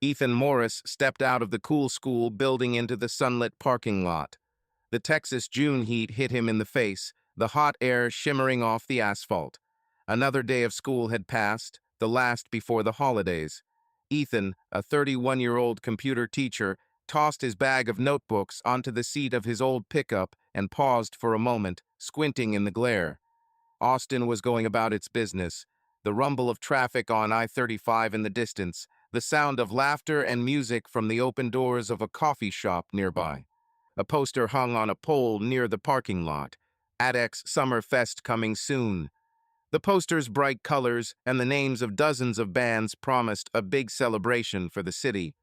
Ethan Morris stepped out of the cool school building into the sunlit parking lot. The Texas June heat hit him in the face, the hot air shimmering off the asphalt. Another day of school had passed, the last before the holidays. Ethan, a 31-year-old computer teacher, tossed his bag of notebooks onto the seat of his old pickup and paused for a moment, squinting in the glare. Austin was going about its business, the rumble of traffic on I-35 in the distance, the sound of laughter and music from the open doors of a coffee shop nearby. A poster hung on a pole near the parking lot. ADEX Summer Fest coming soon. The poster's bright colors and the names of dozens of bands promised a big celebration for the city.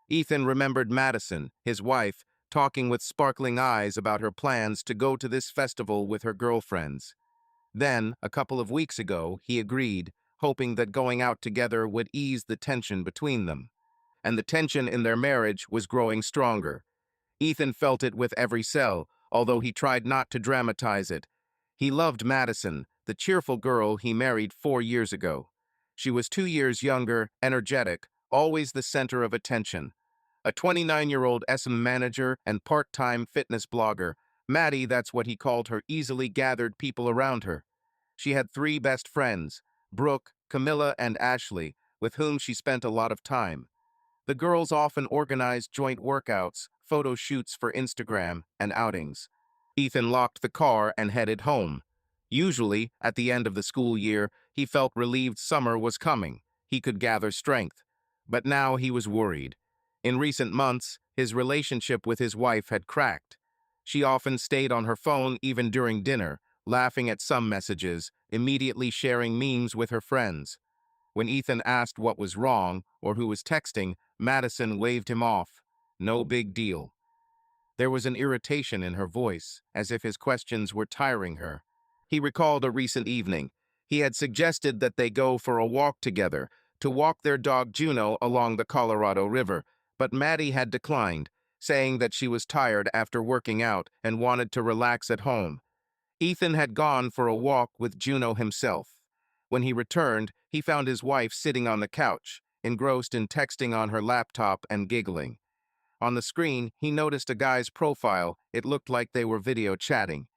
Ethan remembered Madison, his wife, talking with sparkling eyes about her plans to go to this festival with her girlfriends. Then, a couple of weeks ago, he agreed, hoping that going out together would ease the tension between them. And the tension in their marriage was growing stronger. Ethan felt it with every cell, although he tried not to dramatize it. He loved Madison, the cheerful girl he married 4 years ago. She was 2 years younger, energetic, always the center of attention. A 29-year-old SM manager and part-time fitness blogger, Maddie, that's what he called her, easily gathered people around her. She had 3 best friends, Brooke, Camilla, and Ashley, with whom she spent a lot of time. The girls often organized joint workouts, photo shoots for Instagram, and outings. Ethan locked the car and headed home. Usually, at the end of the school year, he felt relieved summer was coming. He could gather strength. But now he was worried. In recent months, his relationship with his wife had cracked. She often stayed on her phone even during dinner, laughing at some messages, immediately sharing memes with her friends. When Ethan asked what was wrong or who was texting, Madison waved him off. No big deal. There was an irritation in her voice, as if his questions were tiring her. He recalled a recent evening. He had suggested that they go for a walk together, to walk their dog Juno along the Colorado River, but Maddie had declined, saying that she was tired after working out and wanted to relax at home. Ethan had gone for a walk with Juno himself. When he returned, he found his wife sitting on the couch, engrossed in texting on her laptop and giggling. On the screen, he noticed a guy's profile. It looked like they were video chatting.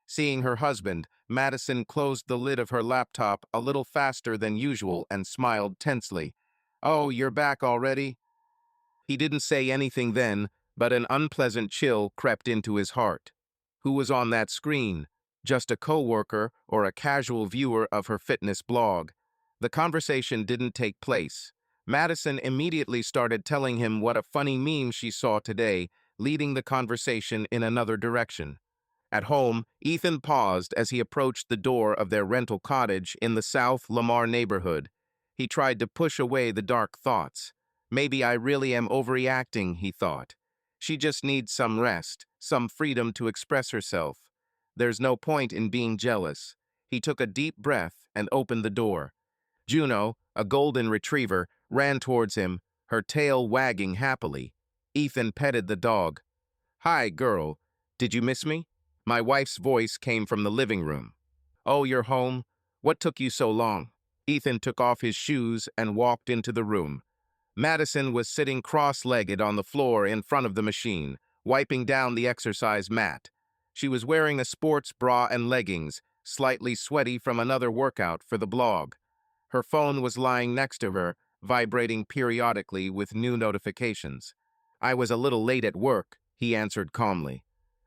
Seeing her husband, Madison closed the lid of her laptop a little faster than usual and smiled tensely. "Oh, you're back already?" He didn't say anything then, but an unpleasant chill crept into his heart. Who was on that screen? Just a coworker or a casual viewer of her fitness blog? The conversation didn't take place. Madison immediately started telling him what a funny meme she saw today, leading the conversation in another direction. At home, Ethan paused as he approached the door of their rental cottage in the South Lamar neighborhood. He tried to push away the dark thoughts. Maybe I really am overreacting, he thought. She just needs some rest, some freedom to express herself. There's no point in being jealous. He took a deep breath and opened the door. Juno, a golden retriever, ran towards him, her tail wagging happily. Ethan petted the dog. "Hi, girl. Did you miss me?" My wife's voice came from the living room. "Oh, you're home? What took you so long?" Ethan took off his shoes and walked into the room. Madison was sitting cross-legged on the floor in front of the machine, wiping down the exercise mat. She was wearing a sports bra and leggings, slightly sweaty from another workout for the blog. Her phone was lying next to her, vibrating periodically with new notifications. "I was a little late at work," he answered calmly.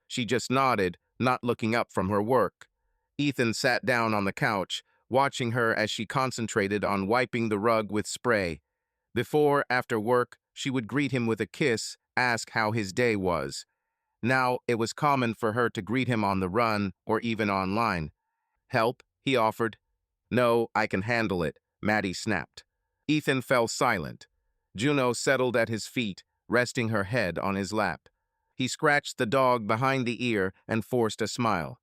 She just nodded, not looking up from her work. Ethan sat down on the couch, watching her as she concentrated on wiping the rug with spray. Before, after work, she would greet him with a kiss, ask how his day was. Now, it was common for her to greet him on the run or even online. "Help?" he offered. "No, I can handle it," Maddie snapped. Ethan fell silent. Juno settled at his feet, resting her head on his lap. He scratched the dog behind the ear and forced a smile.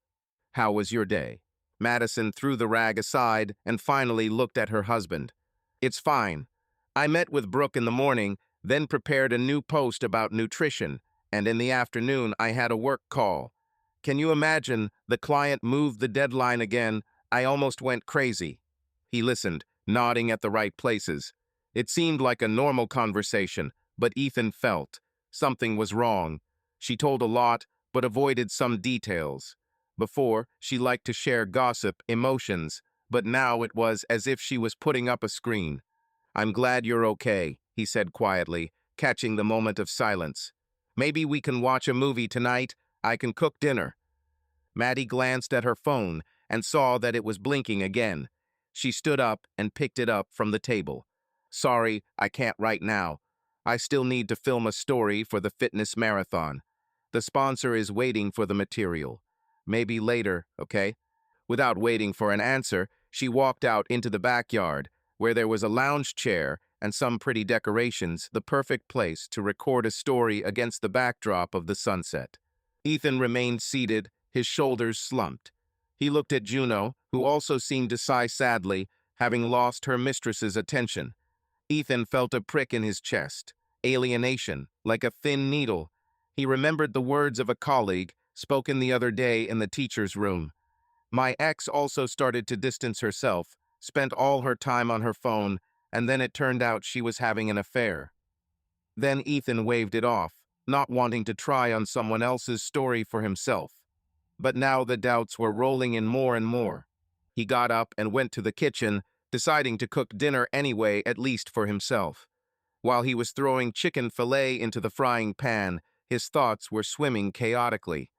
"How was your day?" Madison threw the rag aside and finally looked at her husband. "It's fine. I met with Brooke in the morning, then prepared a new post about nutrition, and in the afternoon I had a work call. Can you imagine, the client moved the deadline again. I almost went crazy." He listened, nodding at the right places. It seemed like a normal conversation, but Ethan felt something was wrong. She told a lot, but avoided some details. Before, she liked to share gossip, emotions, but now it was as if she was putting up a screen. "I'm glad you're okay," he said quietly, catching the moment of silence. "Maybe we can watch a movie tonight. I can cook dinner." Maddie glanced at her phone and saw that it was blinking again. She stood up and picked it up from the table. "Sorry, I can't right now. I still need to film a story for the fitness marathon. The sponsor is waiting for the material. Maybe later, okay?" Without waiting for an answer, she walked out into the backyard, where there was a lounge chair and some pretty decorations, the perfect place to record a story against the backdrop of the sunset. Ethan remained seated, his shoulders slumped. He looked at Juno, who also seemed to sigh sadly, having lost her mistress's attention. Ethan felt a prick in his chest, alienation, like a thin needle. He remembered the words of a colleague, spoken the other day in the teacher's room. "My ex also started to distance herself, spent all her time on her phone, and then it turned out she was having an affair." Then Ethan waved it off, not wanting to try on someone else's story for himself. But now the doubts were rolling in more and more. He got up and went to the kitchen, deciding to cook dinner anyway, at least for himself. While he was throwing chicken fillet into the frying pan, his thoughts were swimming chaotically.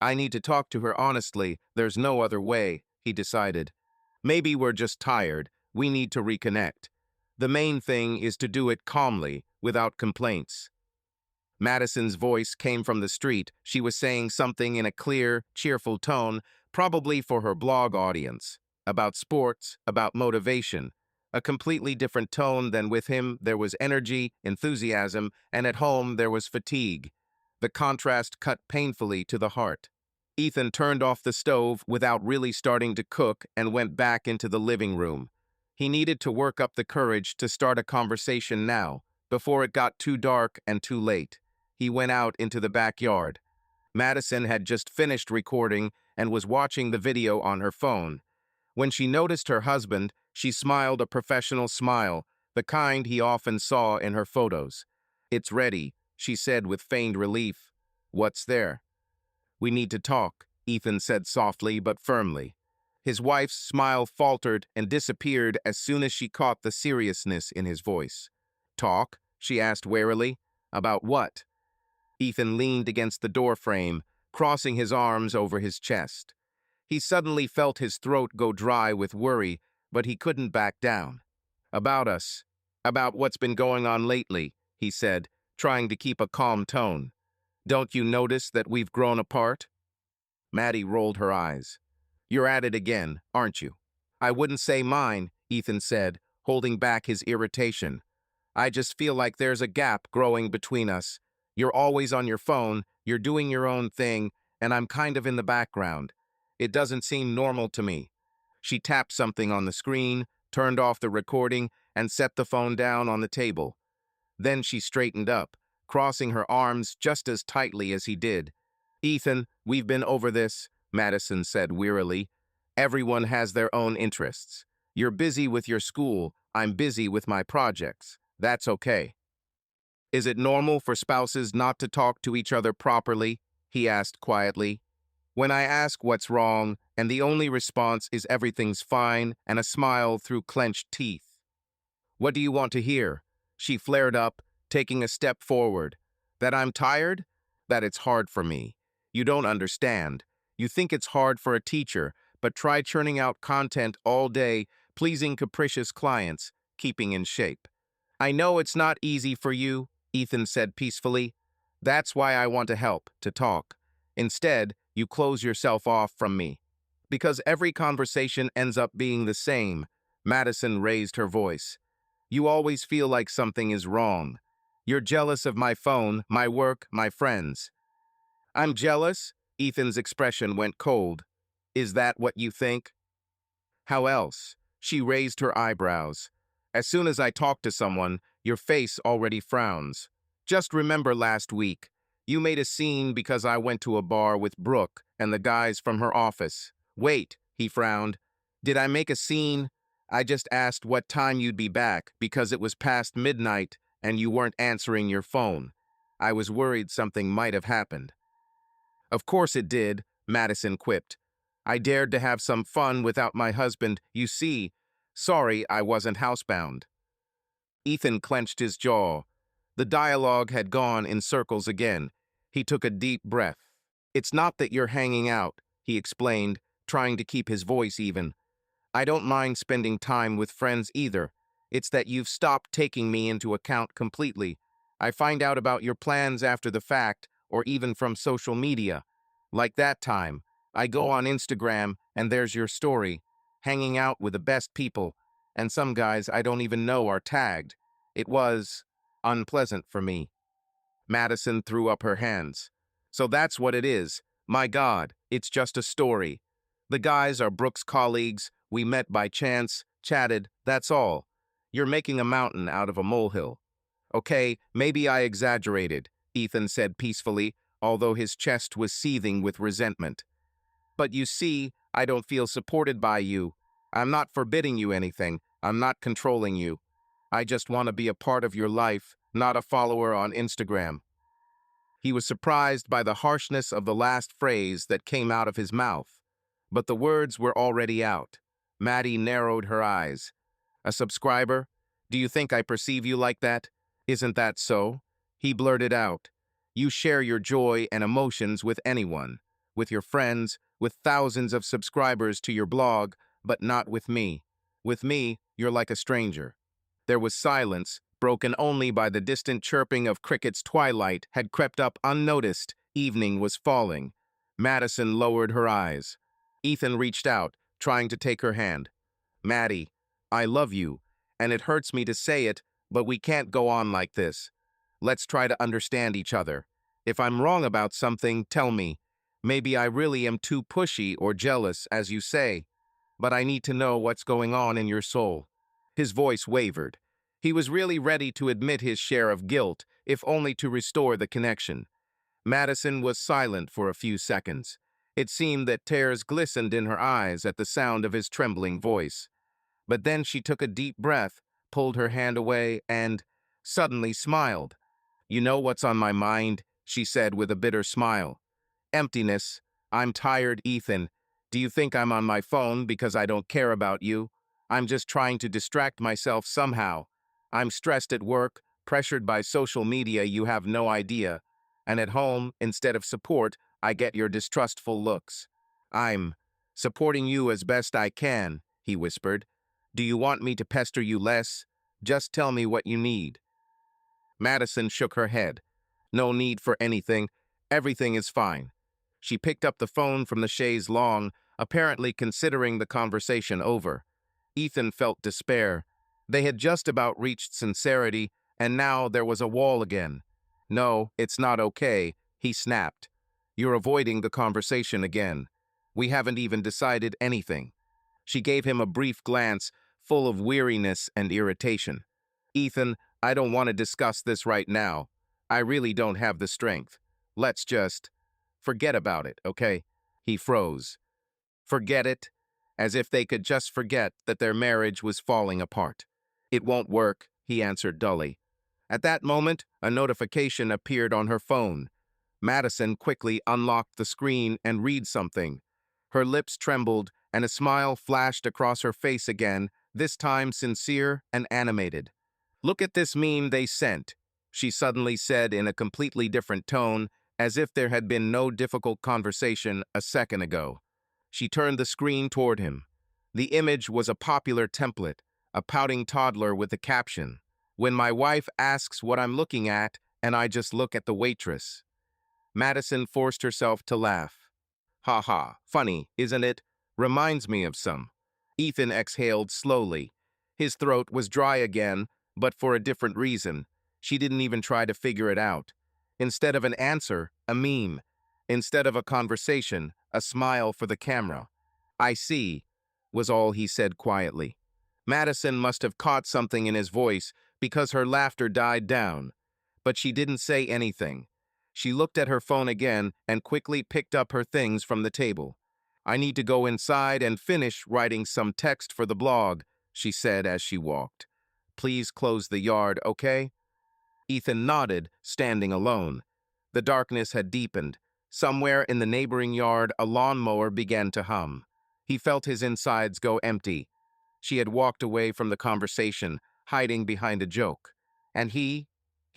"I need to talk to her honestly, there's no other way," he decided. "Maybe we're just tired, we need to reconnect. The main thing is to do it calmly, without complaints." Madison's voice came from the street. She was saying something in a clear, cheerful tone, probably for her blog audience. About sports, about motivation. A completely different tone than with him. There was energy, enthusiasm, and at home there was fatigue. The contrast cut painfully to the heart. Ethan turned off the stove without really starting to cook and went back into the living room. He needed to work up the courage to start a conversation now, before it got too dark and too late. He went out into the backyard. Madison had just finished recording and was watching the video on her phone. When she noticed her husband, she smiled a professional smile, the kind he often saw in her photos. "It's ready," she said with feigned relief. "What's there?" "We need to talk," Ethan said softly but firmly. His wife's smile faltered and disappeared as soon as she caught the seriousness in his voice. "Talk?" she asked warily. "About what?" Ethan leaned against the doorframe, crossing his arms over his chest. He suddenly felt his throat go dry with worry, but he couldn't back down. "About us. About what's been going on lately," he said, trying to keep a calm tone. "Don't you notice that we've grown apart?" Maddie rolled her eyes. "You're at it again, aren't you?" "I wouldn't say mine," Ethan said, holding back his irritation. "I just feel like there's a gap growing between us. You're always on your phone, you're doing your own thing, and I'm kind of in the background. It doesn't seem normal to me." She tapped something on the screen, turned off the recording, and set the phone down on the table. Then she straightened up, crossing her arms just as tightly as he did. "Ethan, we've been over this," Madison said wearily. "Everyone has their own interests. You're busy with your school, I'm busy with my projects. That's okay." "Is it normal for spouses not to talk to each other properly?" he asked quietly. "When I ask what's wrong, and the only response is everything's fine and a smile through clenched teeth." "What do you want to hear?" She flared up, taking a step forward. "That I'm tired? That it's hard for me. You don't understand. You think it's hard for a teacher, but try churning out content all day, pleasing capricious clients, keeping in shape." "I know it's not easy for you," Ethan said peacefully. "That's why I want to help, to talk. Instead, you close yourself off from me. Because every conversation ends up being the same." Madison raised her voice. "You always feel like something is wrong. You're jealous of my phone, my work, my friends." "I'm jealous?" Ethan's expression went cold. "Is that what you think?" "How else?" She raised her eyebrows. "As soon as I talk to someone, your face already frowns. Just remember last week. You made a scene because I went to a bar with Brooke and the guys from her office." "Wait," he frowned. "Did I make a scene? I just asked what time you'd be back because it was past midnight and you weren't answering your phone. I was worried something might have happened. Of course it did, Madison quipped. I dared to have some fun without my husband, you see. Sorry I wasn't housebound. Ethan clenched his jaw. The dialogue had gone in circles again. He took a deep breath. It's not that you're hanging out, he explained, trying to keep his voice even. I don't mind spending time with friends either. It's that you've stopped taking me into account completely. I find out about your plans after the fact, or even from social media. Like that time, I go on Instagram and there's your story, hanging out with the best people, and some guys I don't even know are tagged. It was unpleasant for me. Madison threw up her hands. So that's what it is. My God, it's just a story. The guys are Brooke's colleagues. We met by chance, chatted, that's all. You're making a mountain out of a molehill. Okay, maybe I exaggerated, Ethan said peacefully, although his chest was seething with resentment. But you see, I don't feel supported by you. I'm not forbidding you anything. I'm not controlling you. I just want to be a part of your life, not a follower on Instagram. He was surprised by the harshness of the last phrase that came out of his mouth. But the words were already out. Maddie narrowed her eyes. A subscriber? Do you think I perceive you like that? Isn't that so? He blurted out. You share your joy and emotions with anyone, with your friends, with thousands of subscribers to your blog, but not with me. With me, you're like a stranger. There was silence, broken only by the distant chirping of crickets. Twilight had crept up unnoticed. Evening was falling. Madison lowered her eyes. Ethan reached out, trying to take her hand. Maddie, I love you, and it hurts me to say it, but we can't go on like this. Let's try to understand each other. If I'm wrong about something, tell me. Maybe I really am too pushy or jealous, as you say, but I need to know what's going on in your soul. His voice wavered. He was really ready to admit his share of guilt, if only to restore the connection. Madison was silent for a few seconds. It seemed that tears glistened in her eyes at the sound of his trembling voice. But then she took a deep breath, pulled her hand away, and suddenly smiled. You know what's on my mind, she said with a bitter smile. Emptiness. I'm tired, Ethan. Do you think I'm on my phone because I don't care about you? I'm just trying to distract myself somehow. I'm stressed at work, pressured by social media, you have no idea. And at home, instead of support, I get your distrustful looks. I'm supporting you as best I can, he whispered. Do you want me to pester you less? Just tell me what you need. Madison shook her head. No need for anything. Everything is fine. She picked up the phone from the chaise longue, apparently considering the conversation over. Ethan felt despair. They had just about reached sincerity, and now there was a wall again. No, it's not okay, he snapped. You're avoiding the conversation again. We haven't even decided anything. She gave him a brief glance, full of weariness and irritation. Ethan, I don't want to discuss this right now. I really don't have the strength. Let's just forget about it, okay? He froze. Forget it? As if they could just forget that their marriage was falling apart. It won't work, he answered dully. At that moment, a notification appeared on her phone. Madison quickly unlocked the screen and read something. Her lips trembled, and a smile flashed across her face again, this time sincere and animated. Look at this meme they sent, she suddenly said in a completely different tone, as if there had been no difficult conversation a second ago. She turned the screen toward him. The image was a popular template, a pouting toddler with the caption, "When my wife asks what I'm looking at, and I just look at the waitress." Madison forced herself to laugh. Ha ha, funny, isn't it? Reminds me of some. Ethan exhaled slowly. His throat was dry again, but for a different reason. She didn't even try to figure it out. Instead of an answer, a meme. Instead of a conversation, a smile for the camera. I see, was all he said quietly. Madison must have caught something in his voice because her laughter died down. But she didn't say anything. She looked at her phone again and quickly picked up her things from the table. I need to go inside and finish writing some text for the blog, she said as she walked. "Please close the yard, okay?" Ethan nodded, standing alone. The darkness had deepened. Somewhere in the neighboring yard, a lawnmower began to hum. He felt his insides go empty. She had walked away from the conversation, hiding behind a joke. And he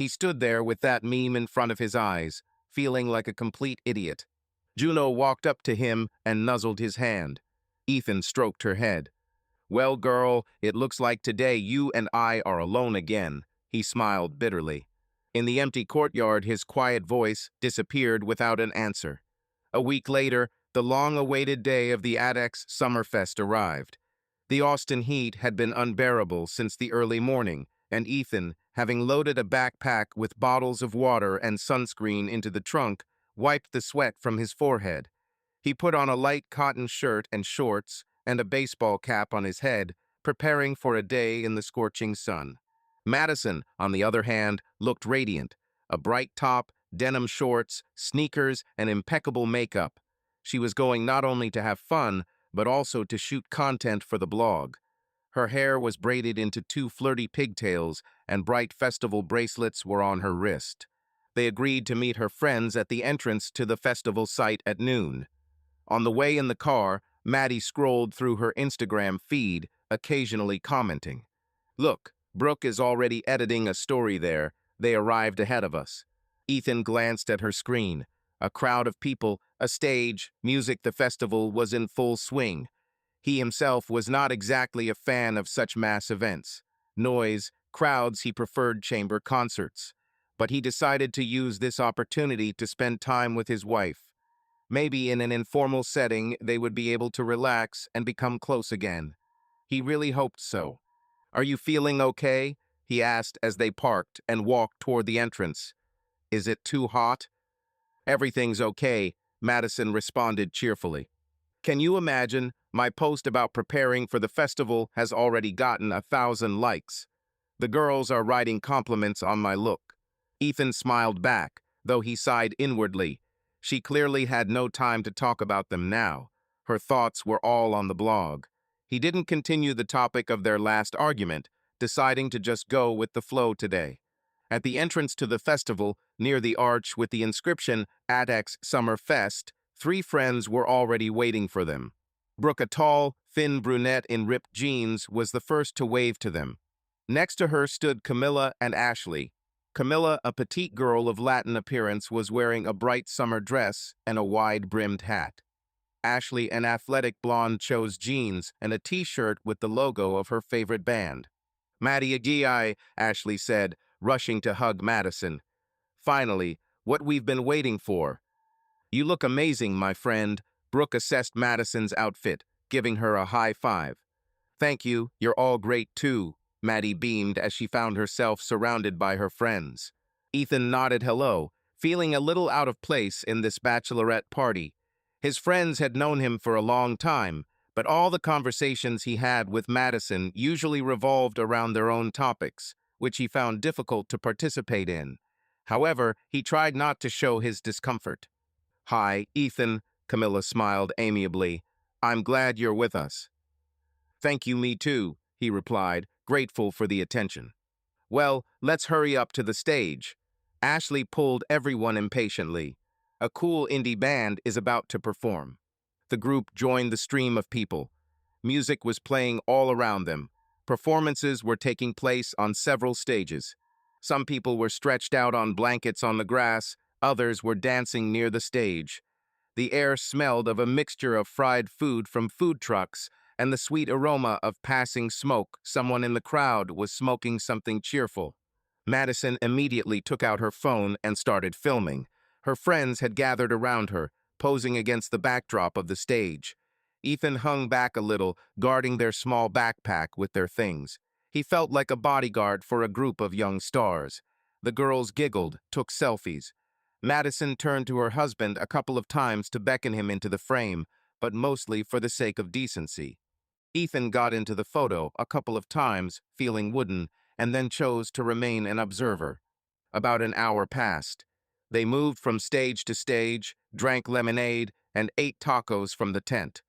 stood there with that meme in front of his eyes, feeling like a complete idiot. Juno walked up to him and nuzzled his hand. Ethan stroked her head. "Well, girl, it looks like today you and I are alone again," he smiled bitterly. In the empty courtyard, his quiet voice disappeared without an answer. A week later, the long-awaited day of the ADEX Summerfest arrived. The Austin heat had been unbearable since the early morning, and Ethan, having loaded a backpack with bottles of water and sunscreen into the trunk, wiped the sweat from his forehead. He put on a light cotton shirt and shorts and a baseball cap on his head, preparing for a day in the scorching sun. Madison, on the other hand, looked radiant. A bright top, denim shorts, sneakers, and impeccable makeup. She was going not only to have fun, but also to shoot content for the blog. Her hair was braided into two flirty pigtails, and bright festival bracelets were on her wrist. They agreed to meet her friends at the entrance to the festival site at noon. On the way in the car, Maddie scrolled through her Instagram feed, occasionally commenting. "Look, Brooke is already editing a story there. They arrived ahead of us." Ethan glanced at her screen. A crowd of people, a stage, music. The festival was in full swing. He himself was not exactly a fan of such mass events. Noise, crowds. He preferred chamber concerts. But he decided to use this opportunity to spend time with his wife. Maybe in an informal setting, they would be able to relax and become close again. He really hoped so. "Are you feeling okay?" he asked as they parked and walked toward the entrance. "Is it too hot?" "Everything's okay," Madison responded cheerfully. "Can you imagine? My post about preparing for the festival has already gotten 1,000 likes. The girls are writing compliments on my look." Ethan smiled back, though he sighed inwardly. She clearly had no time to talk about them now. Her thoughts were all on the blog. He didn't continue the topic of their last argument, deciding to just go with the flow today. At the entrance to the festival, near the arch with the inscription ADEX Summer Fest, three friends were already waiting for them. Brooke, a tall, thin brunette in ripped jeans, was the first to wave to them. Next to her stood Camilla and Ashley. Camilla, a petite girl of Latin appearance, was wearing a bright summer dress and a wide-brimmed hat. Ashley, an athletic blonde, chose jeans and a t-shirt with the logo of her favorite band. "Maddie Agi," Ashley said, rushing to hug Madison. "Finally, what we've been waiting for." "You look amazing, my friend." Brooke assessed Madison's outfit, giving her a high five. "Thank you, you're all great too," Maddie beamed as she found herself surrounded by her friends. Ethan nodded hello, feeling a little out of place in this bachelorette party. His friends had known him for a long time, but all the conversations he had with Madison usually revolved around their own topics, which he found difficult to participate in. However, he tried not to show his discomfort. "Hi, Ethan," Camilla smiled amiably. "I'm glad you're with us." "Thank you, me too," he replied, grateful for the attention. "Well, let's hurry up to the stage." Ashley pulled everyone impatiently. A cool indie band is about to perform. The group joined the stream of people. Music was playing all around them. Performances were taking place on several stages. Some people were stretched out on blankets on the grass, others were dancing near the stage. The air smelled of a mixture of fried food from food trucks and the sweet aroma of passing smoke. Someone in the crowd was smoking something cheerful. Madison immediately took out her phone and started filming. Her friends had gathered around her, posing against the backdrop of the stage. Ethan hung back a little, guarding their small backpack with their things. He felt like a bodyguard for a group of young stars. The girls giggled, took selfies. Madison turned to her husband a couple of times to beckon him into the frame, but mostly for the sake of decency. Ethan got into the photo a couple of times, feeling wooden, and then chose to remain an observer. About an hour passed. They moved from stage to stage, drank lemonade, and ate tacos from the tent.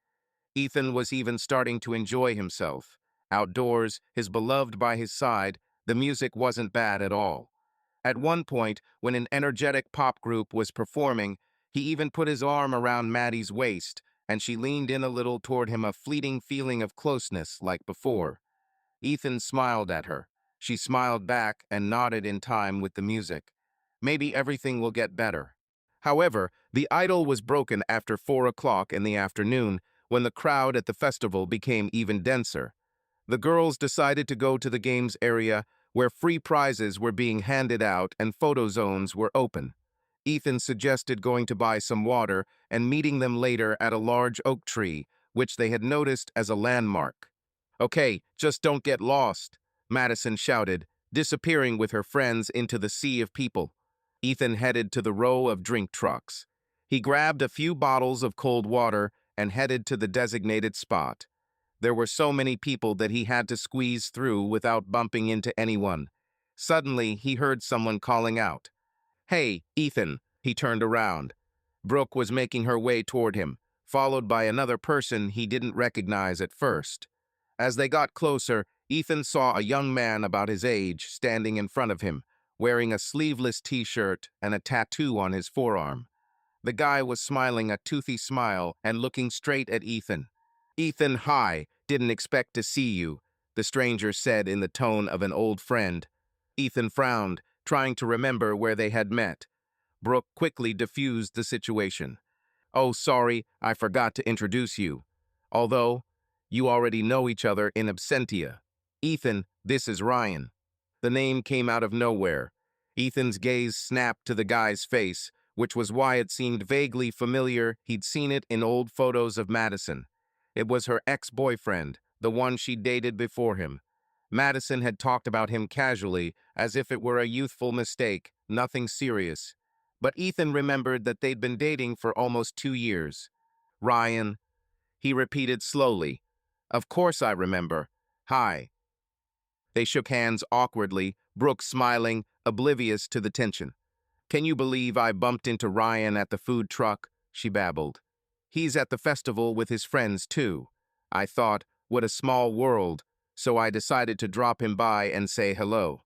Ethan was even starting to enjoy himself. Outdoors, his beloved by his side, the music wasn't bad at all. At one point, when an energetic pop group was performing, he even put his arm around Maddie's waist, and she leaned in a little toward him, a fleeting feeling of closeness like before. Ethan smiled at her. She smiled back and nodded in time with the music. Maybe everything will get better. However, the idyll was broken after 4 o'clock in the afternoon, when the crowd at the festival became even denser. The girls decided to go to the games area, where free prizes were being handed out and photo zones were open. Ethan suggested going to buy some water and meeting them later at a large oak tree, which they had noticed as a landmark. "Okay, just don't get lost," Madison shouted, disappearing with her friends into the sea of people. Ethan headed to the row of drink trucks. He grabbed a few bottles of cold water and headed to the designated spot. There were so many people that he had to squeeze through without bumping into anyone. Suddenly, he heard someone calling out, "Hey, Ethan." He turned around. Brooke was making her way toward him, followed by another person he didn't recognize at first. As they got closer, Ethan saw a young man about his age standing in front of him, wearing a sleeveless t-shirt and a tattoo on his forearm. The guy was smiling a toothy smile and looking straight at Ethan. "Ethan, hi, didn't expect to see you," the stranger said in the tone of an old friend. Ethan frowned, trying to remember where they had met. Brooke quickly diffused the situation. "Oh, sorry, I forgot to introduce you. Although, you already know each other in absentia. Ethan, this is Ryan." The name came out of nowhere. Ethan's gaze snapped to the guy's face, which was why it seemed vaguely familiar. He'd seen it in old photos of Madison. It was her ex-boyfriend, the one she dated before him. Madison had talked about him casually, as if it were a youthful mistake, nothing serious. But Ethan remembered that they'd been dating for almost 2 years. "Ryan," he repeated slowly. "Of course I remember. Hi." They shook hands awkwardly, Brooke smiling, oblivious to the tension. "Can you believe I bumped into Ryan at the food truck?" she babbled. "He's at the festival with his friends, too. I thought, what a small world, so I decided to drop him by and say hello."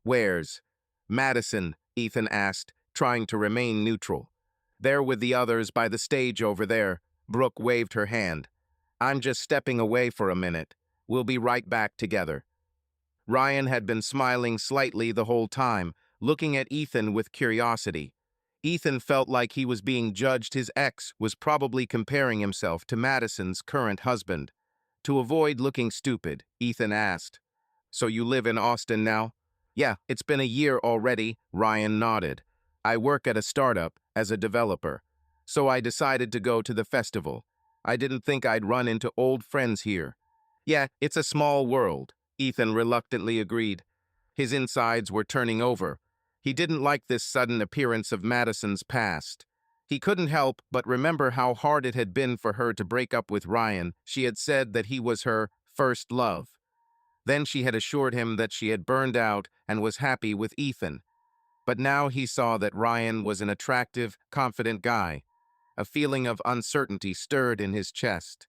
"Where's Madison?" Ethan asked, trying to remain neutral. "They're with the others by the stage over there." Brooke waved her hand. "I'm just stepping away for a minute. We'll be right back together." Ryan had been smiling slightly the whole time, looking at Ethan with curiosity. Ethan felt like he was being judged. His ex was probably comparing himself to Madison's current husband. To avoid looking stupid, Ethan asked, "So you live in Austin now?" "Yeah, it's been a year already," Ryan nodded. "I work at a startup as a developer, so I decided to go to the festival. I didn't think I'd run into old friends here." "Yeah, it's a small world," Ethan reluctantly agreed. His insides were turning over. He didn't like this sudden appearance of Madison's past. He couldn't help but remember how hard it had been for her to break up with Ryan. She had said that he was her first love. Then she had assured him that she had burned out and was happy with Ethan. But now he saw that Ryan was an attractive, confident guy. A feeling of uncertainty stirred in his chest.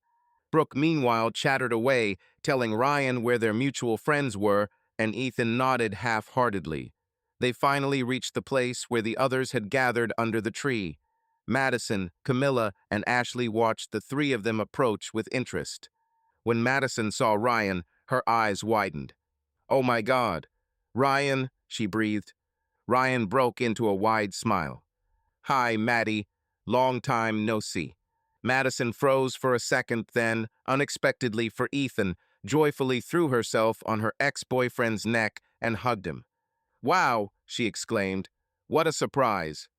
Brooke, meanwhile, chattered away, telling Ryan where their mutual friends were, and Ethan nodded half-heartedly. They finally reached the place where the others had gathered under the tree. Madison, Camilla, and Ashley watched the three of them approach with interest. When Madison saw Ryan, her eyes widened. "Oh my God. Ryan," she breathed. Ryan broke into a wide smile. "Hi, Maddie. Long time no see." Madison froze for a second, then, unexpectedly for Ethan, joyfully threw herself on her ex-boyfriend's neck and hugged him. "Wow," she exclaimed. "What a surprise."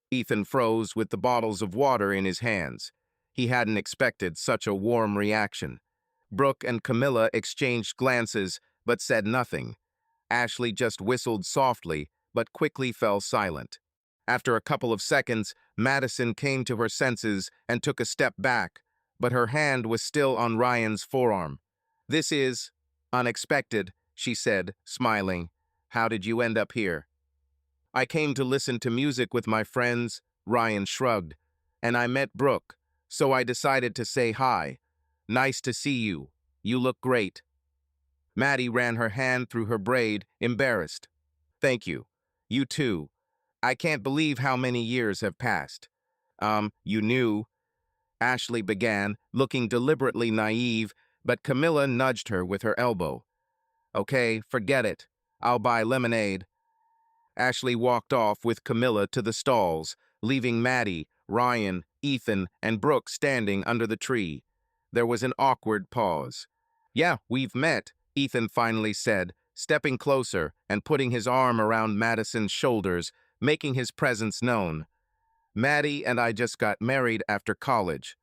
Ethan froze with the bottles of water in his hands. He hadn't expected such a warm reaction. Brooke and Camilla exchanged glances, but said nothing. Ashley just whistled softly, but quickly fell silent. After a couple of seconds, Madison came to her senses and took a step back, but her hand was still on Ryan's forearm. "This is unexpected," she said, smiling. "How did you end up here?" "I came to listen to music with my friends," Ryan shrugged, "and I met Brooke, so I decided to say hi. Nice to see you. You look great." Maddie ran her hand through her braid, embarrassed. "Thank you. You too. I can't believe how many years have passed." You knew," Ashley began, looking deliberately naive, but Camilla nudged her with her elbow. "Okay, forget it. I'll buy lemonade." Ashley walked off with Camilla to the stalls, leaving Maddie, Ryan, Ethan, and Brooke standing under the tree. There was an awkward pause. "Yeah, we've met," Ethan finally said, stepping closer and putting his arm around Madison's shoulders, making his presence known. "Maddie and I just got married after college."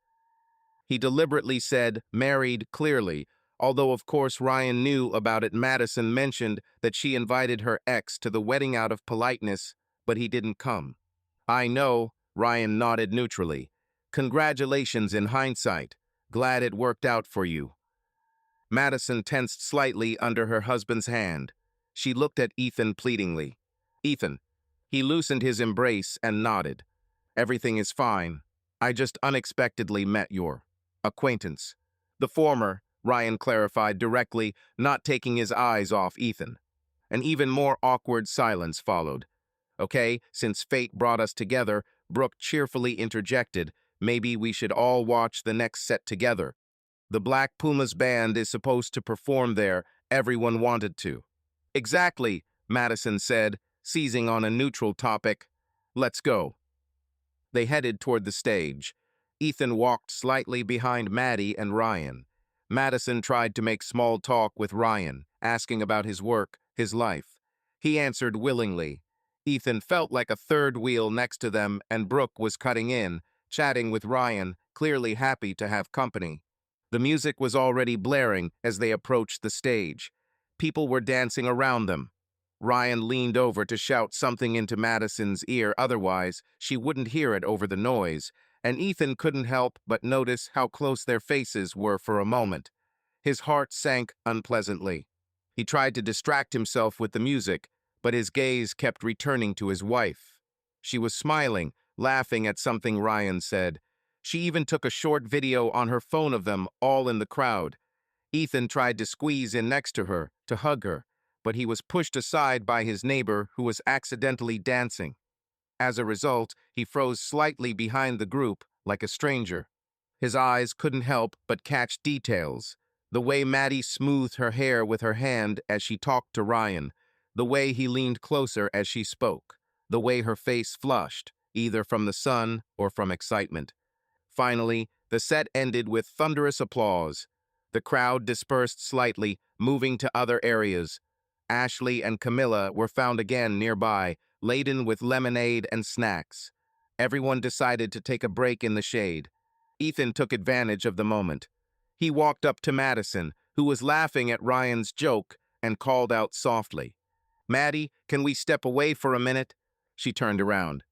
He deliberately said married clearly, although of course Ryan knew about it. Madison mentioned that she invited her ex to the wedding out of politeness, but he didn't come. "I know," Ryan nodded neutrally. "Congratulations in hindsight. Glad it worked out for you." Madison tensed slightly under her husband's hand. She looked at Ethan pleadingly. "Ethan." He loosened his embrace and nodded. "Everything is fine. I just unexpectedly met your acquaintance." "The former," Ryan clarified directly, not taking his eyes off Ethan. An even more awkward silence followed. "Okay, since fate brought us together," Brooke cheerfully interjected, "maybe we should all watch the next set together. The Black Pumas band is supposed to perform there. Everyone wanted to." "Exactly," Madison said, seizing on a neutral topic. "Let's go." They headed toward the stage. Ethan walked slightly behind Maddie and Ryan. Madison tried to make small talk with Ryan, asking about his work, his life. He answered willingly. Ethan felt like a third wheel next to them, and Brooke was cutting in, chatting with Ryan, clearly happy to have company. The music was already blaring as they approached the stage. People were dancing around them. Ryan leaned over to shout something into Madison's ear, otherwise she wouldn't hear it over the noise, and Ethan couldn't help but notice how close their faces were for a moment. His heart sank unpleasantly. He tried to distract himself with the music, but his gaze kept returning to his wife. She was smiling, laughing at something Ryan said. She even took a short video on her phone of them all in the crowd. Ethan tried to squeeze in next to her, to hug her, but he was pushed aside by his neighbor who was accidentally dancing. As a result, he froze slightly behind the group, like a stranger. His eyes couldn't help but catch details. The way Maddie smoothed her hair with her hand as she talked to Ryan, the way he leaned closer as she spoke, the way her face flushed, either from the sun or from excitement. Finally, the set ended with thunderous applause. The crowd dispersed slightly, moving to other areas. Ashley and Camilla were found again nearby, laden with lemonade and snacks. Everyone decided to take a break in the shade. Ethan took advantage of the moment. He walked up to Madison, who was laughing at Ryan's joke, and called out softly, "Maddie, can we step away for a minute?" She turned around.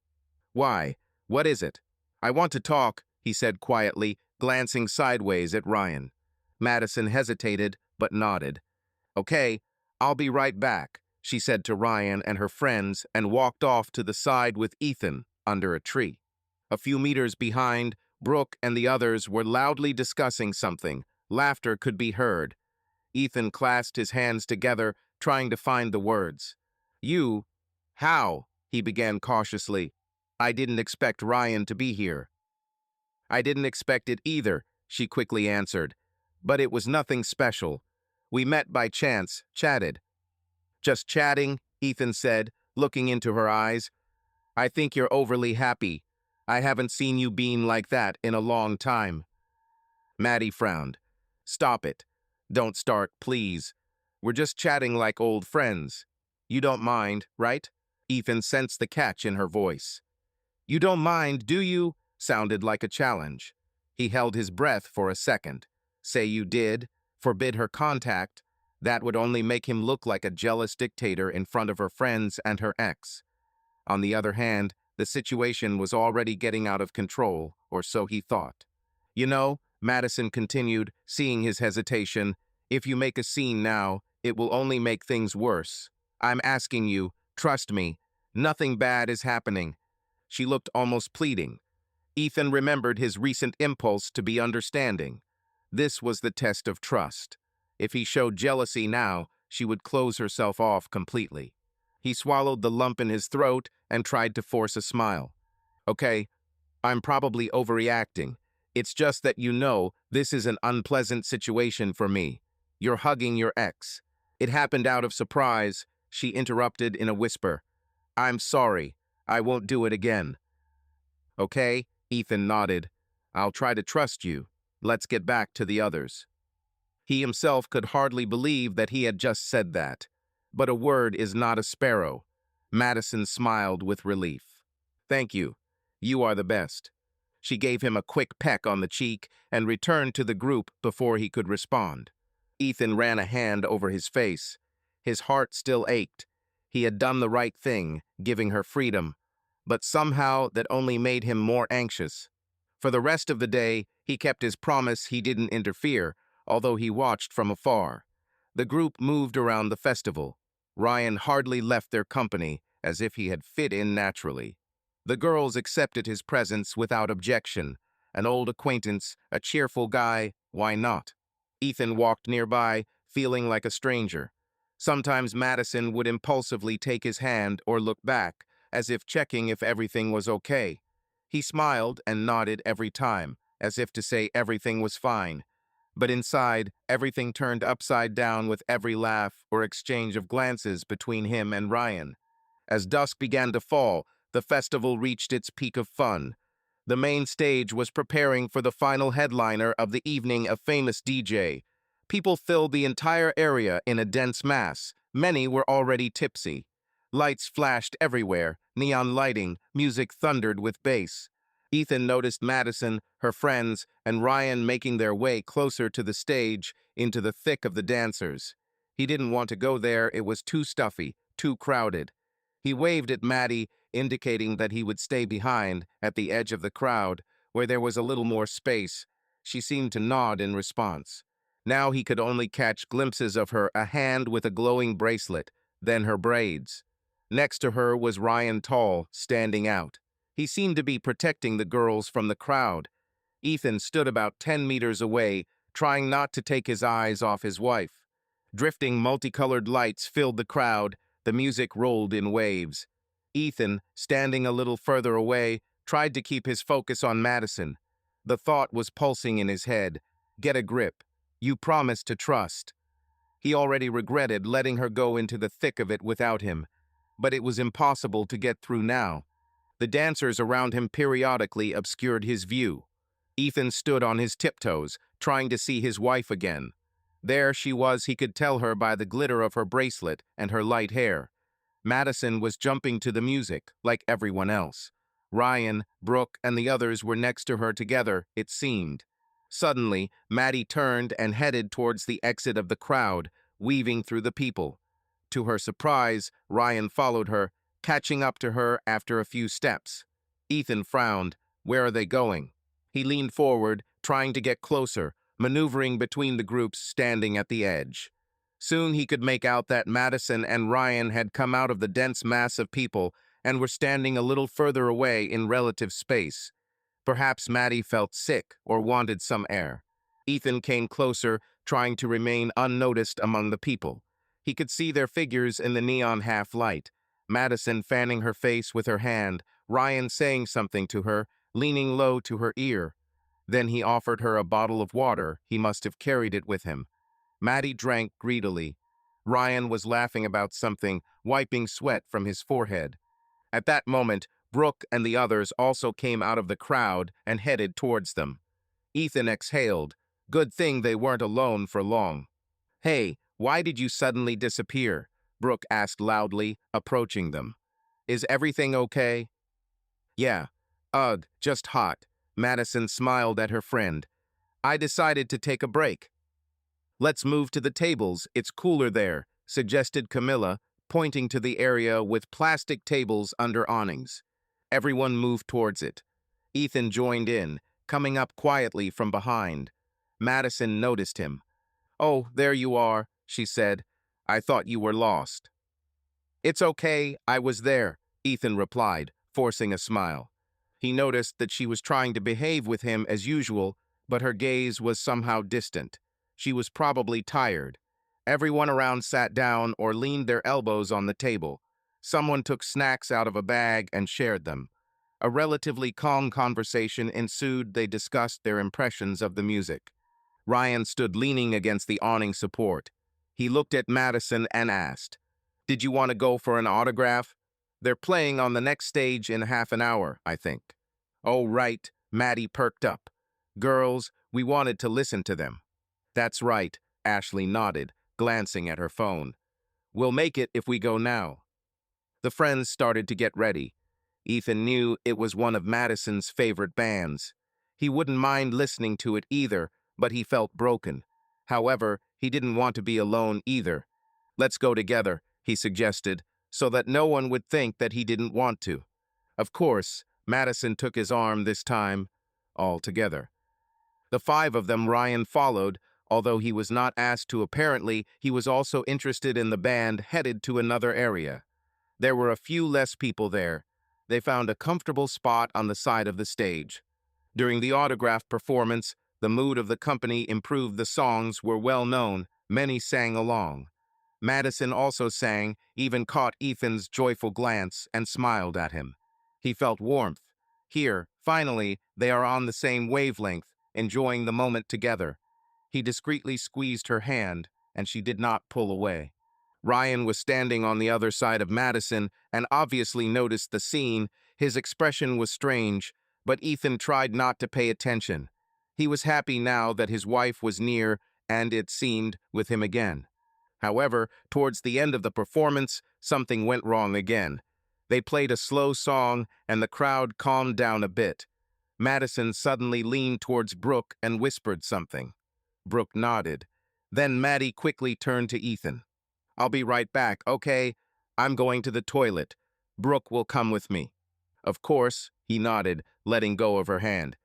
"Why? What is it?" "I want to talk," he said quietly, glancing sideways at Ryan. Madison hesitated, but nodded. "Okay, I'll be right back," she said to Ryan and her friends, and walked off to the side with Ethan under a tree. A few meters behind, Brooke and the others were loudly discussing something. Laughter could be heard. Ethan clasped his hands together, trying to find the words. "You? How?" he began cautiously. "I didn't expect Ryan to be here." "I didn't expect it either," she quickly answered. "But it was nothing special. We met by chance, chatted." "Just chatting," Ethan said, looking into her eyes. "I think you're overly happy. I haven't seen you beam like that in a long time." Maddie frowned. "Stop it. Don't start, please. We're just chatting like old friends. You don't mind, right?" Ethan sensed the catch in her voice. "You don't mind, do you?" sounded like a challenge. He held his breath for a second. Say you did, forbid her contact. That would only make him look like a jealous dictator in front of her friends and her ex. On the other hand, the situation was already getting out of control, or so he thought. "You know," Madison continued, seeing his hesitation, "if you make a scene now, it will only make things worse. I'm asking you, trust me, nothing bad is happening." She looked almost pleading. Ethan remembered his recent impulse to be understanding. This was the test of trust. If he showed jealousy now, she would close herself off completely. He swallowed the lump in his throat and tried to force a smile. Okay, I'm probably overreacting. It's just that this is an unpleasant situation for me. You're hugging your ex. It happened out of surprise, she interrupted in a whisper. I'm sorry. I won't do it again. Okay, Ethan nodded. I'll try to trust you. Let's get back to the others. He himself could hardly believe that he had just said that. But a word is not a sparrow. Madison smiled with relief. Thank you. You are the best. She gave him a quick peck on the cheek and returned to the group before he could respond. Ethan ran a hand over his face. His heart still ached. He had done the right thing, giving her freedom, but somehow that only made him more anxious. For the rest of the day, he kept his promise he didn't interfere, although he watched from afar. The group moved around the festival. Ryan hardly left their company, as if he had fit in naturally. The girls accepted his presence without objection. An old acquaintance, a cheerful guy, why not? Ethan walked nearby, feeling like a stranger. Sometimes Madison would impulsively take his hand or look back, as if checking if everything was okay. He smiled and nodded every time, as if to say everything was fine. But inside, everything turned upside down with every laugh or exchange of glances between him and Ryan. As dusk began to fall, the festival reached its peak of fun. The main stage was preparing for the final headliner of the evening, a famous DJ. People filled the entire area in a dense mass. Many were already tipsy. Lights flashed everywhere, neon lighting, music thundered with bass. Ethan noticed Madison, her friends, and Ryan making their way closer to the stage, into the thick of the dancers. He didn't want to go there, it was too stuffy, too crowded. He waved at Maddie, indicating that he would stay behind, at the edge of the crowd, where there was a little more space. She seemed to nod in response. Now he could only catch glimpses of her, a hand with a glowing bracelet, then her braids. Next to her was Ryan Tall, standing out. He seemed to be protecting the girls from the crowd. Ethan stood about 10 meters away, trying not to take his eyes off his wife. Drifting multicolored lights filled the crowd, the music rolled in waves. Ethan, standing a little further away, tried to keep his focus on Madison. The thought was pulsing in his head. Get a grip. You promised to trust. He already regretted letting her go into the thick of it without him. But it was impossible to get through now. The dancers around him periodically obscured his view. Ethan stood on his tiptoes, trying to see his wife again. There she was, he could tell her by the glitter of her bracelet and her light hair. Madison was jumping to the music, like everyone else. Ryan, Brooke, and the others were next to her together, it seemed. Suddenly, Maddie turned and headed towards the exit of the crowd, weaving through the people. To her surprise, Ryan followed her, catching up to her after a few steps. Ethan frowned. Where are they going? He leaned forward, trying to get closer, maneuvering between the groups standing at the edge. Soon he could make out that Madison and Ryan had come out of the dense mass of people and were standing a little further away in relative space. Perhaps Maddie felt sick or wanted some air. Ethan came closer, trying to remain unnoticed among the people. He could see their figures in the neon half-light. Madison fanning her face with her hand, Ryan saying something to her, leaning low to her ear. Then he offered her a bottle of water. He must have carried it with him. Maddie drank greedily. Ryan was laughing about something, wiping sweat from his forehead. At that moment, Brooke and the others also came out of the crowd and headed towards them. Ethan exhaled. Good thing they weren't alone for long. Hey, why did you suddenly disappear? Brooke asked loudly, approaching them. Is everything okay? Yeah. Ugh, just hot. Madison smiled at her friend. I decided to take a break. Let's move to the tables, it's cooler there, suggested Camilla, pointing to the area with plastic tables under awnings. Everyone moved towards it. Ethan joined in, coming up quietly from behind. Madison noticed him. Oh, there you are, she said. I thought you were lost. It's okay, I was there, Ethan replied, forcing a smile. He noticed that she was trying to behave with him as usual, but her gaze was somehow distant. She was probably tired. Everyone around sat down or leaned their elbows on the table. Someone took snacks out of a bag and shared them. A relatively calm conversation ensued. They discussed their impressions of the music. Ryan stood leaning against the awning support. He looked at Madison and asked, "Did you want to go for an autograph? They're playing on the next stage in half an hour, I think." "Oh, right," Maddie perked up. "Girls, we wanted to listen to them." "That's right," Ashley nodded, glancing at her phone. "We'll make it if we go now." The friends started to get ready. Ethan knew it was one of Madison's favorite bands. He wouldn't mind listening to it either, but he felt broken. However, he didn't want to be alone either. "Let's go together," he suggested, so that no one would think that he didn't want to. Of course, Madison took his arm this time, all together. The five of them Ryan followed, although he was not asked to. Apparently, he was also interested in the band, headed to another area. There were a few less people there. They found a comfortable spot on the side of the stage. During the autograph performance, the mood of the company improved. The songs were well known. Many sang along. Madison also sang, even caught Ethan's joyful glance and smiled at him. He felt warmth. Here, finally, they are on the same wavelength, enjoying the moment together. He discreetly squeezed her hand, and she did not pull away. Ryan was standing on the other side of Madison and obviously noticed the scene. His expression was strange, but Ethan tried not to pay attention. He was happy now that his wife was near and, it seemed, with him again. However, towards the end of the performance, something went wrong again. They played a slow song, and the crowd calmed down a bit. Madison suddenly leaned towards Brooke and whispered something. Brooke nodded. Then Maddie quickly turned to Ethan. "I'll be right back, okay? I'm going to the toilet. Brooke will come with me." "Of course," he nodded, letting go of her hand.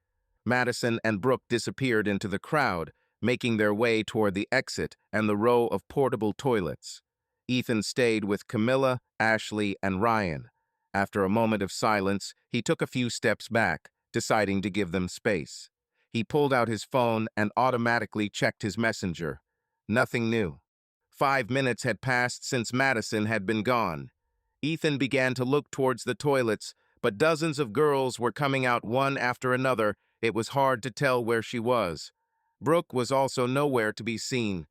Madison and Brooke disappeared into the crowd, making their way toward the exit and the row of portable toilets. Ethan stayed with Camilla, Ashley, and Ryan. After a moment of silence, he took a few steps back, deciding to give them space. He pulled out his phone and automatically checked his messenger. Nothing new. 5 minutes had passed since Madison had been gone. Ethan began to look towards the toilets, but dozens of girls were coming out one after another. It was hard to tell where she was. Brooke was also nowhere to be seen.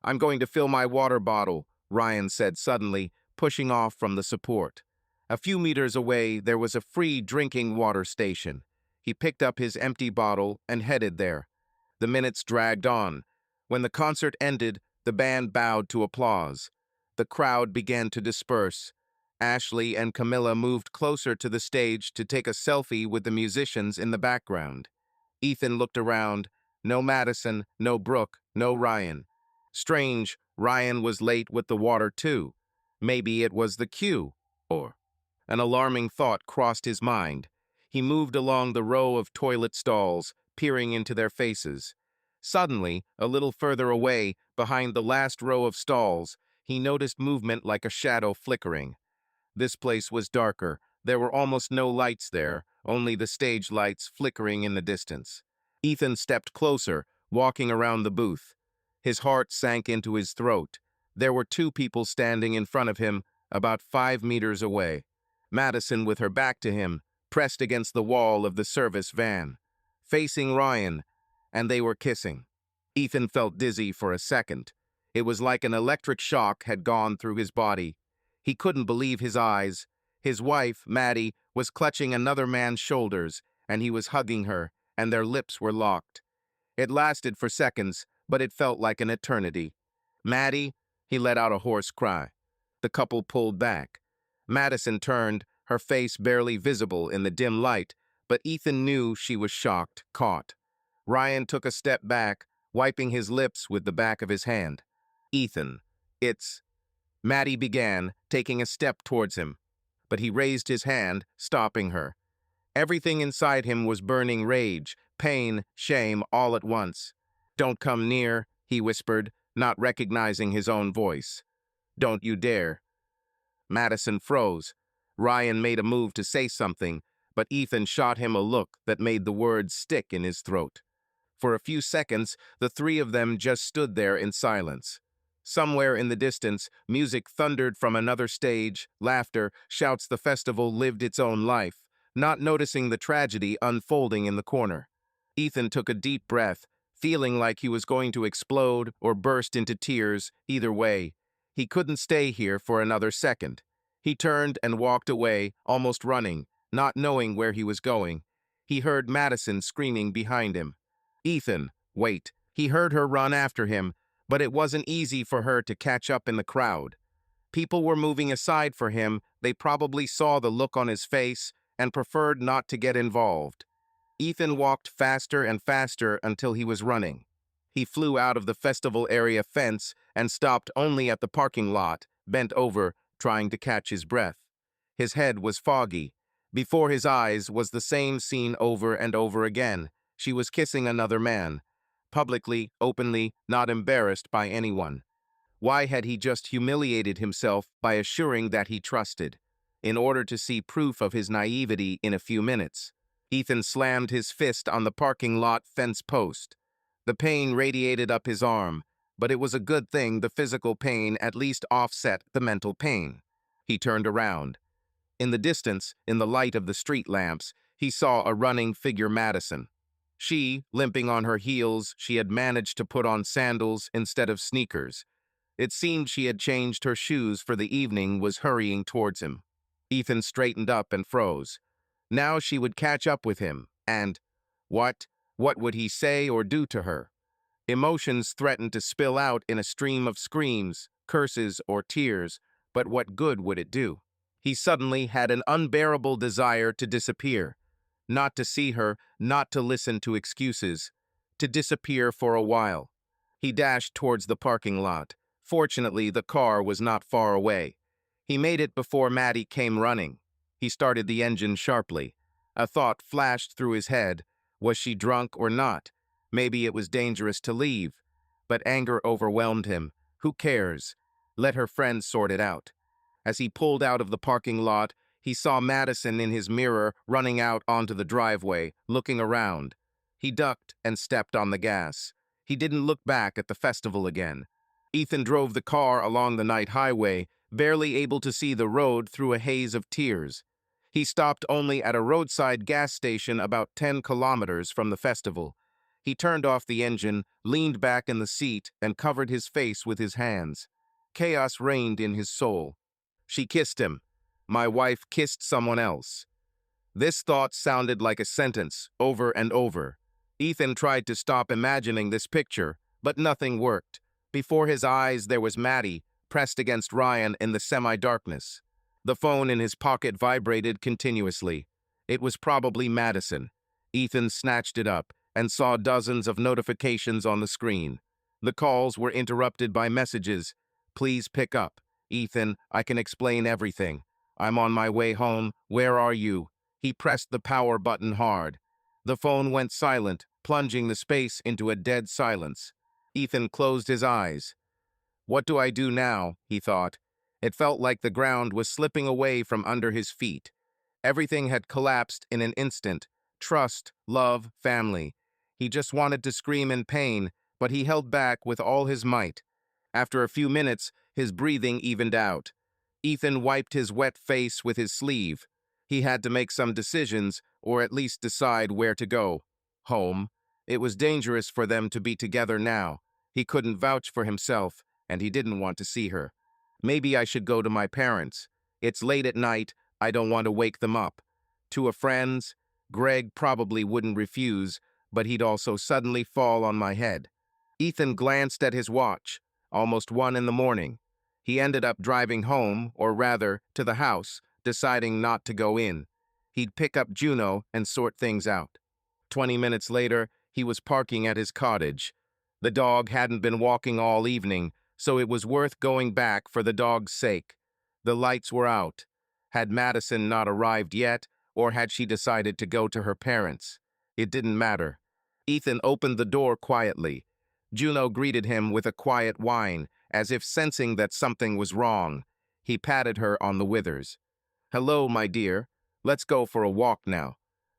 "I'm going to fill my water bottle," Ryan said suddenly, pushing off from the support. A few meters away, there was a free drinking water station. He picked up his empty bottle and headed there. The minutes dragged on. When the concert ended, the band bowed to applause. The crowd began to disperse. Ashley and Camilla moved closer to the stage to take a selfie with the musicians in the background. Ethan looked around. No Madison, no Brooke, no Ryan. Strange, Ryan was late with the water too. Maybe it was the queue, or... An alarming thought crossed his mind. He moved along the row of toilet stalls, peering into their faces. Suddenly, a little further away, behind the last row of stalls, he noticed movement like a shadow flickering. This place was darker. There were almost no lights there, only the stage lights flickering in the distance. Ethan stepped closer, walking around the booth. His heart sank into his throat. There were two people standing in front of him, about 5 meters away. Madison, with her back to him, pressed against the wall of the service van, facing Ryan, and they were kissing. Ethan felt dizzy for a second. It was like an electric shock had gone through his body. He couldn't believe his eyes. His wife, Maddie, was clutching another man's shoulders, and he was hugging her, and their lips were locked. It lasted for seconds, but it felt like an eternity. "Maddie," he let out a hoarse cry. The couple pulled back. Madison turned, her face barely visible in the dim light, but Ethan knew she was shocked, caught. Ryan took a step back, wiping his lips with the back of his hand. "Ethan, it's..." Maddie began, taking a step towards him, but he raised his hand, stopping her. Everything inside him was burning rage, pain, shame, all at once. "Don't come near," he whispered, not recognizing his own voice. "Don't you dare." Madison froze. Ryan made a move to say something, but Ethan shot him a look that made the words stick in his throat. For a few seconds, the three of them just stood there in silence. Somewhere in the distance, music thundered from another stage, laughter, shouts. The festival lived its own life, not noticing the tragedy unfolding in the corner. Ethan took a deep breath, feeling like he was going to explode or burst into tears. Either way, he couldn't stay here for another second. He turned and walked away, almost running, not knowing where he was going. He heard Madison screaming behind him. Ethan, wait. He heard her run after him, but it wasn't easy for her to catch up in the crowd. People were moving aside for him. They probably saw the look on his face and preferred not to get involved. Ethan walked faster and faster until he was running. He flew out of the festival area fence and stopped only at the parking lot, bent over, trying to catch his breath. His head was foggy. Before his eyes was the same scene over and over again. She was kissing another man. Publicly, openly, not embarrassed by anyone. Why had he just humiliated himself by assuring that he trusted, in order to see proof of his naivety in a few minutes? Ethan slammed his fist on the parking lot fence post. The pain radiated up his arm, but it was a good thing. The physical pain at least offset the mental pain. He turned around. In the distance, in the light of the street lamps, he saw a running figure, Madison. She, limping on her heels, she had managed to put on sandals instead of sneakers. It seemed she had changed her shoes for the evening, was hurrying towards him. Ethan straightened up and froze. Now she would catch up with him, and what would he say or do to her? Emotions threatened to spill out in a stream of screams, curses, or tears, but what good would it do? He suddenly had an unbearable desire to disappear. Not to see her, not to listen to excuses. To disappear for a while. He dashed towards the parking lot. Fortunately, the car was not far away. He made it before Maddie came running. He started the engine sharply. A thought flashed through his head. Was she drunk or not? Maybe it was dangerous to leave. But anger overwhelmed him. Who cares? Let her friends sort it out. As he pulled out of the parking lot, he saw Madison in his mirror running out onto the driveway, looking around. He ducked and stepped on the gas. He didn't look back at the festival again. Ethan drove the car along the night highway, barely able to see the road through a haze of tears. He stopped only at a roadside gas station about 10 kilometers from the festival. He turned off the engine, leaned back in the seat, and covered his face with his hands. Chaos reigned in his soul. She kissed him. My wife kissed someone else. This thought sounded like a sentence, over and over. Ethan tried to stop imagining this picture, but nothing worked. Before his eyes there was Maddie, pressed against Ryan in the semi-darkness. The phone in his pocket vibrated continuously. It was probably Madison. Ethan snatched it up and saw dozens of notifications on the screen. The calls were interrupted by messages. Please pick up. Ethan, I can explain everything. I'm on my way home. Where are you? He pressed the power button hard. The phone went silent, plunging the space into a dead silence. Ethan closed his eyes. What do I do now? He thought. It felt like the ground was slipping away from under his feet. Everything had collapsed in an instant. Trust, love, family. He just wanted to scream in pain, but he held back with all his might. After a few minutes, his breathing evened out. Ethan wiped his wet face with his sleeve. He had to make some decisions, or at least decide where to go. Home. It was dangerous for them to be together now. He couldn't vouch for himself, and he didn't want to see her. Maybe I should go to my parents. It's late at night. I don't want to wake them up. To a friend's, Greg probably wouldn't refuse, but he'd also suddenly fall on my head. Ethan glanced at his watch. Almost 1 in the morning. He ended up driving home, or rather, to the house, deciding not to go in. He'd pick up Juno and sort things out. 20 minutes later, he was parking at his cottage. The dog hadn't been walking all evening, so it was worth going back for the dog's sake. The lights were out. Had Madison not arrived yet, or had she decided to go to her parents? It didn't matter. Ethan opened the door quietly. Juno greeted him with a quiet whine, as if sensing that something was wrong. He patted her on the withers. Hello, my dear. Let's go for a walk now.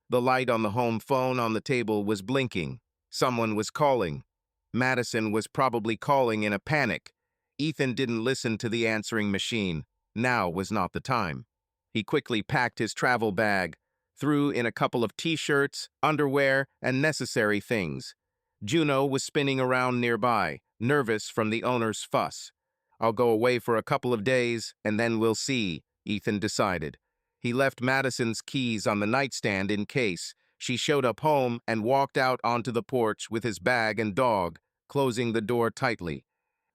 The light on the home phone on the table was blinking. Someone was calling. Madison was probably calling in a panic. Ethan didn't listen to the answering machine. Now was not the time. He quickly packed his travel bag, threw in a couple of t-shirts, underwear, and necessary things. Juno was spinning around nearby, nervous from the owner's fuss. "I'll go away for a couple of days, and then we'll see," Ethan decided. He left Madison's keys on the nightstand in case. She showed up home and walked out onto the porch with his bag and dog, closing the door tightly.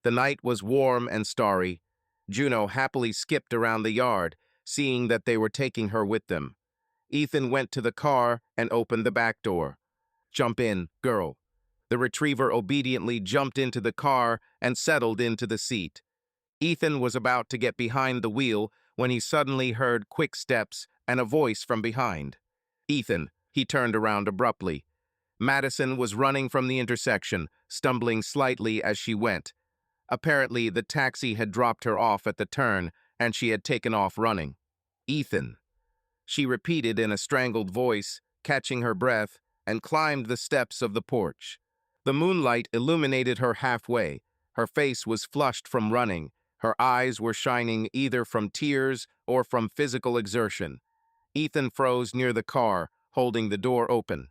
The night was warm and starry. Juno happily skipped around the yard, seeing that they were taking her with them. Ethan went to the car and opened the back door. "Jump in, girl." The retriever obediently jumped into the car and settled into the seat. Ethan was about to get behind the wheel when he suddenly heard quick steps and a voice from behind. "Ethan," he turned around abruptly. Madison was running from the intersection, stumbling slightly as she went. Apparently, the taxi had dropped her off at the turn, and she had taken off running. "Ethan," she repeated in a strangled voice, catching her breath, and climbed the steps of the porch. The moonlight illuminated her halfway. Her face was flushed from running. Her eyes were shining either from tears or from physical exertion. Ethan froze near the car, holding the door open.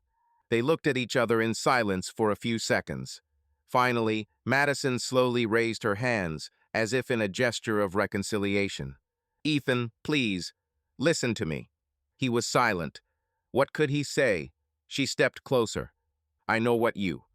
They looked at each other in silence for a few seconds. Finally, Madison slowly raised her hands, as if in a gesture of reconciliation. "Ethan, please, listen to me." He was silent. What could he say? She stepped closer. "I know what you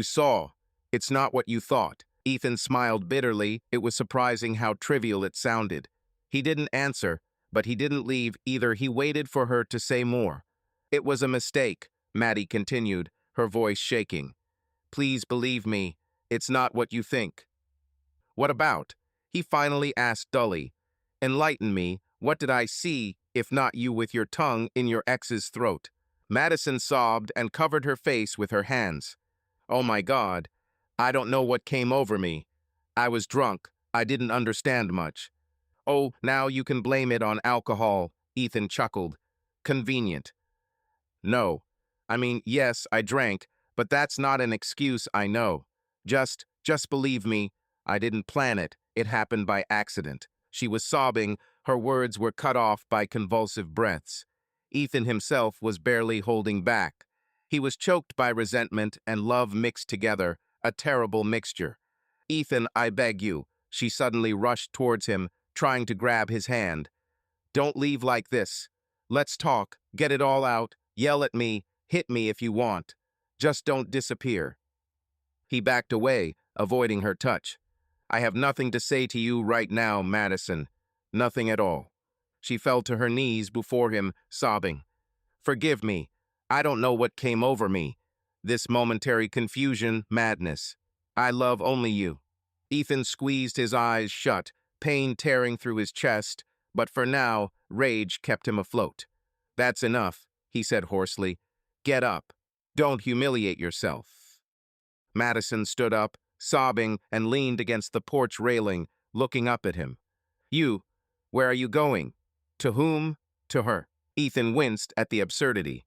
saw. It's not what you thought." Ethan smiled bitterly. It was surprising how trivial it sounded. He didn't answer, but he didn't leave either. He waited for her to say more. "It was a mistake," Maddie continued, her voice shaking. "Please believe me, it's not what you think." "What about?" he finally asked dully. "Enlighten me. What did I see, if not you with your tongue in your ex's throat?" Madison sobbed and covered her face with her hands. "Oh my God, I don't know what came over me. I was drunk. I didn't understand much." "Oh, now you can blame it on alcohol," Ethan chuckled. "Convenient." "No. I mean, yes, I drank, but that's not an excuse, I know. Just believe me, I didn't plan it. It happened by accident." She was sobbing. Her words were cut off by convulsive breaths. Ethan himself was barely holding back. He was choked by resentment and love mixed together, a terrible mixture. "Ethan, I beg you." She suddenly rushed towards him, trying to grab his hand. "Don't leave like this. Let's talk, get it all out, yell at me, hit me if you want. Just don't disappear." He backed away, avoiding her touch. "I have nothing to say to you right now, Madison. Nothing at all." She fell to her knees before him, sobbing. "Forgive me. I don't know what came over me. This momentary confusion, madness. I love only you." Ethan squeezed his eyes shut, pain tearing through his chest, but for now, rage kept him afloat. "That's enough," he said hoarsely. "Get up. Don't humiliate yourself." Madison stood up, sobbing, and leaned against the porch railing, looking up at him. Where are you going?" "To whom?" "To her." Ethan winced at the absurdity.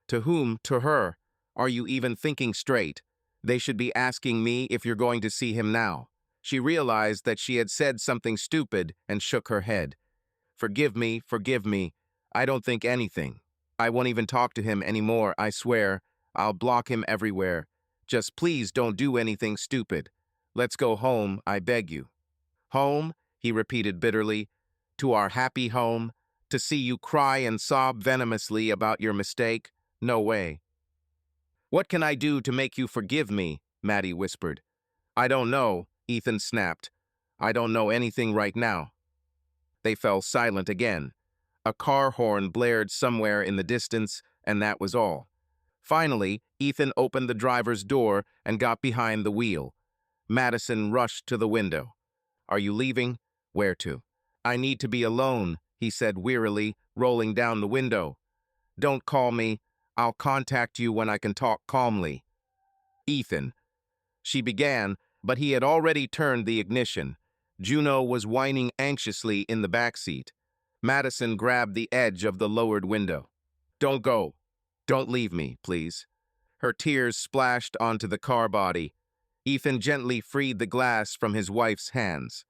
"To whom? To her? Are you even thinking straight? They should be asking me if you're going to see him now." She realized that she had said something stupid and shook her head. Forgive me. I don't think anything. I won't even talk to him anymore, I swear. I'll block him everywhere. Just please don't do anything stupid. Let's go home, I beg you." "Home?" he repeated bitterly. "To our happy home? To see you cry and sob venomously about your mistake? No way." "What can I do to make you forgive me?" Maddie whispered. "I don't know," Ethan snapped. "I don't know anything right now." They fell silent again. A car horn blared somewhere in the distance, and that was all. Finally, Ethan opened the driver's door and got behind the wheel. Madison rushed to the window. "Are you leaving?" "Where to?" "I need to be alone," he said wearily, rolling down the window. "Don't call me. I'll contact you when I can talk calmly." "Ethan," she began, but he had already turned the ignition. Juno was whining anxiously in the back seat. Madison grabbed the edge of the lowered window. "Don't go. Don't leave me, please." Her tears splashed onto the car body. Ethan gently freed the glass from his wife's hands.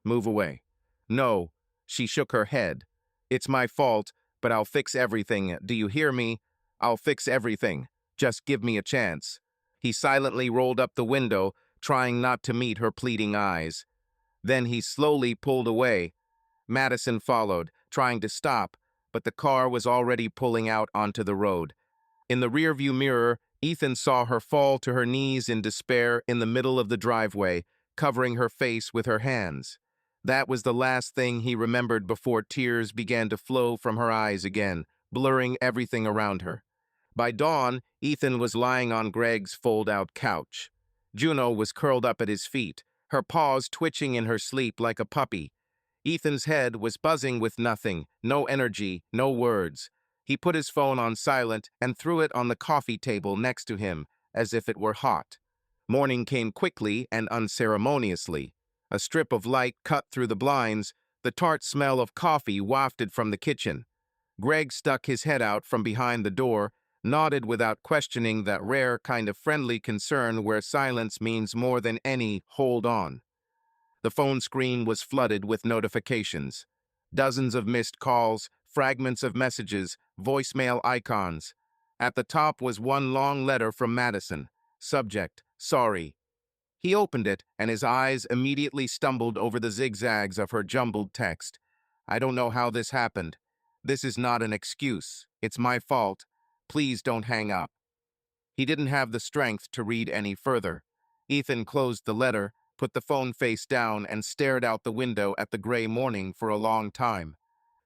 Move away. No, she shook her head. It's my fault, but I'll fix everything. Do you hear me? I'll fix everything. Just give me a chance. He silently rolled up the window, trying not to meet her pleading eyes. Then he slowly pulled away. Madison followed, trying to stop, but the car was already pulling out onto the road. In the rearview mirror, Ethan saw her fall to her knees in despair in the middle of the driveway, covering her face with her hands. That was the last thing he remembered before tears began to flow from her eyes again, blurring everything around her. By dawn, Ethan was lying on Greg's fold-out couch. Juno was curled up at his feet, her paws twitching in her sleep like a puppy. Ethan's head was buzzing with nothing, no energy, no words. He put his phone on silent and threw it on the coffee table next to him, as if it were hot. Morning came quickly and unceremoniously. A strip of light cut through the blinds, the tart smell of coffee wafted from the kitchen. Greg stuck his head out from behind the door, nodded without questioning that rare kind of friendly concern where silence means more than any hold on. The phone screen was flooded with notifications. Dozens of missed calls, fragments of messages, voicemail icons. At the top was one long letter from Madison. Subject, sorry. He opened it, and his eyes immediately stumbled over the zigzags of her jumbled text. I don't know how this happened. This is not an excuse. It's my fault. Please don't hang up. He didn't have the strength to read any further. Ethan closed the letter, put the phone face down, and stared out the window at the gray morning for a long time.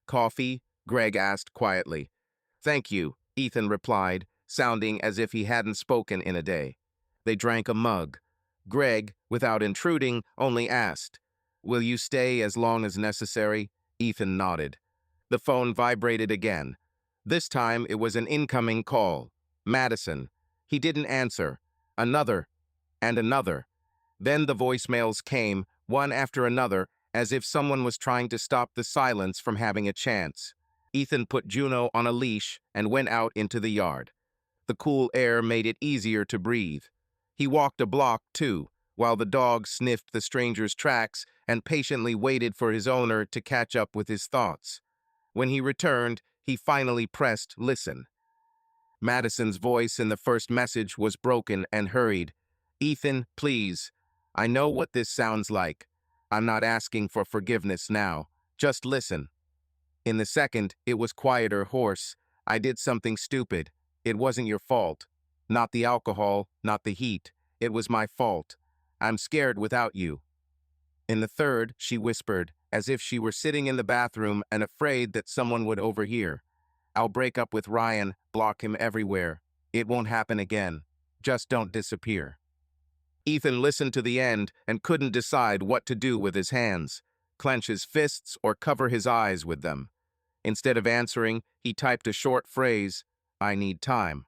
Coffee? Greg asked quietly. Thank you, Ethan replied, sounding as if he hadn't spoken in a day. They drank a mug. Greg, without intruding, only asked, Will you stay as long as necessary? Ethan nodded. The phone vibrated again. This time it was an incoming call. Madison. He didn't answer. Another. And another. Then the voicemails came, one after another, as if someone was trying to stop the silence from having a chance. Ethan put Juno on a leash and went out into the yard. The cool air made it easier to breathe. He walked a block, too, while the dog sniffed the stranger's tracks and patiently waited for his owner to catch up with his thoughts. When he returned, he finally pressed listen. Madison's voice in the first message was broken and hurried. Ethan, please. I know what this sounds like. I'm not asking for forgiveness now. Just listen. In the second, it was quieter, hoarse. I did something stupid. It wasn't your fault. Not the alcohol, not the heat. It was my fault. I'm scared without you. In the third, she whispered, as if she were sitting in the bathroom and afraid that someone would overhear. I'll break up with Ryan, block him everywhere. It won't happen again. Just don't disappear. Ethan listened to the end and couldn't decide what to do with his hands, clench his fists or cover his eyes with them. Instead of answering, he typed a short phrase, I need time.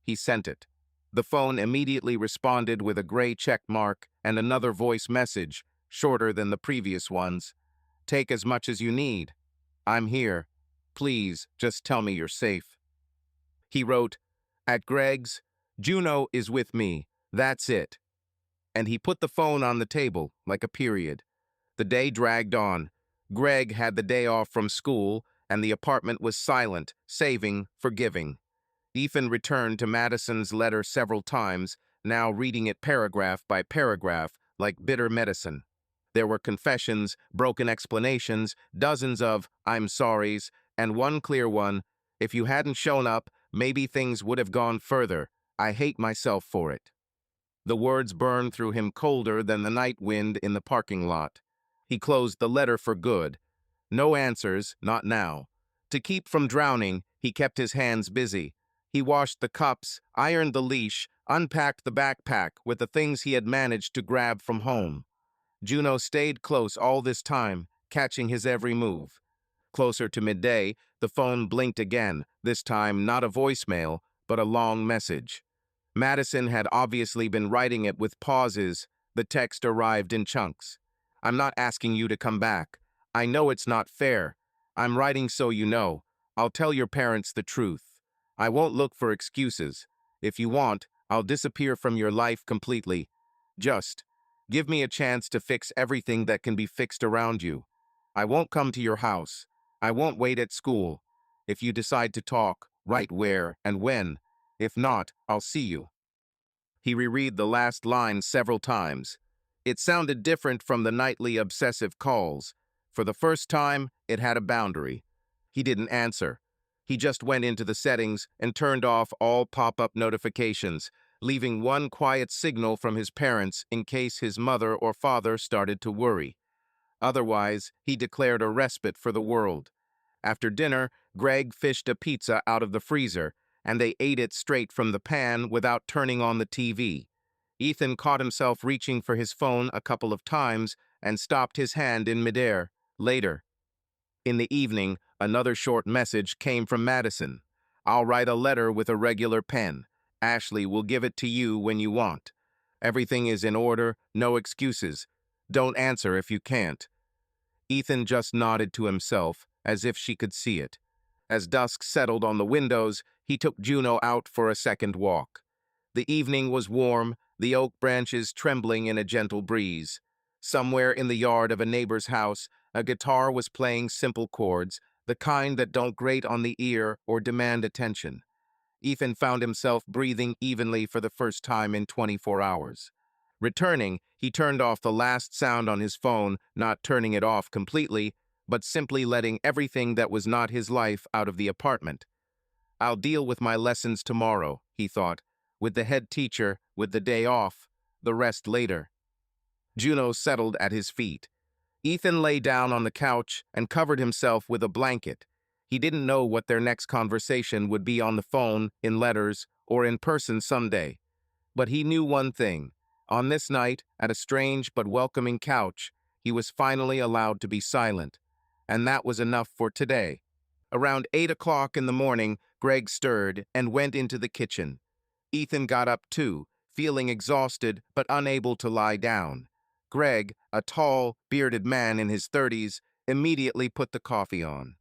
He sent it. The phone immediately responded with a gray check mark and another voice message, shorter than the previous ones. Take as much as you need. I'm here. Please, just tell me you're safe. He wrote, At Greg's, Juno is with me. That's it. And he put the phone on the table, like a period. The day dragged on. Greg had the day off from school, and the apartment was silent, saving, forgiving. Ethan returned to Madison's letter several times, now reading it paragraph by paragraph, like bitter medicine. There were confessions, broken explanations, dozens of I'm sorries, and one clear one, if you hadn't shown up, maybe things would have gone further. I hate myself for it. The words burned through him colder than the night wind in the parking lot. He closed the letter for good. No answers, not now. To keep from drowning, he kept his hands busy. He washed the cups, ironed the leash, unpacked the backpack with the things he had managed to grab from home. Juno stayed close all this time, catching his every move. Closer to midday, the phone blinked again, this time not a voicemail, but a long message. Madison had obviously been writing it with pauses. The text arrived in chunks. I'm not asking you to come back. I know it's not fair. I'm writing so you know. I'll tell your parents the truth. I won't look for excuses. If you want, I'll disappear from your life completely. Just give me a chance to fix everything that can be fixed around you. I won't come to your house. I won't wait at school. If you decide to talk, write where and when. If not, I'll see you. He reread the last line several times. It sounded different from the nightly obsessive calls. For the first time, it had a boundary. He didn't answer. He just went into the settings and turned off all pop-up notifications, leaving one quiet signal from his parents in case his mother or father started to worry. Otherwise, he declared a respite for the world. After dinner, Greg fished a pizza out of the freezer, and they ate it straight from the pan without turning on the TV. Ethan caught himself reaching for his phone a couple of times and stopped his hand in midair. Later. In the evening, another short message came from Madison. I'll write a letter with a regular pen. Ashley will give it to you when you want. Everything is in order, no excuses. Don't answer if you can't. Ethan just nodded to himself, as if she could see it. As dusk settled on the windows, he took Juno out for a second walk. The evening was warm, the oak branches trembling in a gentle breeze. Somewhere in the yard of a neighbor's house, a guitar was playing simple chords, the kind that don't grate on the ear or demand attention. Ethan found himself breathing evenly for the first time in 24 hours. Returning, he turned off the last sound on his phone, not turning it off completely, but simply letting everything that was not his life out of the apartment. I'll deal with my lessons tomorrow, he thought, with the head teacher, with the day off, the rest later. Juno settled at his feet. Ethan lay down on the couch and covered himself with a blanket. He didn't know what their next conversation would be on the phone, in letters, or in person someday. But he knew one thing. On this night, at a strange but welcoming couch, he was finally allowed to be silent. And that was enough for today. Around 8 o'clock in the morning, Greg stirred and went into the kitchen. Ethan got up too, feeling exhausted but unable to lie down. Greg, a tall, bearded man in his 30s, immediately put the coffee on.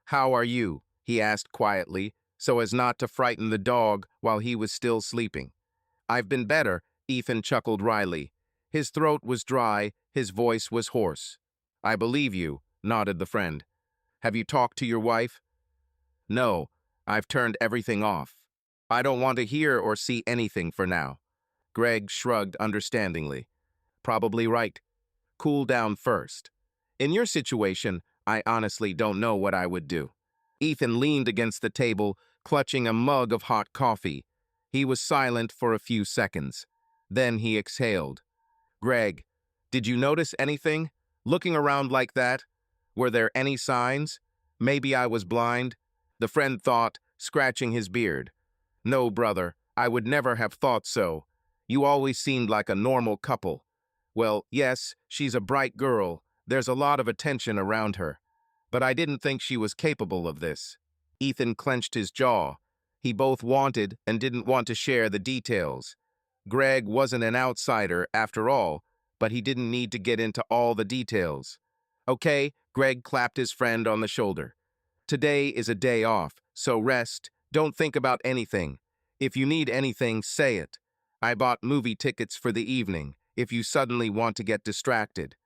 "How are you?" he asked quietly, so as not to frighten the dog while he was still sleeping. "I've been better," Ethan chuckled wryly. His throat was dry, his voice was hoarse. "I believe you," nodded the friend. "Have you talked to your wife?" "No, I've turned everything off. I don't want to hear or see anything for now." Greg shrugged understandingly. "Probably right. Cool down first. In your situation, I honestly don't know what I would do." Ethan leaned against the table, clutching a mug of hot coffee. He was silent for a few seconds. Then he exhaled. "Greg, did you notice anything? Looking around like that? Were there any signs? Maybe I was blind?" The friend thought, scratching his beard. "No, brother, I would never have thought so. You always seemed like a normal couple. Well, yes, she's a bright girl. There's a lot of attention around her. But I didn't think she was capable of this." Ethan clenched his jaw. He both wanted and didn't want to share the details. Greg wasn't an outsider, after all, but he didn't need to get into all the details. "Okay," Greg clapped his friend on the shoulder. "Today is a day off, so rest, don't think about anything. If you need anything, say it. I bought movie tickets for the evening, if you suddenly want to get distracted."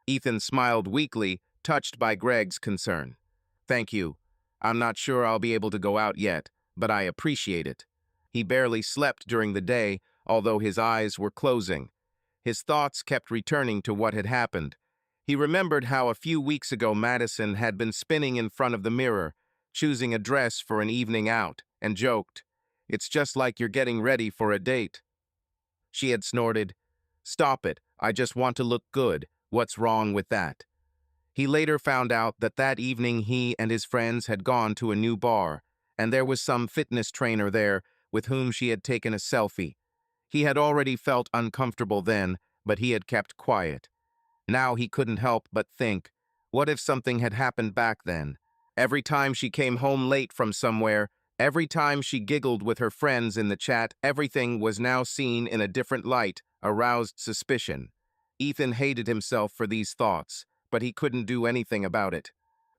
Ethan smiled weakly, touched by Greg's concern. "Thank you. I'm not sure I'll be able to go out yet, but I appreciate it." He barely slept during the day, although his eyes were closing. His thoughts kept returning to what had happened. He remembered how a few weeks ago Madison had been spinning in front of the mirror, choosing a dress for an evening out, and joked, "It's just like you're getting ready for a date." She had snorted, "Stop it, I just want to look good. What's wrong with that?" He later found out that that evening he and his friends had gone to a new bar, and there was some fitness trainer there with whom she had taken a selfie. He had already felt uncomfortable then, but he had kept quiet. Now he couldn't help but think, what if something had happened back then? Every time she came home late from somewhere, every time she giggled with her friends in the chat, everything was now seen in a different light, aroused suspicion. Ethan hated himself for these thoughts, but he couldn't do anything about it.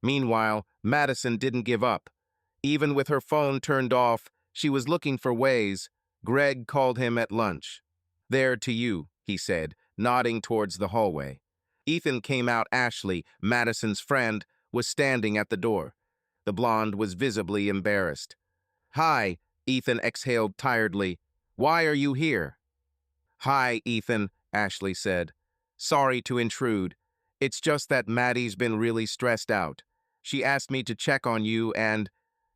Meanwhile, Madison didn't give up. Even with her phone turned off, she was looking for ways. Greg called him at lunch. There to you, he said, nodding towards the hallway. Ethan came out. Ashley, Madison's friend, was standing at the door. The blonde was visibly embarrassed. Hi, Ethan exhaled tiredly. Why are you here? Hi, Ethan, Ashley said. Sorry to intrude. It's just that Maddie's been really stressed out. She asked me to check on you and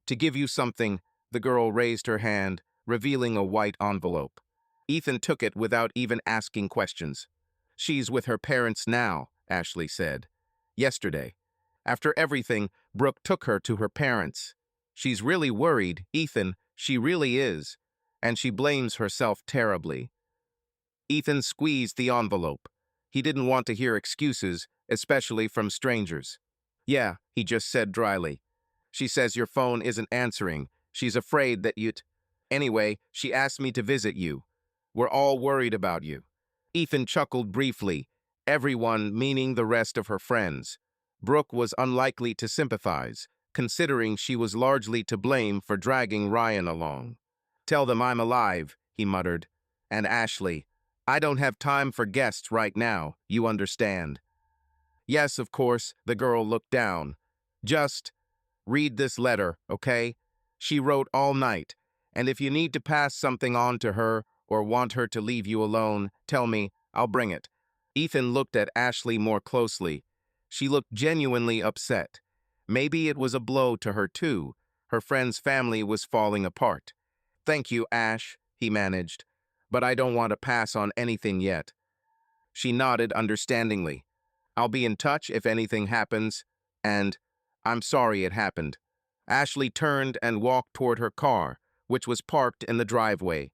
to give you something. The girl raised her hand, revealing a white envelope. Ethan took it without even asking questions. She's with her parents now, Ashley said. Yesterday. After everything, Brooke took her to her parents. She's really worried, Ethan, she really is. And she blames herself terribly. Ethan squeezed the envelope. He didn't want to hear excuses, especially from strangers. Yeah, he just said dryly. She says your phone isn't answering. She's afraid that you'd... Anyway, she asked me to visit you. We're all worried about you. Ethan chuckled briefly, everyone meaning the rest of her friends. Brooke was unlikely to sympathize, considering she was largely to blame for dragging Ryan along. Tell them I'm alive, he muttered. And Ashley, I don't have time for guests right now, you understand. Yes, of course, the girl looked down. Just read this letter, okay? She wrote all night, and if you need to pass something on to her or want her to leave you alone, tell me, I'll bring it. Ethan looked at Ashley more closely. She looked genuinely upset. Maybe it was a blow to her too. Her friend's family was falling apart. Thank you, Ash, he managed, but I don't want to pass on anything yet. She nodded understandingly. I'll be in touch if anything happens, and I'm sorry it happened. Ashley turned and walked toward her car, which was parked in the driveway.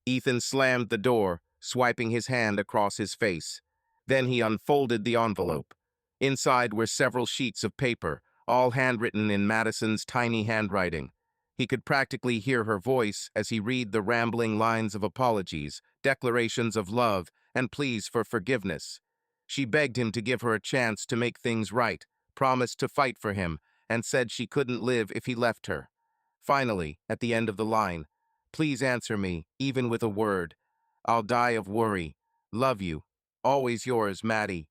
Ethan slammed the door, swiping his hand across his face. Then he unfolded the envelope. Inside were several sheets of paper, all handwritten in Madison's tiny handwriting. He could practically hear her voice as he read the rambling lines of apologies, declarations of love, and pleas for forgiveness. She begged him to give her a chance to make things right, promised to fight for him, and said she couldn't live if he left her. Finally, at the end of the line, please answer me, even with a word. I'll die of worry. Love you. Always yours, Maddie.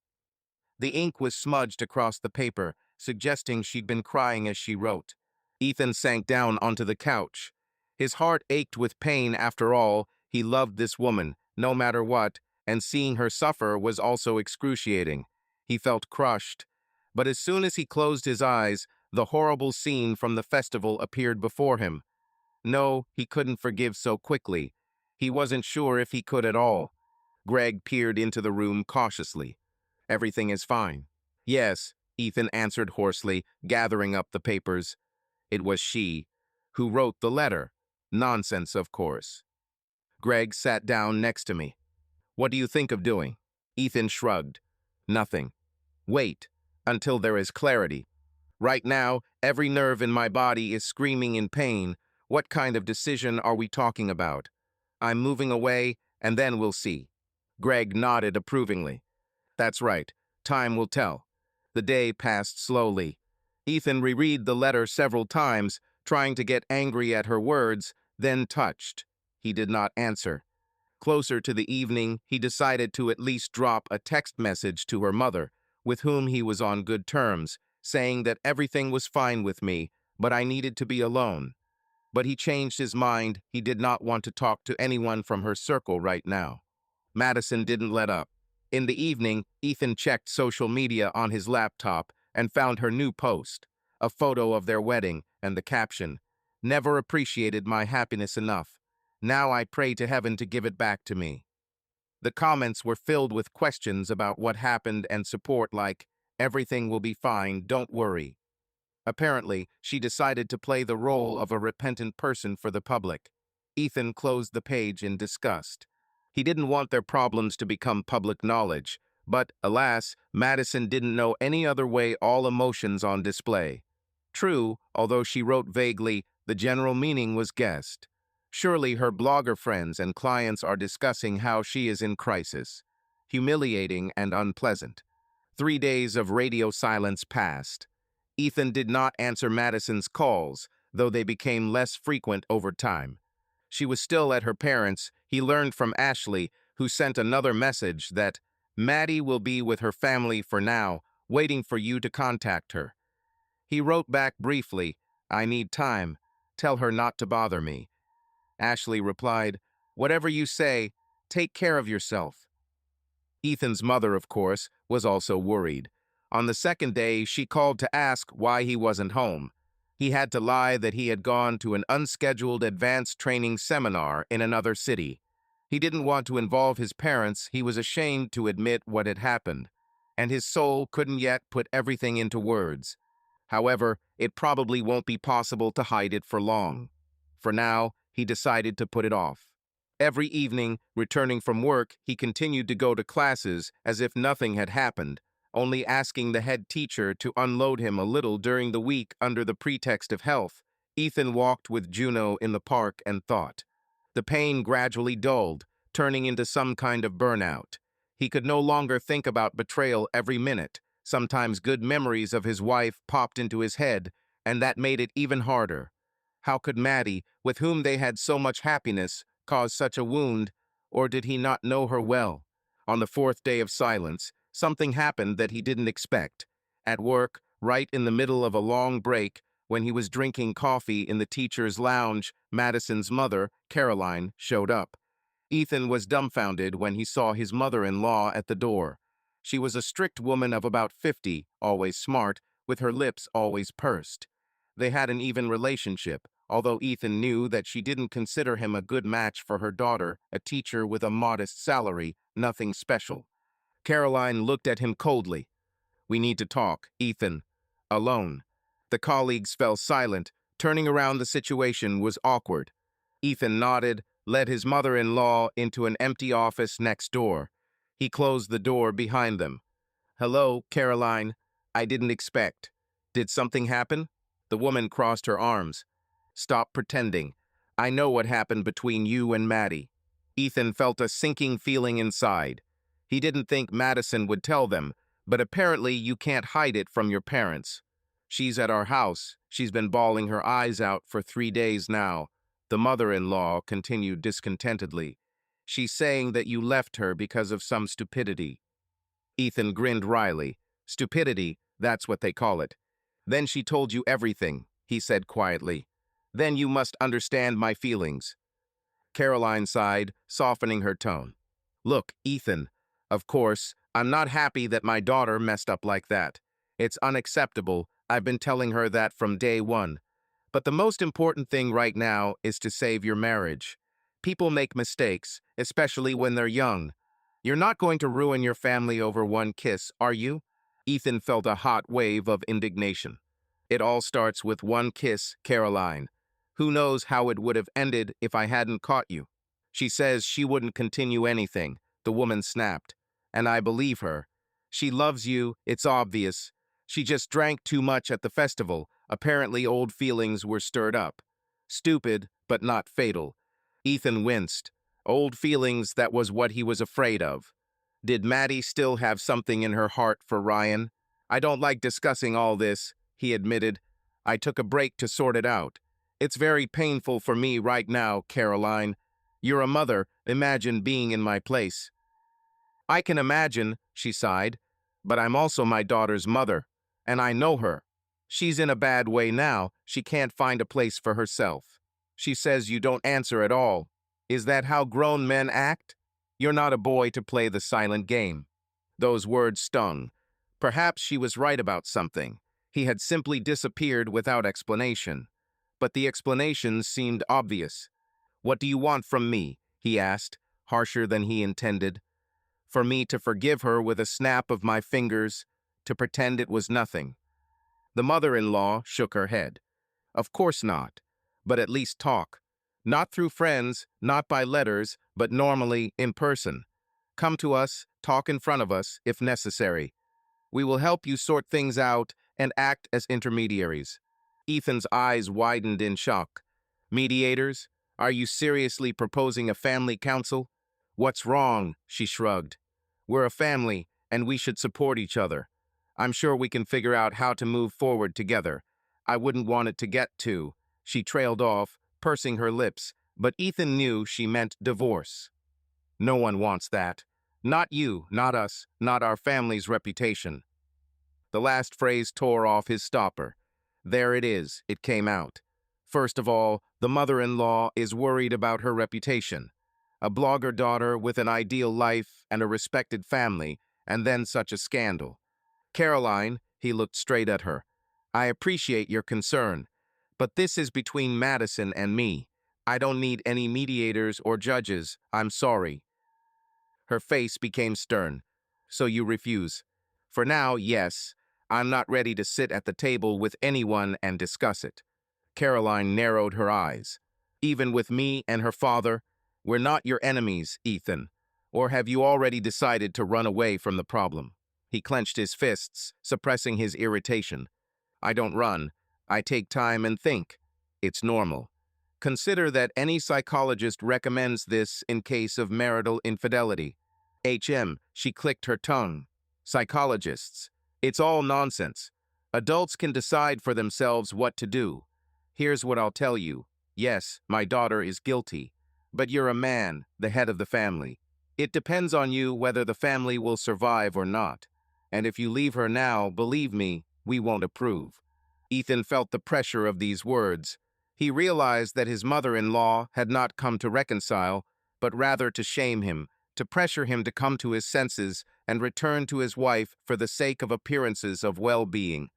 The ink was smudged across the paper, suggesting she'd been crying as she wrote. Ethan sank down onto the couch. His heart ached with pain. After all, he loved this woman, no matter what, and seeing her suffer was also excruciating. He felt crushed. But as soon as he closed his eyes, the horrible scene from the festival appeared before him. No, he couldn't forgive so quickly. He wasn't sure if he could at all. Greg peered into the room cautiously. Everything is fine. Yes, Ethan answered hoarsely, gathering up the papers. It was she who wrote the letter. Nonsense, of course. Greg sat down next to me. What do you think of doing? Ethan shrugged. Nothing. Wait until there is clarity. Right now, every nerve in my body is screaming in pain. What kind of decision are we talking about? I'm moving away, and then we'll see. Greg nodded approvingly. That's right. Time will tell. The day passed slowly. Ethan reread the letter several times, trying to get angry at her words, then touched. He did not answer. Closer to the evening, he decided to at least drop a text message to her mother, with whom he was on good terms, saying that everything was fine with me, but I needed to be alone. But he changed his mind. He did not want to talk to anyone from her circle right now. Madison didn't let up. In the evening, Ethan checked social media on his laptop and found her new post, a photo of their wedding and the caption, "Never appreciated my happiness enough. Now I pray to heaven to give it back to me." The comments were filled with questions about what happened and support like, "Everything will be fine, don't worry." Apparently, she decided to play the role of a repentant person for the public. Ethan closed the page in disgust. He didn't want their problems to become public knowledge, but, alas, Madison didn't know any other way. All emotions on display. True, although she wrote vaguely, the general meaning was guessed. Surely her blogger friends and clients are discussing how she is in crisis. Humiliating and unpleasant. 3 days of radio silence passed. Ethan did not answer Madison's calls, though they became less frequent over time. she was still at her parents', he learned from Ashley, who sent another message that Maddie will be with her family for now, waiting for you to contact her. He wrote back briefly, I need time. Tell her not to bother me. Ashley replied, whatever you say, take care of yourself. Ethan's mother, of course, was also worried. On the second day, she called to ask why he wasn't home. He had to lie that he had gone to an unscheduled advanced training seminar in another city. He didn't want to involve his parents, he was ashamed to admit what had happened, and his soul couldn't yet put everything into words. However, it probably won't be possible to hide it for long. For now, he decided to put it off. Every evening, returning from work, he continued to go to classes as if nothing had happened, only asking the head teacher to unload him a little during the week under the pretext of health. Ethan walked with Juno in the park and thought. The pain gradually dulled, turning into some kind of burnout. He could no longer think about betrayal every minute. Sometimes good memories of his wife popped into his head, and that made it even harder. How could Maddie, with whom they had so much happiness, cause such a wound, or did he not know her well? On the fourth day of silence, something happened that he didn't expect. At work, right in the middle of a long break, when he was drinking coffee in the teacher's lounge, Madison's mother, Caroline, showed up. Ethan was dumbfounded when he saw his mother-in-law at the door. She was a strict woman of about 50, always smart, with her lips always pursed. They had an even relationship, although Ethan knew that she didn't consider him a good match for her daughter, a teacher with a modest salary, nothing special. Caroline looked at him coldly. We need to talk, Ethan. Alone. The colleagues fell silent. Turning around the situation was awkward. Ethan nodded, led his mother-in-law into an empty office next door. He closed the door behind them. Hello, Caroline. I didn't expect. Did something happen? The woman crossed her arms. Stop pretending. I know what happened between you and Maddie. Ethan felt a sinking feeling inside. He didn't think Madison would tell them, but apparently you can't hide it from your parents. She's at our house. She's been bawling her eyes out for 3 days now. The mother-in-law continued discontentedly. She's saying that you left her because of some stupidity. Ethan grinned wryly. Stupidity, that's what they call it. Then she told you everything, he said quietly. Then you must understand my feelings. Caroline sighed, softening her tone. Look, Ethan, of course, I'm not happy that my daughter messed up like that. It's unacceptable. I've been telling her that from day one. But the most important thing right now is to save your marriage. People make mistakes, especially when they're young. You're not going to ruin your family over one kiss, are you? Ethan felt a hot wave of indignation. It all starts with one kiss, Caroline. Who knows how it would have ended if I hadn't caught you? She says she wouldn't continue anything, the woman snapped. And I believe her. She loves you, it's obvious. She just drank too much at the festival. Apparently old feelings were stirred up. Stupid, but not fatal. Ethan winced. Old feelings, that was what he was afraid of. Did Maddie still have something in her heart for Ryan? I don't like discussing all this, he admitted. I took a break to sort it out. It's very painful for me right now, Caroline. You're a mother, imagine being in my place. I can imagine, she sighed, but I'm also my daughter's mother, and I know her. She's in a bad way now, she can't find a place for herself. She says you don't answer at all. Is that how grown men act? You're not a boy to play the silent game. Those words stung. Perhaps she was right about something. He had simply disappeared without explanation. But the explanations seemed obvious. What do you want from me? He asked, harsher than he intended. For me to forgive her with a snap of my fingers, to pretend it was nothing. The mother-in-law shook her head. Of course not, but at least talk. Not through friends, not by letters, but normally in person. Come to us, talk in front of us, if necessary. We will help you sort things out and act as intermediaries. Ethan's eyes widened in shock. Mediators? Are you seriously proposing a family council? What's wrong? She shrugged. We're a family, and we should support each other. I'm sure we can figure out how to move forward together. I wouldn't want it to get to. She trailed off, pursing her lips. But Ethan knew she meant divorce. No one wants that. Not you, not us, not our family's reputation. The last phrase tore off his stopper. There it is, it came out. First of all, the mother-in-law is worried about her reputation. A blogger daughter with an ideal life and a respected family, and then such a scandal. Caroline, he looked straight at her. I appreciate your concern, but this is between Madison and me. I don't need any mediators or judges. I'm sorry. Her face became stern. So you refuse? For now, yes. I'm not ready to sit at the table with anyone and discuss it. Caroline narrowed her eyes. Even with me and her father, we're not your enemies, Ethan. Or have you already decided to run away from the problem? He clenched his fists, suppressing his irritation. I don't run. I take time and think. It's normal. Consider that any psychologist recommends this in case of marital infidelity. She clicked her tongue. Psychologists. It's all nonsense. Adults can decide for themselves what to do. Here's what I'll tell you. Yes, my daughter is guilty. But you're a man, the head of the family. It depends on you whether the family will survive or not. And if you leave her now, believe me, we won't approve. Ethan felt the pressure of these words. He realized that his mother-in-law had not come to reconcile, but rather to shame him, to pressure him to come to his senses and return to his wife for the sake of appearances of well-being.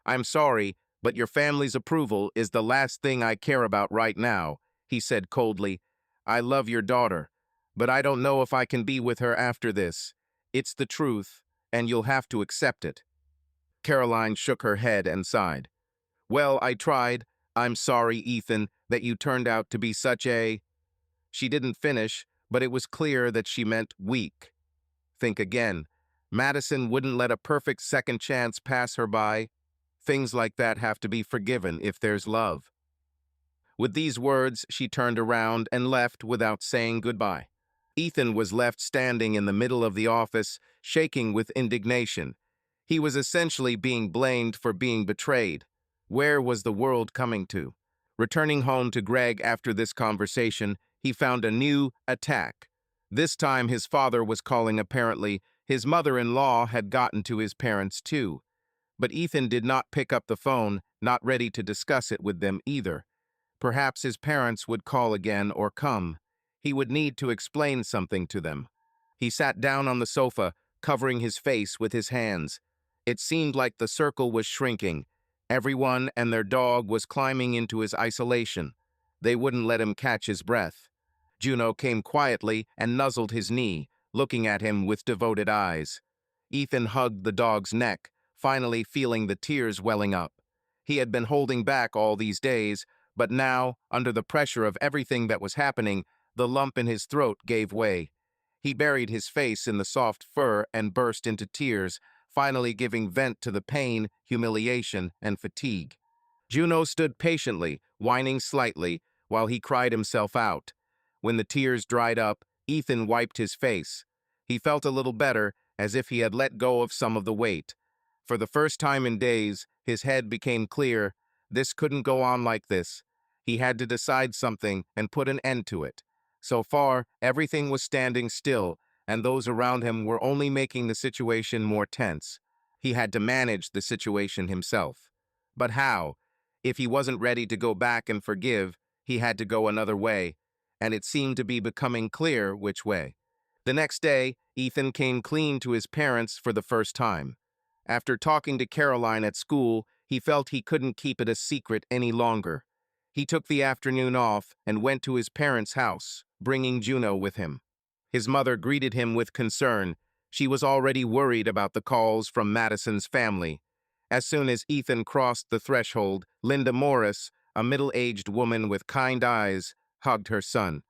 I'm sorry, but your family's approval is the last thing I care about right now, he said coldly. I love your daughter, but I don't know if I can be with her after this. It's the truth, and you'll have to accept it. Caroline shook her head and sighed. Well, I tried. I'm sorry, Ethan, that you turned out to be such a... She didn't finish, but it was clear that she meant weak. Think again. Madison wouldn't let a perfect second chance pass her by. Things like that have to be forgiven if there's love. With these words, she turned around and left without saying goodbye. Ethan was left standing in the middle of the office, shaking with indignation. He was essentially being blamed for being betrayed. Where was the world coming to? Returning home to Greg after this conversation, he found a new attack. This time his father was calling apparently. His mother-in-law had gotten to his parents too. But Ethan did not pick up the phone, not ready to discuss it with them either. Perhaps his parents would call again or come. He would need to explain something to them. He sat down on the sofa, covering his face with his hands. It seemed like the circle was shrinking. Everyone and their dog was climbing into his isolation. They wouldn't let him catch his breath. Juno came quietly and nuzzled his knee, looking at him with devoted eyes. Ethan hugged the dog's neck, finally feeling the tears welling up. He had been holding back all these days, but now, under the pressure of everything that was happening, the lump in his throat gave way. He buried his face in the soft fur and burst into tears, finally giving vent to the pain, humiliation, and fatigue. Juno stood patiently, whining slightly, while he cried himself out. When the tears dried up, Ethan wiped his face. He felt a little better, as if he had let go of some of the weight. For the first time in days, his head became clear. This couldn't go on like this. He had to decide something and put an end to it. So far, everything was standing still, and those around him were only making the situation more tense. He had to manage the situation himself. But how? If he wasn't ready to go back and forgive, he had to go another way, and it seemed to be becoming clear which way. The next day, Ethan came clean to his parents for the first time. After talking to Caroline at school, he felt he couldn't keep it a secret any longer. He took the afternoon off and went to his parents' house, bringing Juno with him. His mother greeted him with concern. She was already worried about the calls from Madison's family. As soon as Ethan crossed the threshold, Linda Morris, a middle-aged woman with kind eyes, hugged her son.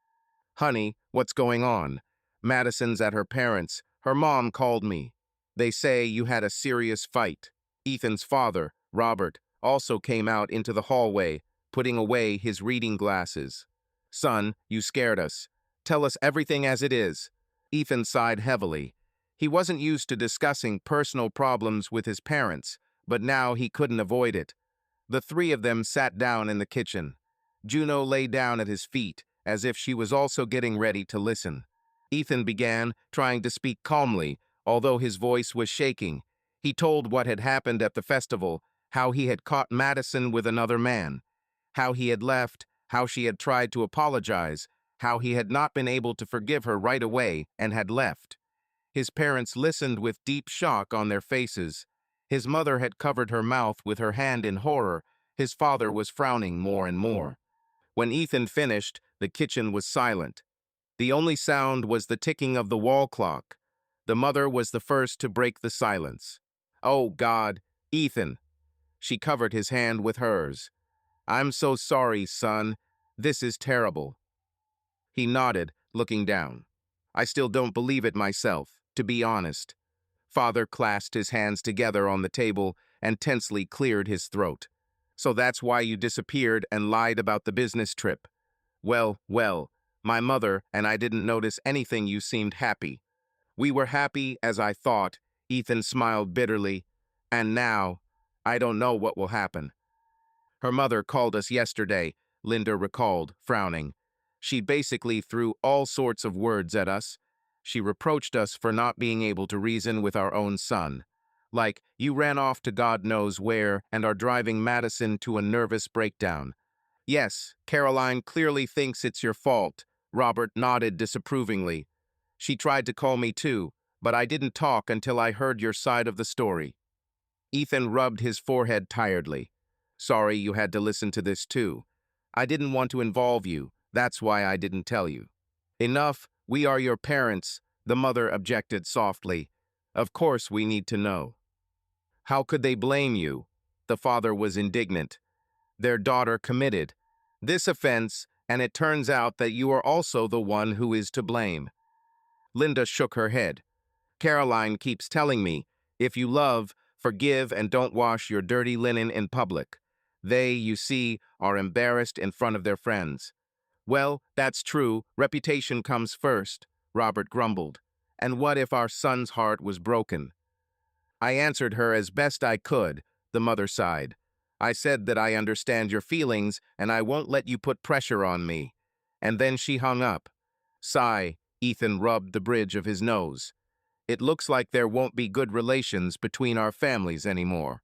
Honey, what's going on? Madison's at her parents'. Her mom called me. They say you had a serious fight. Ethan's father, Robert, also came out into the hallway, putting away his reading glasses. Son, you scared us. Tell us everything as it is. Ethan sighed heavily. He wasn't used to discussing personal problems with his parents, but now he couldn't avoid it. The three of them sat down in the kitchen. Juno lay down at his feet, as if she was also getting ready to listen. Ethan began, trying to speak calmly, although his voice was shaking. He told what had happened at the festival, how he had caught Madison with another man, how he had left, how she had tried to apologize, how he had not been able to forgive her right away and had left. His parents listened with deep shock on their faces. His mother had covered her mouth with her hand in horror. His father was frowning more and more. When Ethan finished, the kitchen was silent. The only sound was the ticking of the wall clock. The mother was the first to break the silence. "Oh, God, Ethan." She covered his hand with hers. "I'm so sorry, son. This is terrible." He nodded, looking down. "I still don't believe it myself, to be honest." Father clasped his hands together on the table and tensely cleared his throat. "So that's why you disappeared and lied about the business trip. Well, my mother and I didn't notice anything. You seemed happy." "We were happy, as I thought," Ethan smiled bitterly. "And now, I don't know what will happen." "Her mother called us yesterday," Linda recalled, frowning. "She basically threw all sorts of words at us. She reproached us for not being able to reason with our own son. Like, you ran off to God knows where and are driving Madison to a nervous breakdown." "Yes, Caroline clearly thinks it's your fault," Robert nodded disapprovingly. "She tried to call me too, but I didn't talk until I heard your side of the story." Ethan rubbed his forehead tiredly. "Sorry you had to listen to this too. I didn't want to involve you. That's why I didn't tell you." "Enough. We are your parents," the mother objected softly. "Of course we need to know." "How could they blame you?" The father was indignant. "Their daughter committed this offense, and it turns out that you are also the one who is to blame." Linda shook her head. "Caroline keeps telling me, if you love, forgive, and don't wash your dirty linen in public. They, you see, are embarrassed in front of their friends." "Well, that's true. Reputation comes first," Robert grumbled. "And what if our son's heart was broken?" "I answered her as best I could," the mother sighed. "I said that I understand your feelings and I won't let you put pressure on me." And then she hung up. Sigh, Ethan rubbed the bridge of his nose. "It looks like there won't be good relations between our families anymore."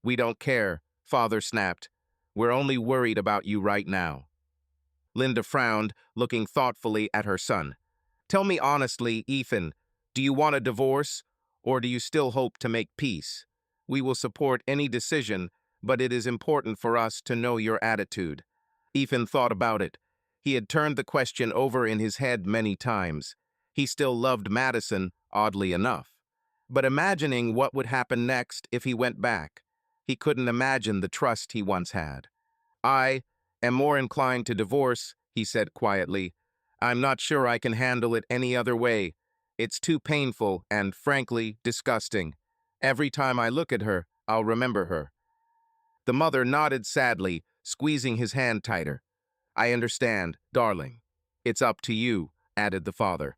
"We don't care," Father snapped. "We're only worried about you right now." Linda frowned, looking thoughtfully at her son. "Tell me honestly, Ethan, do you want a divorce, or do you still hope to make peace? We will support any decision, but it is important for us to know your attitude." Ethan thought about it. He had turned the question over in his head many times. He still loved Madison, oddly enough. But imagining what would happen next if he went back, he couldn't imagine the trust he once had. "I am more inclined to divorce," he said quietly. "I'm not sure I can handle it any other way. It's too painful and, frankly, disgusting. Every time I look at her, I'll remember her." The mother nodded sadly, squeezing his hand tighter. "I understand, darling. It's up to you," added the father.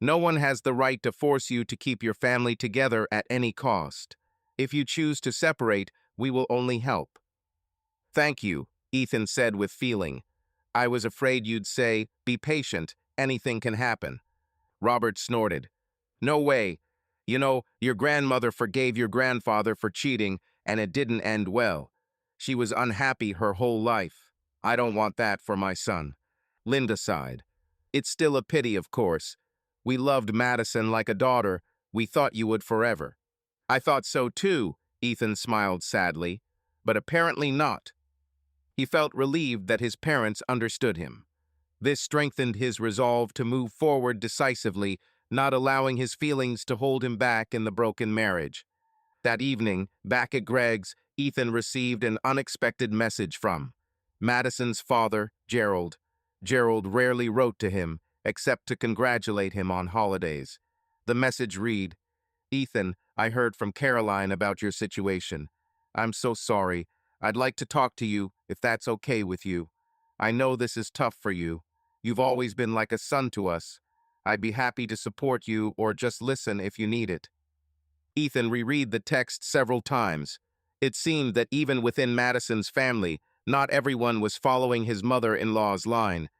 "No one has the right to force you to keep your family together at any cost. If you choose to separate, we will only help." "Thank you," Ethan said with feeling. "I was afraid you'd say, 'Be patient, anything can happen.'" Robert snorted. "No way. You know, your grandmother forgave your grandfather for cheating, and it didn't end well. She was unhappy her whole life. I don't want that for my son." Linda sighed. "It's still a pity, of course. We loved Madison like a daughter. We thought you would forever." "I thought so too," Ethan smiled sadly, "but apparently not." He felt relieved that his parents understood him. This strengthened his resolve to move forward decisively, not allowing his feelings to hold him back in the broken marriage. That evening, back at Greg's, Ethan received an unexpected message from Madison's father, Gerald. Gerald rarely wrote to him, except to congratulate him on holidays. The message read, "Ethan, I heard from Caroline about your situation. I'm so sorry. I'd like to talk to you, if that's okay with you. I know this is tough for you. You've always been like a son to us. I'd be happy to support you or just listen if you need it." Ethan reread the text several times. It seemed that even within Madison's family, not everyone was following his mother-in-law's line.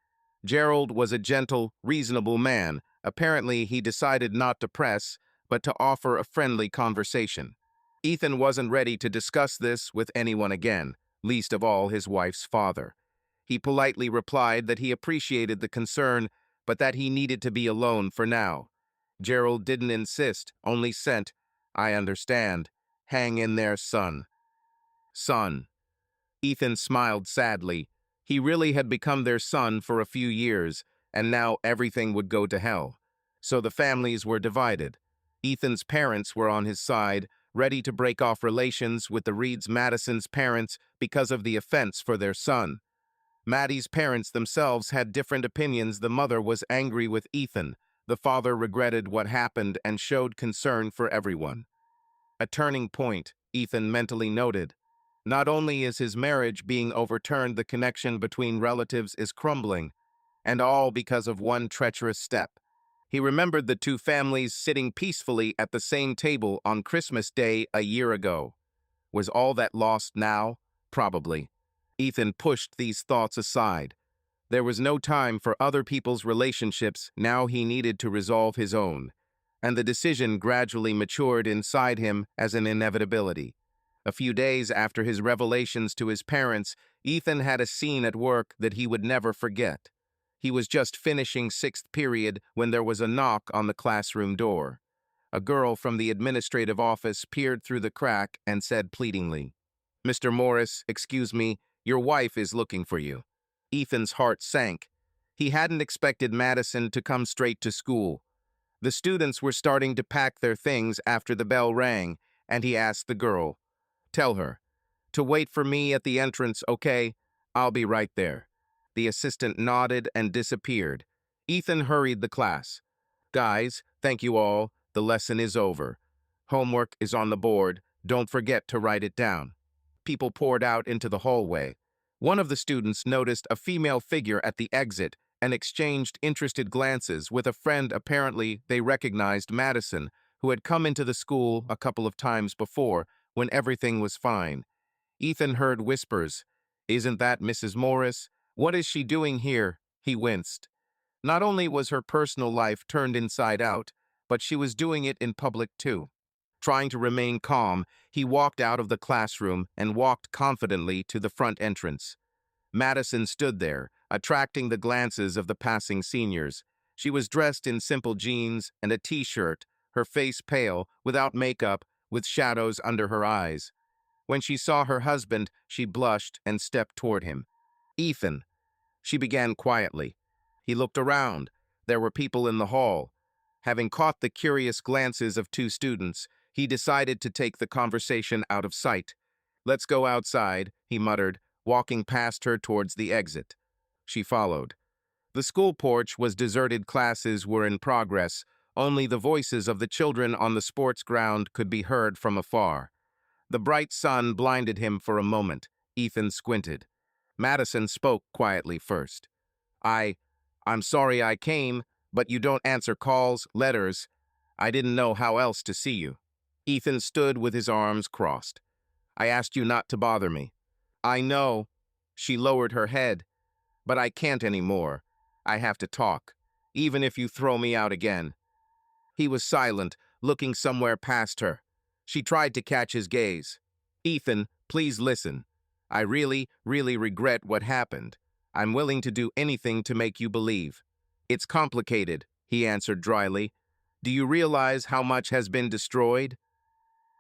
Gerald was a gentle, reasonable man. Apparently, he decided not to press, but to offer a friendly conversation. Ethan wasn't ready to discuss this with anyone again, least of all his wife's father. He politely replied that he appreciated the concern, but that he needed to be alone for now. Gerald didn't insist, only sent, "I understand. Hang in there, son." Son. Ethan smiled sadly. He really had become their son for a few years, and now everything would go to hell. So the families were divided. Ethan's parents were on his side, ready to break off relations with the Reeds-Madison's parents because of the offense for their son. Maddie's parents themselves had different opinions. The mother was angry with Ethan. The father regretted what happened and showed concern for everyone. A turning point, Ethan mentally noted. Not only is his marriage being overturned, the connection between relatives is crumbling, and all because of one treacherous step. He remembered the two families sitting peacefully at the same table on Christmas Day a year ago. Was all that lost now? Probably. Ethan pushed these thoughts aside. There was no time for other people's relationships. Now he needed to resolve his own. And the decision gradually matured inside him as an inevitability. A few days after his revelations to his parents, Ethan had a scene at work that he would never forget. He was just finishing sixth period when there was a knock on the classroom door. A girl from the administrative office peered through the crack and said pleadingly, "Mr. Morris, excuse me, your wife is looking for you." Ethan's heart sank. He hadn't expected Madison to come straight to school. The students were starting to pack their things after the bell rang, and he asked the girl, "Tell her to wait for me at the entrance, okay? I'll be right there." The assistant nodded and disappeared. Ethan hurried the class. "Guys, thank you all. The lesson is over. Homework is on the board. Don't forget to write it down." People poured out into the hallway. One of the students noticed a female figure at the exit and exchanged interested glances with a friend. Apparently, they recognized Madison, who had come into the school a couple of times before when everything was fine. Ethan heard whispers. "Isn't that Mrs. Morris? What is she doing here?" He winced. Not only was her personal life turned inside out, but she was doing it in public too. Trying to remain calm, he walked out of the classroom and walked confidently to the front entrance. Madison stood there, attracting the glances of the passing seniors. She was dressed in simple jeans and a t-shirt, her face pale, without makeup, with shadows under her eyes. When she saw her husband, she blushed and stepped toward him. "Ethan," she began quietly. He looked around. There were people in the hall. Having caught the curious glances of two students, he decided to take the conversation out of sight. "Let's go outside," he muttered, walking past her towards the exit. She followed. The school porch was deserted. Classes were in progress. Only the voices of the children on the sports ground could be heard from afar. The bright sun blinded him for a moment. Ethan squinted. Madison spoke quietly first. I'm sorry I came, but you don't answer calls, letters. I didn't know how else to see you." Ethan stood with his arms crossed. "I asked you not to bother me." "I know." She lowered her head. "But I can't anymore. I have to talk, even if you throw me out again." He was silent, looking somewhere past her. She tried to catch his gaze. "Ethan, please listen. I really, really regret what happened. I'm willing to do anything to make you believe." "It's complicated," he answered dryly. "Do you realize how much has been destroyed?"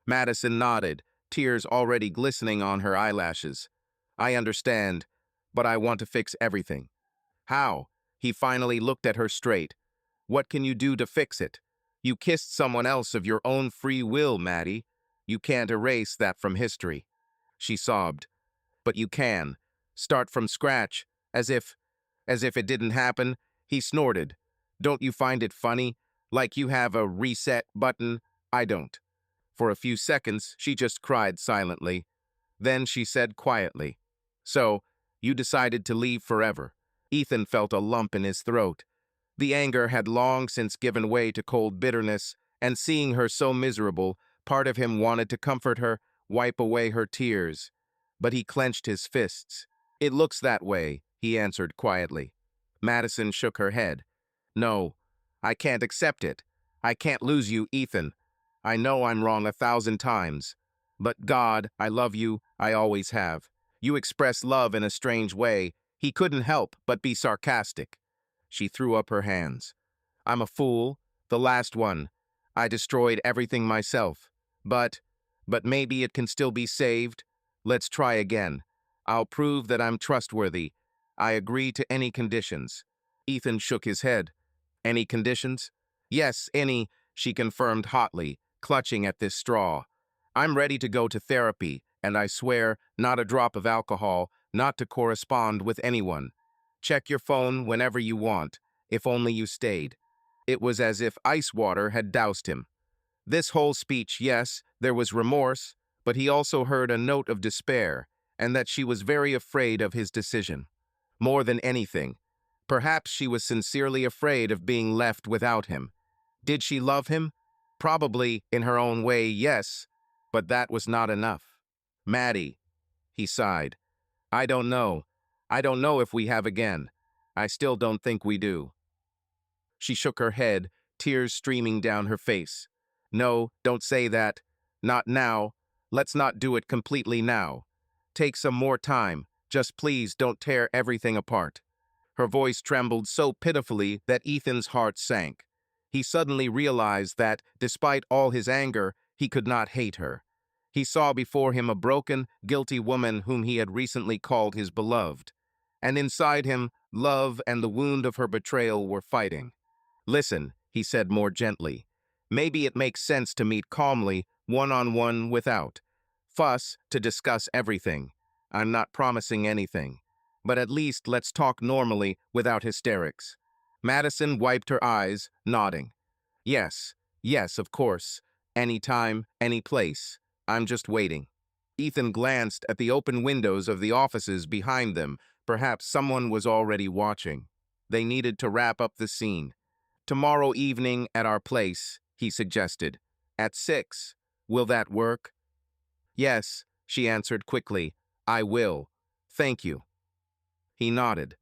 Madison nodded, tears already glistening on her eyelashes. "I understand, but I want to fix everything." "How?" He finally looked at her straight. "What can you do to fix it? You kissed someone else of your own free will, Maddie. You can't erase that from history." She sobbed. "But you can. Start from scratch, as if it didn't happen." He snorted. "Don't you find it funny? Like you have a reset button? I don't." For a few seconds, she just cried silently. Then she said quietly, "So, you decided to leave forever." Ethan felt a lump in his throat. The anger had long since given way to cold bitterness, and seeing her so miserable, part of him wanted to comfort her, wipe away her tears. But he clenched his fists. "It looks that way," he answered quietly. Madison shook her head. No, I can't accept it. I can't lose you, Ethan. I know I'm wrong 1,000 times. But God, I love you, I always have. You express love in a strange way. He couldn't help but be sarcastic. She threw up her hands. I'm a fool, the last one. I destroyed everything myself. But, but maybe it can still be saved. Let's try again. I'll prove that I'm trustworthy. I agree to any conditions. Ethan shook his head. Any conditions? Yes, any, she confirmed hotly, clutching at this straw. I'm ready to go to therapy, and I swear, not a drop of alcohol, not to correspond with anyone. Check your phone whenever you want, if only you stayed. It was as if ice water had doused him. This whole speech, yes, there was remorse, but he also heard a note of despair, and that she was very afraid of his decision. More than anything, perhaps she was sincerely afraid of being left without him. Did she love him? Probably, in her own way, yes, but that was not enough. Maddie, he sighed. I don't know. I don't know if we have again. I still don't think we do. She shook her head, tears streaming down her face. No, don't say that. Not now. Let's not do it completely now. Take some more time. Just please don't tear everything apart. Her voice trembled so pitifully that Ethan's heart sank. He suddenly realized that, despite all his anger, he could not hate her. He saw before him a broken, guilty woman whom he had recently called his beloved. And inside him, love and the wound of her betrayal were fighting. Listen, he said more gently. Maybe it makes sense to meet calmly, one-on-one without fuss, to discuss everything. I'm not promising anything. But at least let's talk normally without hysterics. Madison wiped her eyes, nodding. Yes, yes, of course. Any time, any place. I'm just waiting. Ethan glanced at the open windows of the offices behind them. Perhaps someone was already watching. They needed to wrap up the scene. Tomorrow evening at our place, he suggested. At 6. Will that work? Yes, she answered quickly. I will. Thank you. He nodded.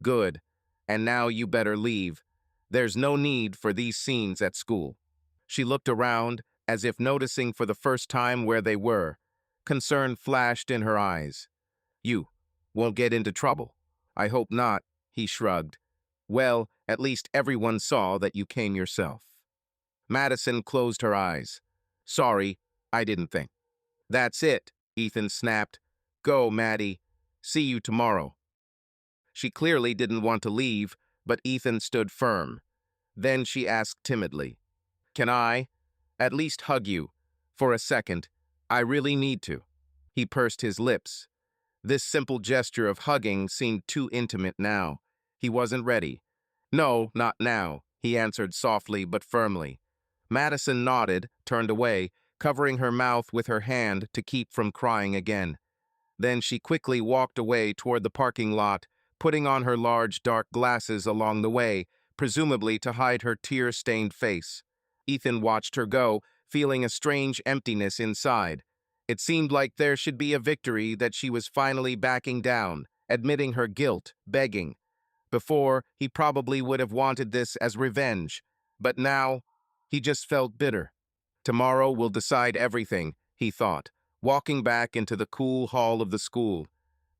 Good. And now you better leave. There's no need for these scenes at school. She looked around, as if noticing for the first time where they were. Concern flashed in her eyes. You won't get into trouble. I hope not, he shrugged. Well, at least everyone saw that you came yourself. Madison closed her eyes. Sorry, I didn't think. That's it, Ethan snapped. Go, Maddie. See you tomorrow. She clearly didn't want to leave, but Ethan stood firm. Then she asked timidly, Can I at least hug you? For a second, I really need to. He pursed his lips. This simple gesture of hugging seemed too intimate now. He wasn't ready. No, not now, he answered softly but firmly. Madison nodded, turned away, covering her mouth with her hand to keep from crying again. Then she quickly walked away toward the parking lot, putting on her large dark glasses along the way, presumably to hide her tear-stained face. Ethan watched her go, feeling a strange emptiness inside. It seemed like there should be a victory, that she was finally backing down, admitting her guilt, begging. Before, he probably would have wanted this as revenge, but now, he just felt bitter. Tomorrow will decide everything, he thought, walking back into the cool hall of the school.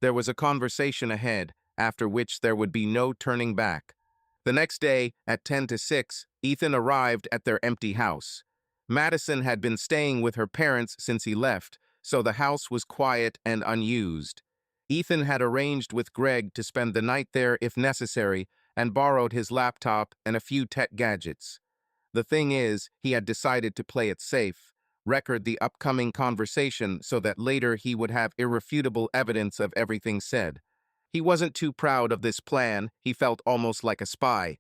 There was a conversation ahead, after which there would be no turning back. The next day, at 10 to 6, Ethan arrived at their empty house. Madison had been staying with her parents since he left, so the house was quiet and unused. Ethan had arranged with Greg to spend the night there if necessary, and borrowed his laptop and a few tech gadgets. The thing is, he had decided to play it safe, record the upcoming conversation so that later he would have irrefutable evidence of everything said. He wasn't too proud of this plan, he felt almost like a spy.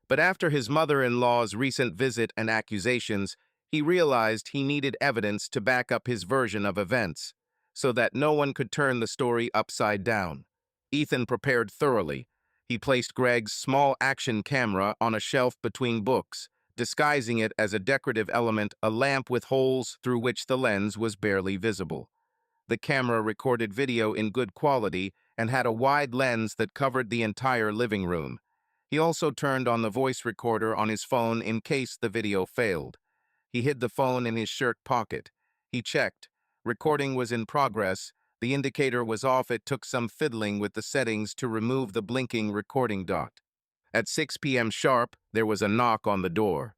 But after his mother-in-law's recent visit and accusations, he realized he needed evidence to back up his version of events, so that no one could turn the story upside down. Ethan prepared thoroughly. He placed Greg's small action camera on a shelf between books, disguising it as a decorative element, a lamp with holes through which the lens was barely visible. The camera recorded video in good quality and had a wide lens that covered the entire living room. He also turned on the voice recorder on his phone in case the video failed. He hid the phone in his shirt pocket. He checked. Recording was in progress. The indicator was off. It took some fiddling with the settings to remove the blinking recording dot. At 6 p.m. sharp, there was a knock on the door.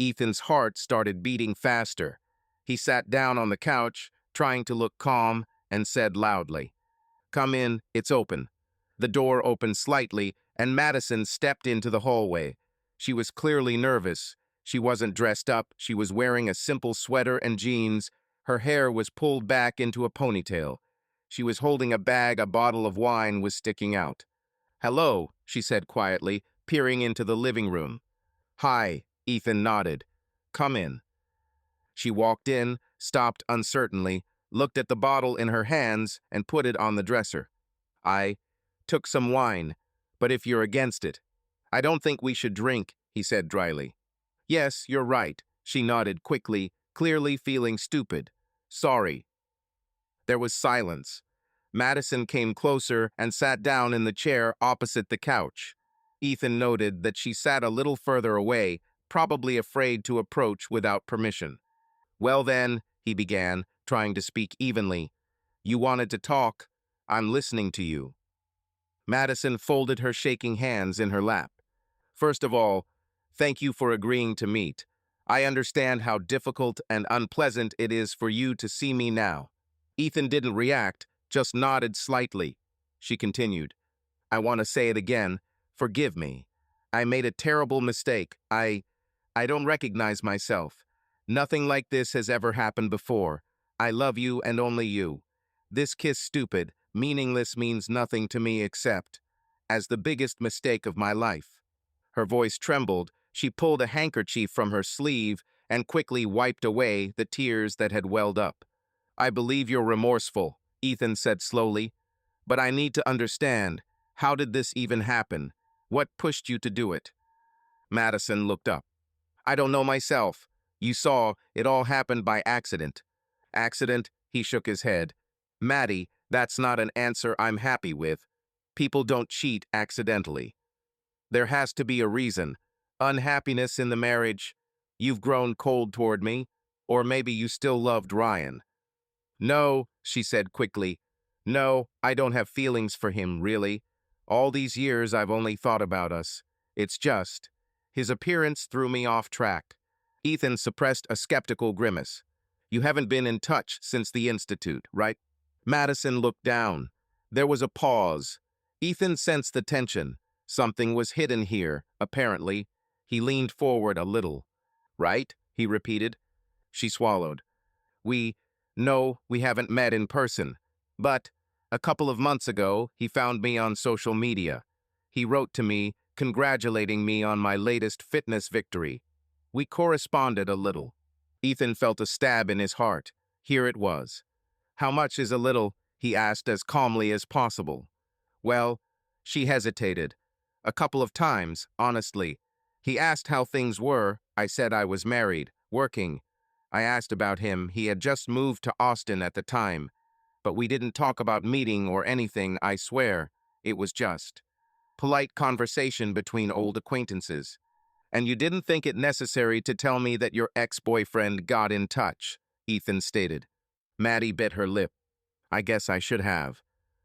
Ethan's heart started beating faster. He sat down on the couch, trying to look calm, and said loudly, "Come in, it's open." The door opened slightly, and Madison stepped into the hallway. She was clearly nervous. She wasn't dressed up. She was wearing a simple sweater and jeans. Her hair was pulled back into a ponytail. She was holding a bag. A bottle of wine was sticking out. "Hello," she said quietly, peering into the living room. "Hi," Ethan nodded. "Come in." She walked in, stopped uncertainly, looked at the bottle in her hands, and put it on the dresser. "I took some wine, but if you're against it." "I don't think we should drink," he said dryly. "Yes, you're right," she nodded quickly, clearly feeling stupid. "Sorry." There was silence. Madison came closer and sat down in the chair opposite the couch. Ethan noted that she sat a little further away, probably afraid to approach without permission. "Well then," he began, trying to speak evenly. "You wanted to talk. I'm listening to you." Madison folded her shaking hands in her lap. "First of all, thank you for agreeing to meet. I understand how difficult and unpleasant it is for you to see me now." Ethan didn't react, just nodded slightly. She continued, "I want to say it again. Forgive me. I made a terrible mistake. I don't recognize myself. Nothing like this has ever happened before. I love you and only you. This kiss stupid, meaningless means nothing to me except as the biggest mistake of my life." Her voice trembled. She pulled a handkerchief from her sleeve and quickly wiped away the tears that had welled up. "I believe you're remorseful," Ethan said slowly, "but I need to understand. How did this even happen? What pushed you to do it?" Madison looked up. "I don't know myself. You saw, it all happened by accident." "Accident?" He shook his head. "Maddie, that's not an answer I'm happy with. People don't cheat accidentally. There has to be a reason. Unhappiness in the marriage. You've grown cold toward me. Or maybe you still loved Ryan." "No," she said quickly. "No, I don't have feelings for him, really. All these years I've only thought about us. It's just, his appearance threw me off track." Ethan suppressed a skeptical grimace. "You haven't been in touch since the Institute, right?" Madison looked down. There was a pause. Ethan sensed the tension. Something was hidden here, apparently. He leaned forward a little. "Right?" he repeated. She swallowed. No, we haven't met in person. But a couple of months ago, he found me on social media. He wrote to me, congratulating me on my latest fitness victory. We corresponded a little." Ethan felt a stab in his heart. Here it was. "How much is a little?" he asked as calmly as possible. "Well," she hesitated. "A couple of times, honestly. He asked how things were. I said I was married, working. I asked about him. He had just moved to Austin at the time. But we didn't talk about meeting or anything, I swear. It was just polite conversation between old acquaintances. And you didn't think it necessary to tell me that your ex-boyfriend got in touch," Ethan stated. Maddie bit her lip. "I guess I should have.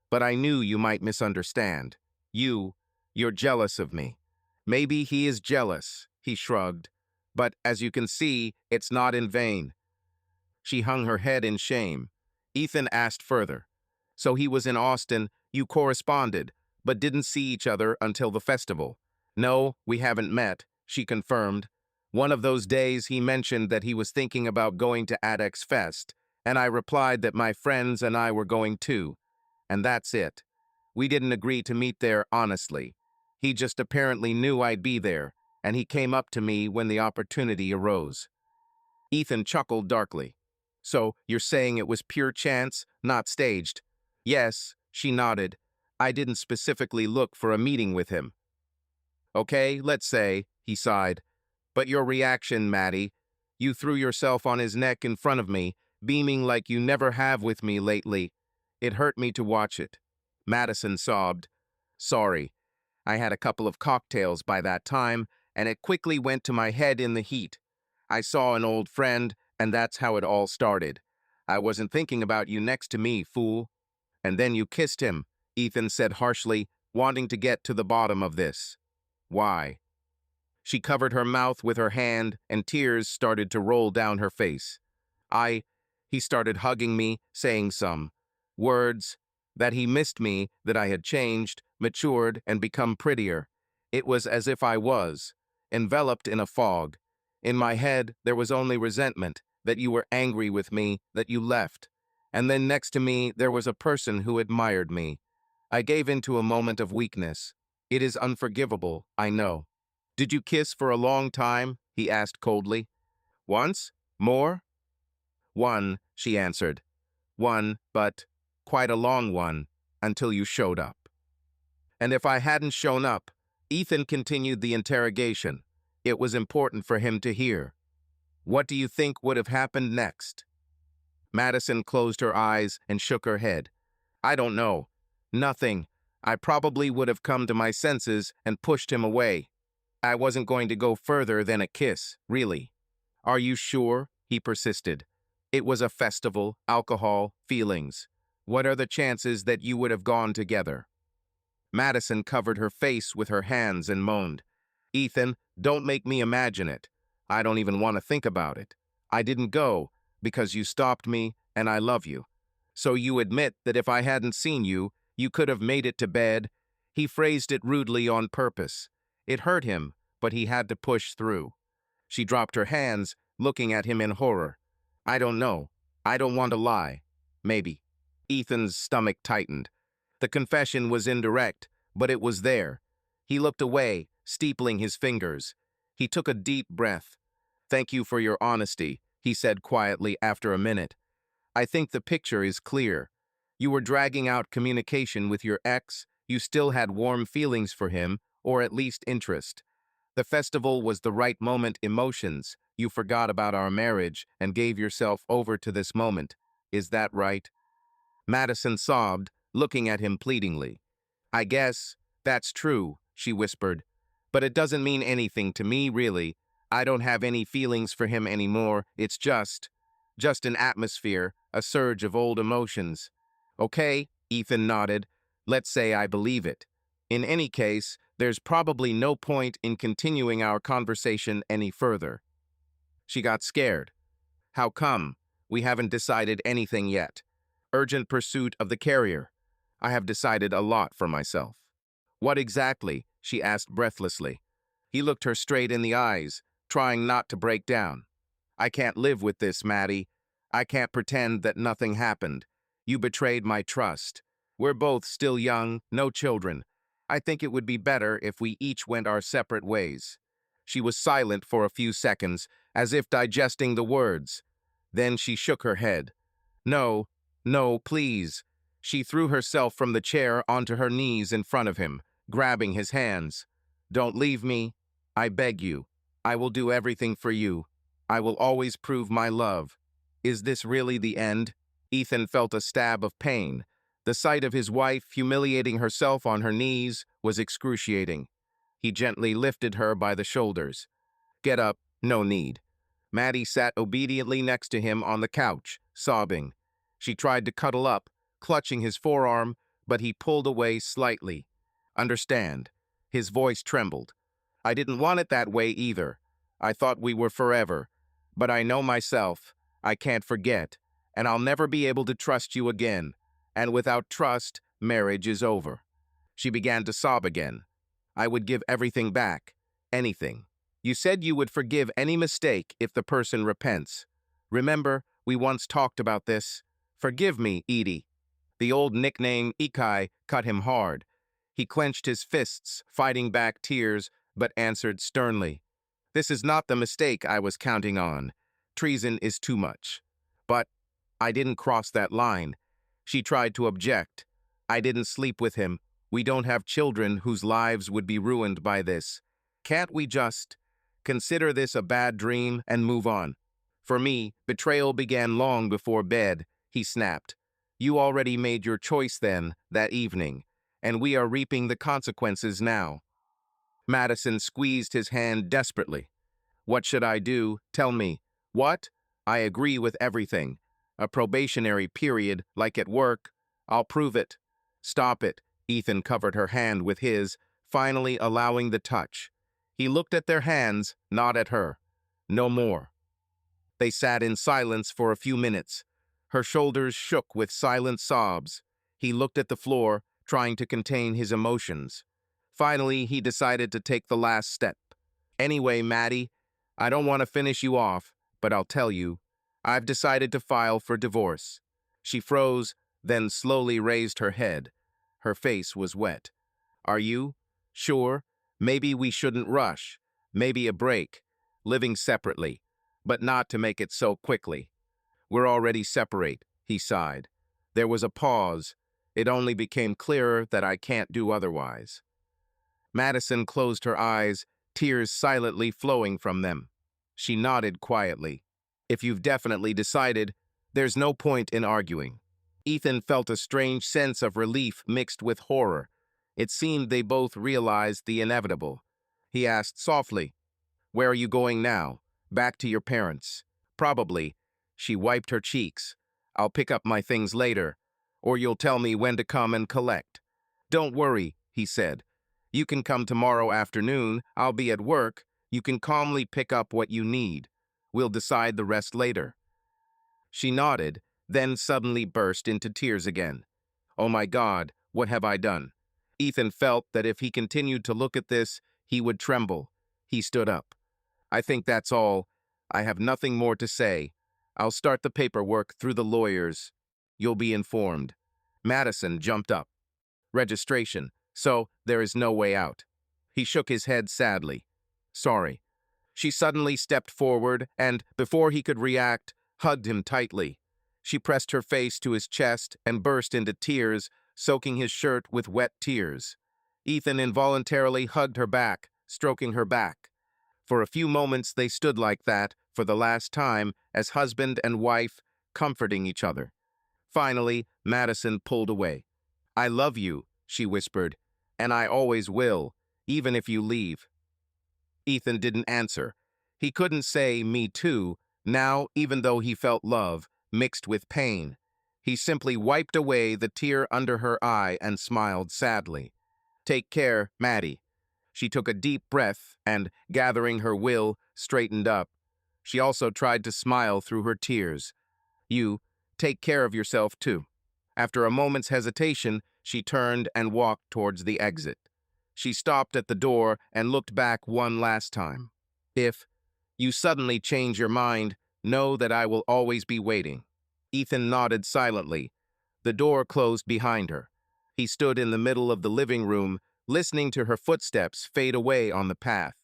But I knew you might misunderstand. You're jealous of me." "Maybe he is jealous," he shrugged. "But as you can see, it's not in vain." She hung her head in shame. Ethan asked further. "So he was in Austin, you corresponded, but didn't see each other until the festival?" "No, we haven't met," she confirmed. "One of those days he mentioned that he was thinking about going to ADEX Fest, and I replied that my friends and I were going too. And that's it. We didn't agree to meet there honestly. He just apparently knew I'd be there, and he came up to me when the opportunity arose." Ethan chuckled darkly. "So you're saying it was pure chance, not staged?" "Yes," she nodded. "I didn't specifically look for a meeting with him." "Okay, let's say," he sighed. "But your reaction, Maddie, you threw yourself on his neck in front of me, beaming like you never have with me lately. It hurt me to watch it." Madison sobbed. "Sorry. I had a couple of cocktails by that time, and it quickly went to my head in the heat. I saw an old friend, and that's how it all started. I wasn't thinking about you next to me, fool. And then you kissed him, Ethan said harshly, wanting to get to the bottom of this. Why? She covered her mouth with her hand, and tears started to roll down her face. He started hugging me, saying some words, that he missed me, that I had changed, matured, and become prettier. It was as if I was enveloped in a fog. In my head, there was only resentment, that you were angry with me, that you left. And then next to me, there was a person who admired me. I gave into a moment of weakness. It is unforgivable, I know. Did you kiss for a long time? He asked coldly. Once? More? One, she answered. One, but quite a long one, until you showed up. And if I hadn't shown up, Ethan continued the interrogation. It was important for him to hear. What do you think would have happened next? Madison closed her eyes and shook her head. I don't know. Nothing. I probably would have come to my senses and pushed him away. I wasn't going to go further than a kiss, really. Are you sure? He persisted. It was a festival, alcohol, feelings. What are the chances that you would have gone together? Madison covered her face with her hands and moaned. Ethan, don't make me imagine it. I don't even want to think about it. I didn't go because you stopped me and I love you. So you admit that if I hadn't seen you, you could have made it to bed? He phrased it rudely on purpose. It hurt him, but he had to push through. She dropped her hands, looking at him in horror. I don't know. I don't want to lie. Maybe. Ethan's stomach tightened. The confession was indirect, but it was there. He looked away, steepling his fingers. He took a deep breath. Thank you for your honesty, he said quietly after a minute. I think the picture is clear. You were dragging out communication with your ex, you still had warm feelings for him, or at least interest. The festival was the right moment, emotions. You forgot about our marriage and gave yourself over to this moment. Is that right? Madison sobbed, looking at him pleadingly. I guess that's true, she whispered. But it doesn't mean anything to me, really. I don't have any feelings for him anymore. It's just an atmosphere, a surge of old emotions. Okay, Ethan nodded. Let's say I believe it. In any case, there's probably no point in continuing our conversation any further. She got scared. How come? We haven't decided anything yet. Urgent pursuit of the carrier. I have decided a lot for myself. What exactly? She asked breathlessly. He looked her straight in the eyes, trying not to break down. I can't live with this, Maddie. I can't pretend that nothing happened. You betrayed my trust. We're both still young, no children. I think it would be better if we each went our separate ways. She was silent for a few seconds, as if digesting the words. Then she shook her head. No, no, please. She threw herself from the chair onto her knees in front of him, grabbing his hands. Don't leave me. I beg you. I will do everything for you. I will always prove my love. Is this really the end? Ethan felt a stab of pain. The sight of his wife humiliating herself on her knees was excruciating. He gently lifted her by the shoulders. Get up, no need. Maddie sat obediently next to him on the couch, sobbing. She tried to cuddle up, clutching his forearm, but he pulled away slightly. Understand. His voice trembled. I didn't want it that way either. I thought we were forever. But I know myself. I can't forget. And I'll never be able to trust you again. And without trust, marriage is over. She began to sob again. I would give everything back. Anything. You said you would forgive any mistake if the person repents. Remember, we once talked about this. Forgive me, Edie. The old nickname Ikai cut him hard. He clenched his fists, fighting back tears, but answered sternly. This is not the mistake I was counting on. Treason is too much. But I didn't cross that line. She tried to object. I didn't sleep with him. We don't have children whose lives would be ruined by this. Can't we just consider this a bad dream and move on? For me, betrayal began long before bed, he snapped. You already made your choice then, that evening. and we are reaping the consequences now. Madison squeezed his hand desperately. What should I do? Tell me. What? I agree with everything. A probationary period, like at work. I'll prove it. Stop it. Ethan covered her hand with his, finally allowing the touch. He looked at their hands, not at her. No more. They sat in silence for a few minutes. Her shoulders shook with silent sobs. He looked at the floor, trying to contain his emotions. Finally, he decided to take the last step. Anyway, Maddie, I don't want to finish you off, but I'll tell you. I've decided to file for divorce. She froze, then slowly raised her head. Her face was wet. Are you? Sure. Maybe we shouldn't rush. Maybe a break. Living separately. But not to make it so quickly. We're already separate, he sighed. There was a pause. It only became clearer that I can't do otherwise. Madison closed her eyes, tears silently flowing from them. She nodded quietly. If you've definitely decided, there's no point in arguing. Ethan felt a strange sense of relief mixed with horror. It seemed they both realized the inevitable. He asked softly, "Where are you going now? Back to your parents?" "Probably." She wiped her cheeks. "I'll pick up my things later, or you'll tell me when to come and collect." "Don't worry," he said. "You can come tomorrow afternoon. I'll be at work. You can calmly pick up what you need. We'll decide the rest later." She nodded, then suddenly burst into tears again. Oh my God, what have I done? Ethan felt that if he continued to look at this, he would tremble. He stood up. "I think that's all. I have nothing more to say. I'll start the paperwork through the lawyers. You'll be informed." Madison jumped up. "Registration. So there is no way out." He shook his head sadly. "Sorry." She suddenly stepped forward and, before he could react, hugged him tightly. She pressed her face to his chest and burst into tears, soaking his shirt with wet tears. Ethan involuntarily hugged her back, stroking her back. For a few moments they stood like that, for the last time, as husband and wife, comforting each other. Finally, Madison pulled away. "I love you," she whispered, "and I always will, even if you leave." Ethan didn't answer. He couldn't say, "Me too," now, even though he felt love, mixed with pain. He simply wiped away the tear under her eye and smiled sadly. "Take care, Maddie." She took a deep breath and, gathering her will, straightened up. She also tried to smile through her tears. "You, take care of yourself too." After a moment's hesitation, she turned and walked towards the exit. She stopped at the door and looked back one last time. "If you suddenly change your mind, know that I will always be waiting." Ethan nodded silently. The door closed behind her. He stood in the middle of the living room, listening to her footsteps fade away on the path.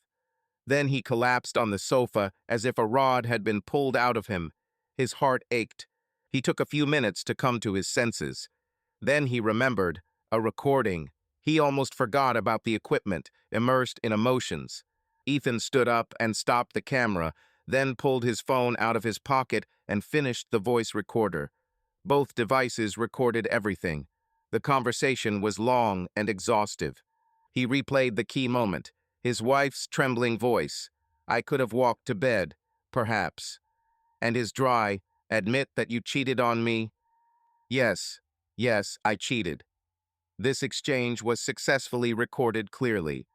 Then he collapsed on the sofa as if a rod had been pulled out of him. His heart ached. He took a few minutes to come to his senses. Then he remembered a recording. He almost forgot about the equipment, immersed in emotions. Ethan stood up and stopped the camera, then pulled his phone out of his pocket and finished the voice recorder. Both devices recorded everything. The conversation was long and exhaustive. He replayed the key moment, his wife's trembling voice. "I could have walked to bed, perhaps." And his dry, "Admit that you cheated on me." "Yes, yes, I cheated." This exchange was successfully recorded clearly.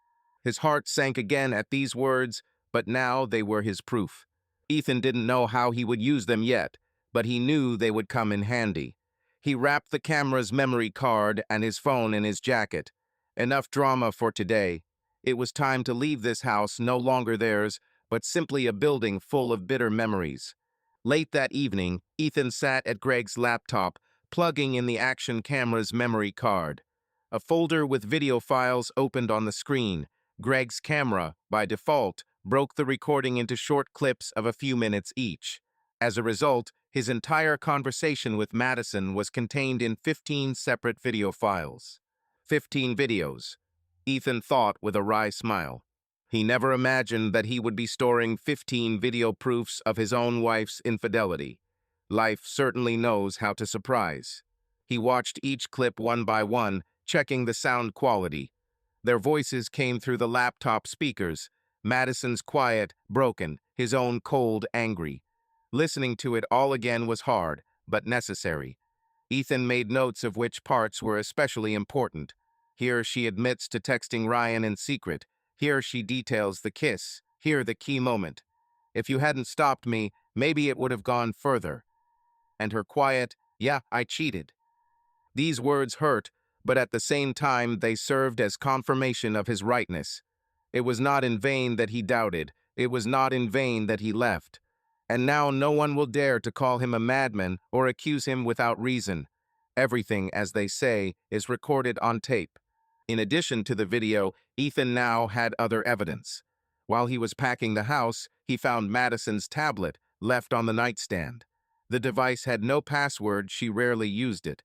His heart sank again at these words, but now they were his proof. Ethan didn't know how he would use them yet, but he knew they would come in handy. He wrapped the camera's memory card and his phone in his jacket. Enough drama for today. It was time to leave this house no longer theirs, but simply a building full of bitter memories. Late that evening, Ethan sat at Greg's laptop, plugging in the action camera's memory card. A folder with video files opened on the screen. Greg's camera, by default, broke the recording into short clips of a few minutes each. As a result, his entire conversation with Madison was contained in 15 separate video files. 15 videos. Ethan thought with a wry smile. He never imagined that he would be storing 15 video proofs of his own wife's infidelity. Life certainly knows how to surprise. He watched each clip one by one, checking the sound quality. Their voices came through the laptop speakers. Madison's quiet, broken, his own cold, angry. Listening to it all again was hard, but necessary. Ethan made notes of which parts were especially important. Here she admits to texting Ryan in secret. Here she details the kiss. Here the key moment. If you hadn't stopped me, maybe it would have gone further. And her quiet, yeah, I cheated. These words hurt, but at the same time they served as confirmation of his rightness. It was not in vain that he doubted. It was not in vain that he left. And now no one will dare to call him a madman or accuse him without reason. Everything, as they say, is recorded on tape. In addition to the video, Ethan now had other evidence. While he was packing the house, he found Madison's tablet left on the nightstand. The device had no password, she rarely used it.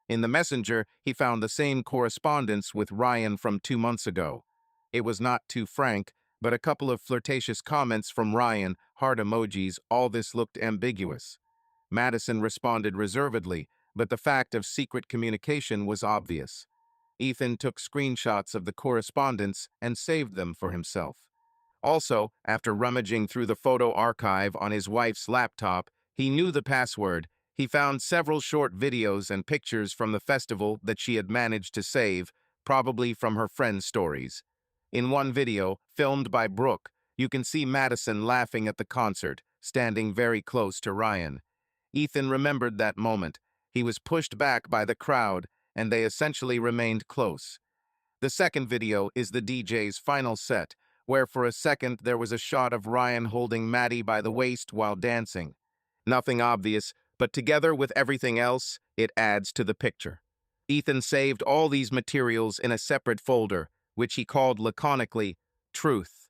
In the messenger, he found the same correspondence with Ryan from 2 months ago. It was not too frank, but a couple of flirtatious comments from Ryan, heart emojis, all this looked ambiguous. Madison responded reservedly, but the fact of secret communication was obvious. Ethan took screenshots of the correspondence and saved them for himself. Also, after rummaging through the photo archive on his wife's laptop, he knew the password. He found several short videos and pictures from the festival that she had managed to save, probably from her friends' stories. In one video, filmed by Brooke, you can see Madison laughing at the concert, standing very close to Ryan. Ethan remembered that moment. He was pushed back by the crowd, and they essentially remained close. The second video is the DJ's final set, where for a second there was a shot of Ryan holding Maddie by the waist while dancing. Nothing obvious, but together with everything else, it adds to the picture. Ethan saved all these materials in a separate folder, which he called laconically, Truth.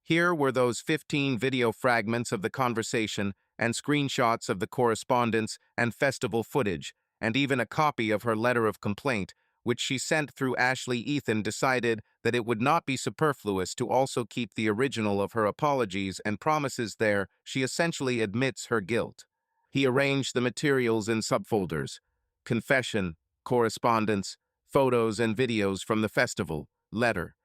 Here were those 15 video fragments of the conversation and screenshots of the correspondence and festival footage, and even a copy of her letter of complaint, which she sent through Ashley. Ethan decided that it would not be superfluous to also keep the original of her apologies and promises there. She essentially admits her guilt. He arranged the materials in subfolders: confession, correspondence, photos and videos from the festival, letter.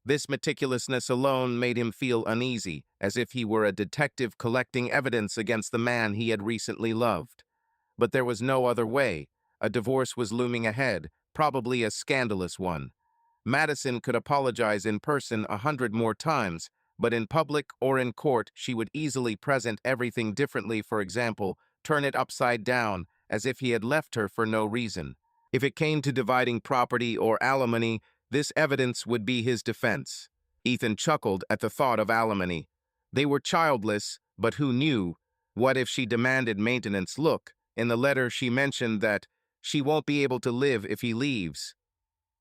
This meticulousness alone made him feel uneasy, as if he were a detective collecting evidence against the man he had recently loved. But there was no other way. A divorce was looming ahead, probably a scandalous one. Madison could apologize in person 100 more times, but in public or in court she would easily present everything differently. For example, turn it upside down, as if he had left her for no reason. If it came to dividing property or alimony, this evidence would be his defense. Ethan chuckled at the thought of alimony. They were childless, but who knew? What if she demanded maintenance? Look, in the letter she mentioned that she won't be able to live if he leaves.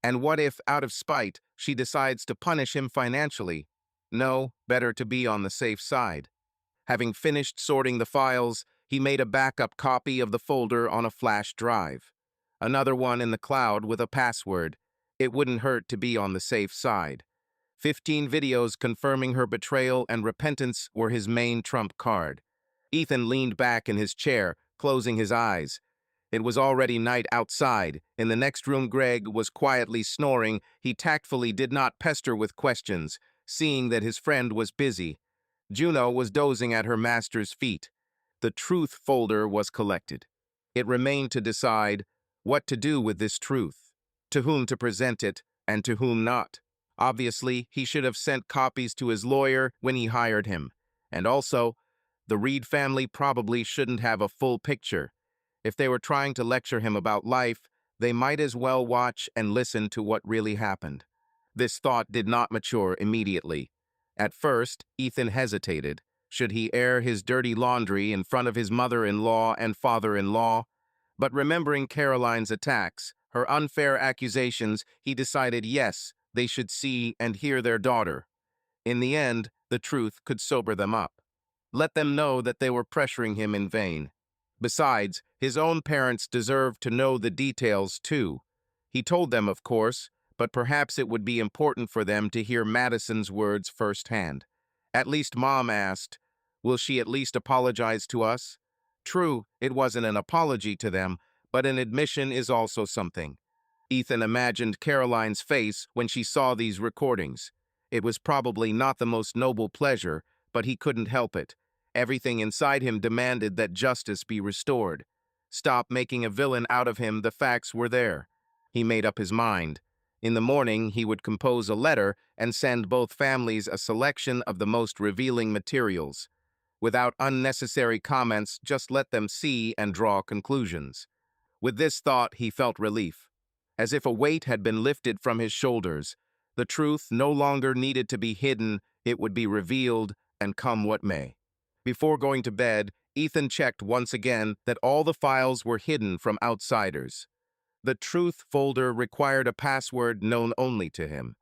And what if, out of spite, she decides to punish him financially? No, better to be on the safe side. Having finished sorting the files, he made a backup copy of the folder on a flash drive. Another one in the cloud with a password. It wouldn't hurt to be on the safe side. 15 videos confirming her betrayal and repentance were his main trump card. Ethan leaned back in his chair, closing his eyes. It was already night outside. In the next room, Greg was quietly snoring. He tactfully did not pester with questions, seeing that his friend was busy. Juno was dozing at her master's feet. The truth folder was collected. It remained to decide what to do with this truth, to whom to present it, and to whom not. Obviously, he should have sent copies to his lawyer when he hired him. And also, the Reed family probably shouldn't have a full picture. If they were trying to lecture him about life, they might as well watch and listen to what really happened. This thought did not mature immediately. At first, Ethan hesitated. Should he air his dirty laundry in front of his mother-in-law and father-in-law? But remembering Caroline's attacks, her unfair accusations, he decided yes, they should see and hear their daughter. In the end, the truth could sober them up. Let them know that they were pressuring him in vain. Besides, his own parents deserved to know the details too. He told them, of course, but perhaps it would be important for them to hear Madison's words firsthand. At least Mom asked, "Will she at least apologize to us?" True, it wasn't an apology to them, but an admission is also something. Ethan imagined Caroline's face when she saw these recordings. It was probably not the most noble pleasure, but he couldn't help it. Everything inside him demanded that justice be restored. Stop making a villain out of him, the facts were there. He made up his mind. In the morning, he would compose a letter and send both families a selection of the most revealing materials. Without unnecessary comments, just let them see and draw conclusions. With this thought, he felt relief. As if a weight had been lifted from his shoulders. The truth no longer needed to be hidden, it would be revealed, and come what may. Before going to bed, Ethan checked once again that all the files were hidden from outsiders. The truth folder required a password known only to him.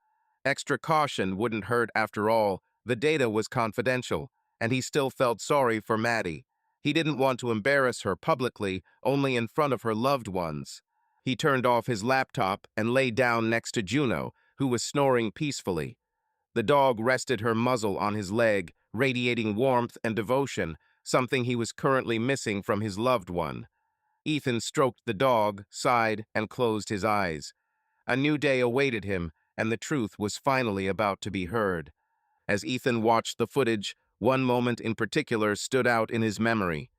Extra caution wouldn't hurt after all. The data was confidential, and he still felt sorry for Maddie. He didn't want to embarrass her publicly, only in front of her loved ones. He turned off his laptop and lay down next to Juno, who was snoring peacefully. The dog rested her muzzle on his leg, radiating warmth and devotion, something he was currently missing from his loved one. Ethan stroked the dog, sighed, and closed his eyes. A new day awaited him, and the truth was finally about to be heard. As Ethan watched the footage, one moment in particular stood out in his memory.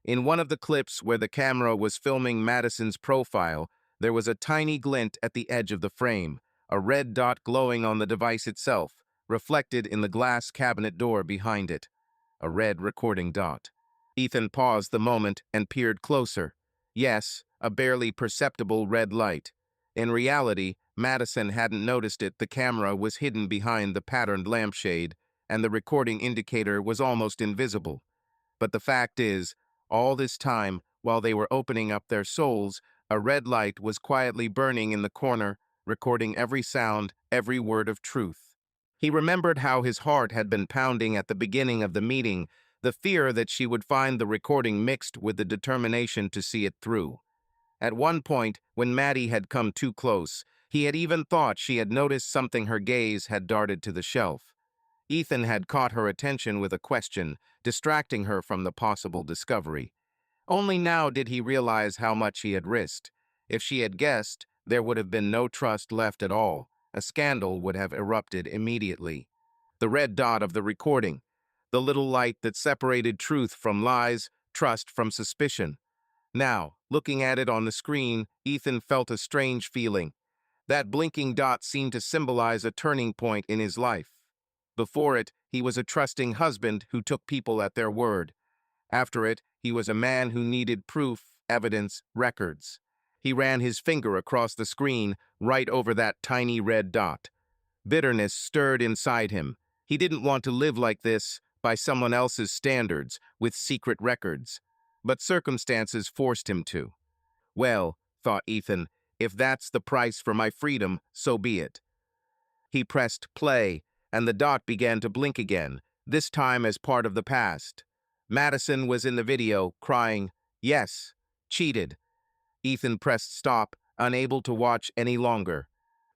In one of the clips where the camera was filming Madison's profile, there was a tiny glint at the edge of the frame, a red dot glowing on the device itself, reflected in the glass cabinet door behind it. A red recording dot. Ethan paused the moment and peered closer. Yes, a barely perceptible red light. In reality, Madison hadn't noticed it. The camera was hidden behind the patterned lampshade, and the recording indicator was almost invisible. But the fact is, all this time, while they were opening up their souls, a red light was quietly burning in the corner, recording every sound, every word of truth. He remembered how his heart had been pounding at the beginning of the meeting, the fear that she would find the recording mixed with the determination to see it through. At one point, when Maddie had come too close, he had even thought she had noticed something. Her gaze had darted to the shelf. Ethan had caught her attention with a question, distracting her from the possible discovery. Only now did he realize how much he had risked. If she had guessed, there would have been no trust left at all. A scandal would have erupted immediately. The red dot of the recording, the little light that separated truth from lies, trust from suspicion. Now, looking at it on the screen, Ethan felt a strange feeling. That blinking dot seemed to symbolize a turning point in his life. Before it, he was a trusting husband who took people at their word. After it, he was a man who needed proof, evidence, records. He ran his finger across the screen, right over that tiny red dot. Bitterness stirred inside him. He didn't want to live like this, by someone else's standards, with secret records. But circumstances forced him to. Well, thought Ethan, if that's the price for my freedom, so be it. He pressed play, and the dot began to blink again, this time as part of the past. Madison was in the video, crying, "Yes, cheated." Ethan pressed stop, unable to watch any longer.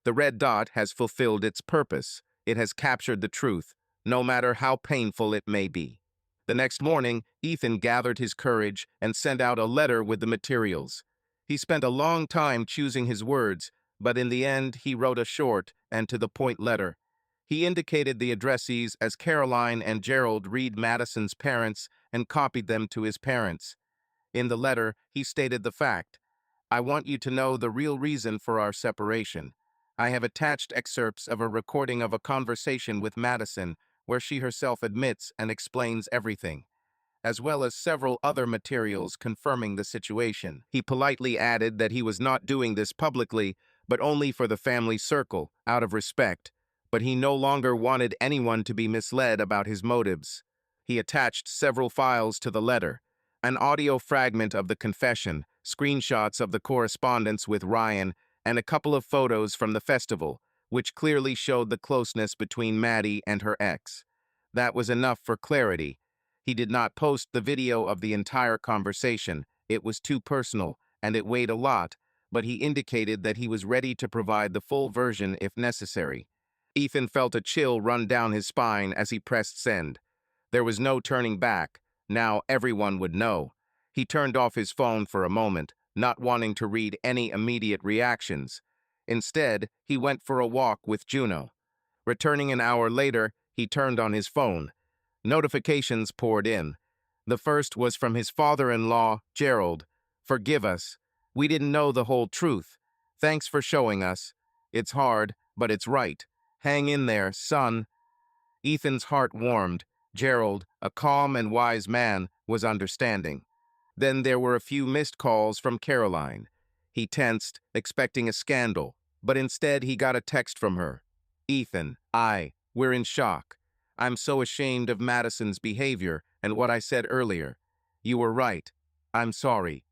The red dot has fulfilled its purpose. It has captured the truth, no matter how painful it may be. The next morning, Ethan gathered his courage and sent out a letter with the materials. He spent a long time choosing his words, but in the end he wrote a short and to-the-point letter. He indicated the addressees as Caroline and Gerald Reed, Madison's parents, and copied them to his parents. In the letter, he stated the fact: "I want you to know the real reason for our separation. I have attached excerpts of a recording of a conversation with Madison where she herself admits and explains everything, as well as several other materials confirming the situation." He politely added that he was not doing this publicly, but only for the family circle, out of respect, but he no longer wanted anyone to be misled about his motives. He attached several files to the letter: an audio fragment of the confession, screenshots of the correspondence with Ryan, and a couple of photos from the festival, which clearly showed the closeness between Maddie and her ex. That was enough for clarity. He did not post the video of the entire conversation. It was too personal, and it weighed a lot, but he indicated that he was ready to provide the full version if necessary. Ethan felt a chill run down his spine as he pressed send. There was no turning back. Now everyone would know. He turned off his phone for a moment, not wanting to read any immediate reactions. Instead, he went for a walk with Juno. Returning an hour later, he turned on his phone. Notifications poured in. The first was from his father-in-law, Gerald. "Forgive us. We didn't know the whole truth. Thanks for showing us. It's hard, but it's right. Hang in there, son." Ethan's heart warmed. Gerald, a calm and wise man, was understanding. Then there were a few missed calls from Caroline. He tensed, expecting a scandal, but instead he got a text from her. "Ethan, we're in shock. I'm so ashamed of Madison's behavior and what I said earlier. You were right. I'm sorry."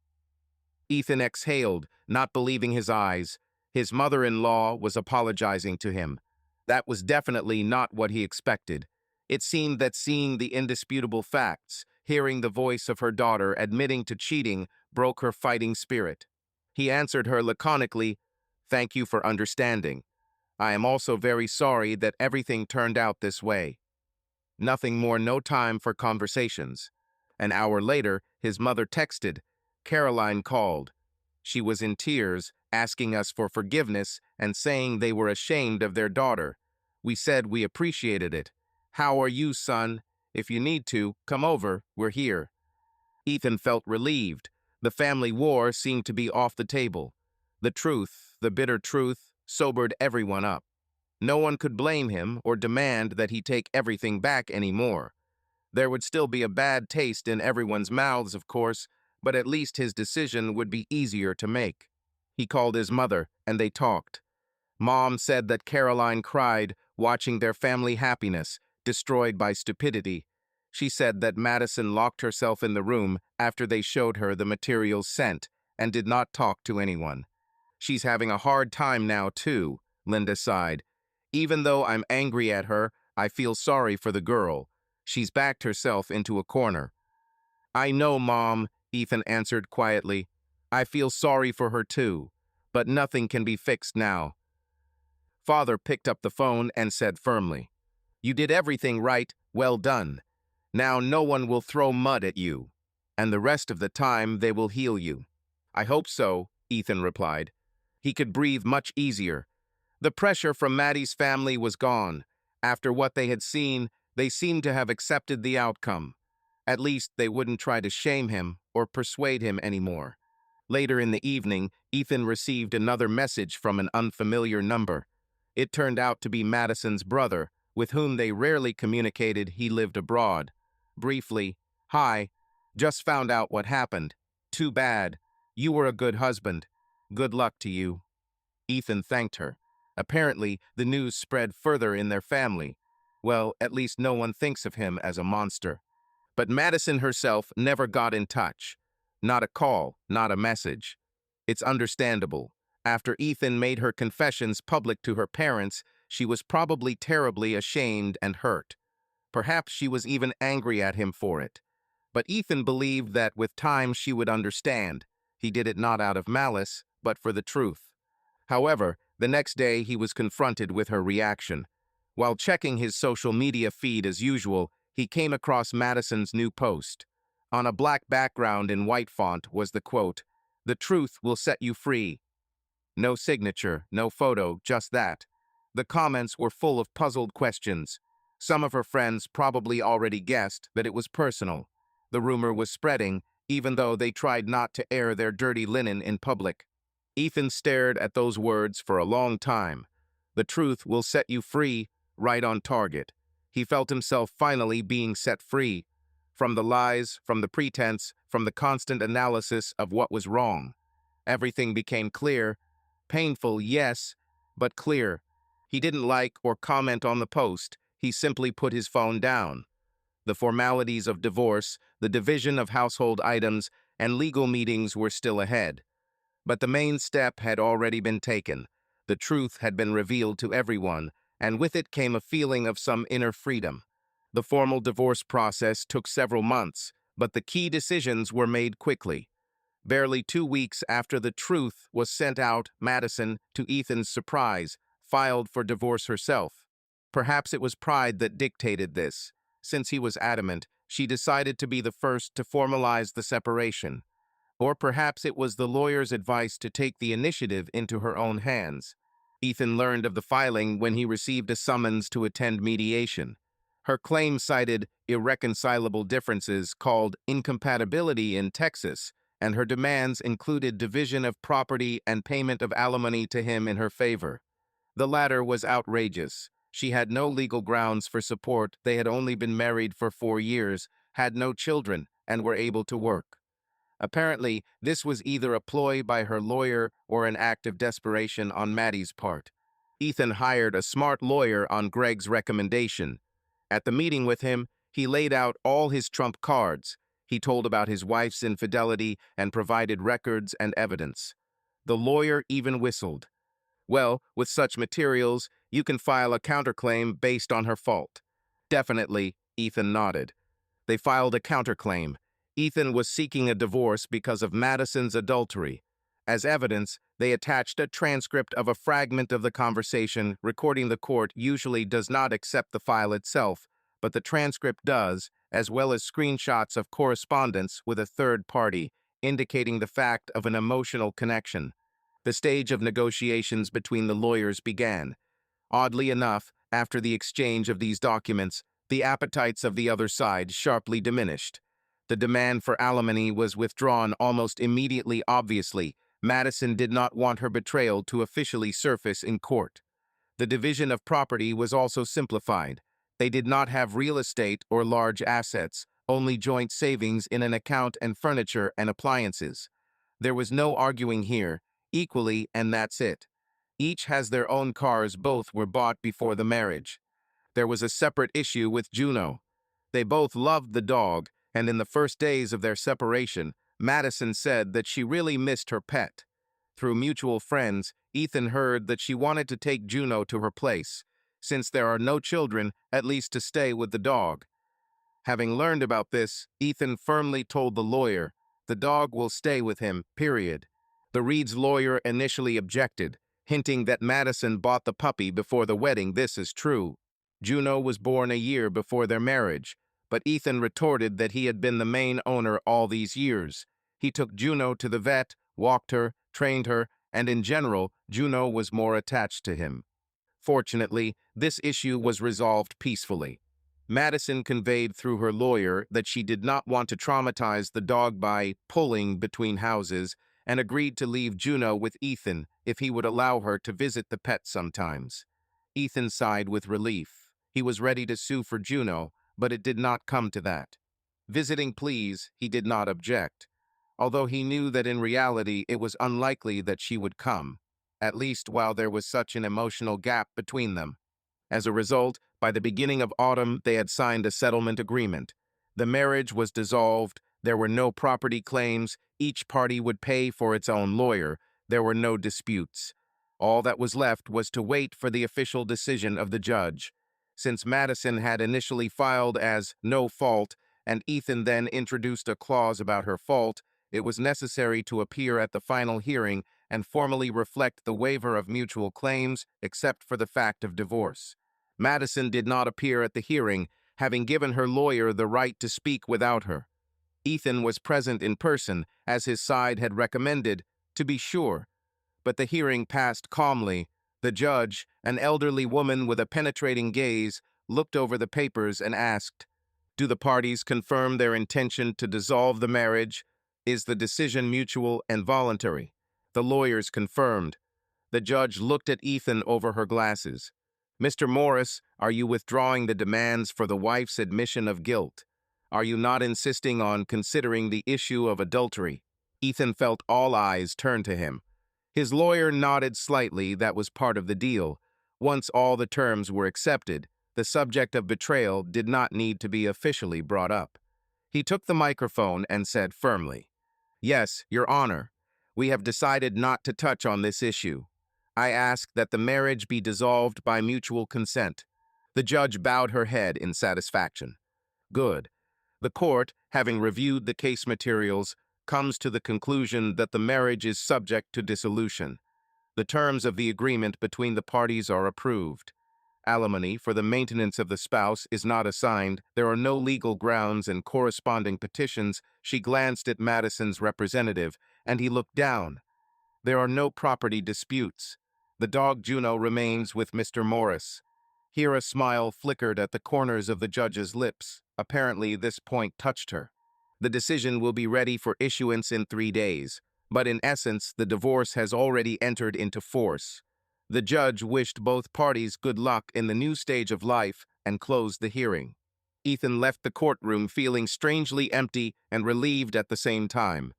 Ethan exhaled, not believing his eyes. His mother-in-law was apologizing to him. That was definitely not what he expected. It seemed that seeing the indisputable facts, hearing the voice of her daughter admitting to cheating, broke her fighting spirit. He answered her laconically, "Thank you for understanding. I am also very sorry that everything turned out this way." Nothing more, no time for conversations. An hour later, his mother texted. Caroline called. She was in tears, asking us for forgiveness and saying they were ashamed of their daughter. We said we appreciated it. "How are you, son? If you need to, come over, we're here." Ethan felt relieved. The family war seemed to be off the table. The truth, the bitter truth, sobered everyone up. No one could blame him or demand that he take everything back anymore. There would still be a bad taste in everyone's mouths, of course, but at least his decision would be easier to make. He called his mother, and they talked. Mom said that Caroline cried, watching their family happiness, destroyed by stupidity. She said that Madison locked herself in the room after they showed her the materials sent, and did not talk to anyone. "She's having a hard time now, too," Linda sighed. "Even though I'm angry at her, I feel sorry for the girl. She's backed herself into a corner." "I know, Mom," Ethan answered quietly. "I feel sorry for her too, but nothing can be fixed now." Father picked up the phone and said firmly, "You did everything right, well done. Now no one will throw mud at you, and the rest of the time they will heal you." "I hope so," Ethan replied. He could breathe much easier. The pressure from Maddie's family was gone. After what they had seen, they seemed to have accepted the outcome. At least they wouldn't try to shame him or persuade him anymore. Later in the evening, Ethan received another message from an unfamiliar number. It turned out to be Madison's brother, with whom they rarely communicated. He lived abroad. Briefly, "Hi, just found out what happened. Too bad. You were a good husband. Good luck to you." Ethan thanked her. Apparently, the news spread further in their family. Well, at least no one thinks of him as a monster. But Madison herself never got in touch. Not a call, not a message. It's understandable. After Ethan made her confessions public to her parents, she was probably terribly ashamed and hurt. Perhaps she was even angry at him for it. But Ethan believed that with time she would understand. He did it not out of malice, but for the truth. However, the next day he was confronted with her reaction. While checking his social media feed as usual, he came across Madison's new post. On a black background in white font was the quote, "The truth will set you free." No signature, no photo, just that. The comments were full of puzzled questions. Some of her friends probably already guessed that it was personal. The rumor was spreading, even though they tried not to air their dirty linen in public. Ethan stared at those words for a long time. The truth will set you free, right on target. He felt himself finally being set free. From the lies, from the pretense, from the constant analysis of what was wrong. Everything became clear. Painful, yes, but clear. He didn't like or comment on the post. He simply put his phone down. The formalities of divorce, the division of household items, and legal meetings were still ahead. But the main step had already been taken. The truth had been revealed to everyone, and with it came a feeling of some inner freedom. The formal divorce process took several months, but the key decisions were made quickly. Barely 2 weeks after the truth was sent out, Madison, to Ethan's surprise, filed for divorce herself. Perhaps it was pride that dictated this. Since he was adamant, she decided to be the first to formalize the separation. Or perhaps it was the lawyer's advice to take the initiative into her own hands. Ethan learned of the filing when he received a summons to attend mediation. Her claim cited irreconcilable differences called incompatibility in Texas, and her demands included division of property and payment of alimony to him in her favor. The latter was outrageous. She had no legal grounds for support, they had only been married for 4 years, had no children, and were able to work. Apparently, this was either a ploy by her lawyer or an act of desperation on Maddie's part. Ethan hired a smart lawyer on Greg's recommendation. At the meeting with him, he laid out all his trump cards. He told about his wife's infidelity and provided records and evidence. The lawyer even whistled. Well, with such materials, you can file a counterclaim based on her fault. Definitely, Ethan nodded. They filed a counterclaim. Ethan was seeking a divorce because of Madison's adultery. As evidence, they attached a transcript of a fragment of the conversation. Recording the court usually does not accept the file itself, but the transcript does, as well as screenshots of correspondence with a third party, indicating the fact of an emotional connection. The stage of negotiations between the lawyers began. Oddly enough, after the exchange of these documents, the appetites of the other side sharply diminished. The demand for alimony was withdrawn almost immediately. Obviously, Madison did not want her betrayal to officially surface in court. The division of property was also simplified. They did not have real estate or large assets, only joint savings in an account and furniture and appliances. There was no arguing here, equally, and that's it. Each has their own cars, both were bought before the marriage. There was a separate issue with Juno. They both loved the dog, and in the first days of their separation, Madison said that she really missed her pet. Through mutual friends, Ethan heard that she wanted to take Juno to her place, since there are no children, at least to stay with the dog. Having learned about this, Ethan firmly told the lawyer, the dog will stay with him, period. The Reed's lawyer initially objected, hinting that Madison bought the puppy before the wedding. This is true. Juno was born a year before their marriage, but Ethan retorted that he had been the main owner all these years. He took Juno to the vet, walked her, trained her, and in general, Juno was more attached to him. Fortunately, this issue was resolved peacefully. Madison conveyed through her lawyer that she did not want to traumatize the dog by pulling between houses and agreed to leave Juno with Ethan if he would allow her to visit the pet sometimes. Ethan sighed with relief. He was ready to sue for Juno, but it did not come to that. Visiting, please, he did not object, although he knew that in reality it was unlikely that she would come, at least while there was such an emotional gap between them. As a result, by the beginning of autumn, they had signed a settlement agreement. The marriage was dissolved, there were no property claims, each party would pay for its own lawyer, there were no disputes. All that was left was to wait for the official decision of the judge. Since Madison had initially filed as no fault, and Ethan then introduced a clause about her fault, it was necessary to appear at the final hearing and formally reflect the waiver of mutual claims except for the fact of divorce. Madison did not appear at the hearing, having given her lawyer the right to speak without her. Ethan was present in person, as his side had recommended, to be sure, but the hearing passed calmly. The judge, an elderly woman with a penetrating gaze, looked over the papers and asked, "Do the parties confirm their intention to dissolve the marriage? Is the decision mutual and voluntary?" The lawyers confirmed. The judge looked at Ethan over her glasses. "Mr. Morris, are you withdrawing the demands for the wife's admission of guilt? Are you not insisting on considering the issue of adultery?" Ethan felt all eyes turn to him. His lawyer nodded slightly. That was part of the deal. Once all the terms were accepted, the subject of betrayal did not need to be officially brought up. He took the microphone and said firmly, "Yes, Your Honor, we have decided not to touch on this issue. I ask that the marriage be dissolved by mutual consent." The judge bowed her head in satisfaction. Good. The court, having reviewed the case materials, comes to the conclusion that the marriage is subject to dissolution. The terms of the agreement between the parties are approved. Alimony for the maintenance of the spouse is not assigned. There are no legal grounds and corresponding petitions. She glanced at Madison's representative, and he looked down. There are no property disputes. The dog Juno remains with Mr. Morris. Here a smile flickered at the corners of the judge's lips. Apparently this point touched her. The decision will be ready for issuance in 3 days, but in essence, the divorce has already entered into force. The judge wished both parties good luck in the new stage of life and closed the hearing. Ethan left the courtroom feeling strangely empty and relieved at the same time.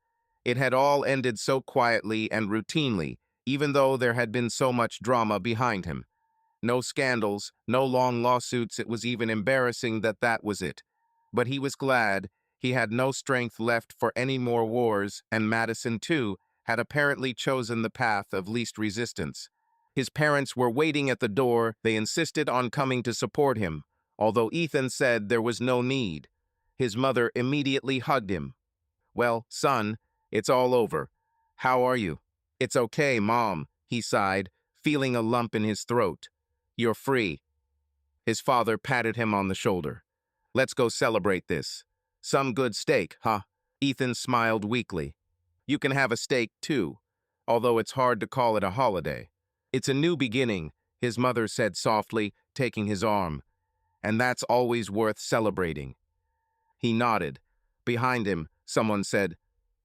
It had all ended so quietly and routinely, even though there had been so much drama behind him. No scandals, no long lawsuits. It was even embarrassing that that was it. But he was glad. He had no strength left for any more wars, and Madison, too, had apparently chosen the path of least resistance. His parents were waiting at the door. They insisted on coming to support him, although Ethan said there was no need. His mother immediately hugged him. "Well, son, it's all over. How are you?" "It's okay, Mom," he sighed, feeling a lump in his throat. "You're free." His father patted him on the shoulder. "Let's go celebrate this. Some good steak, huh?" Ethan smiled weakly. "You can have a steak, too, although it's hard to call it a holiday." "It's a new beginning," his mother said softly, taking his arm. "And that's always worth celebrating." He nodded. Behind him, someone said,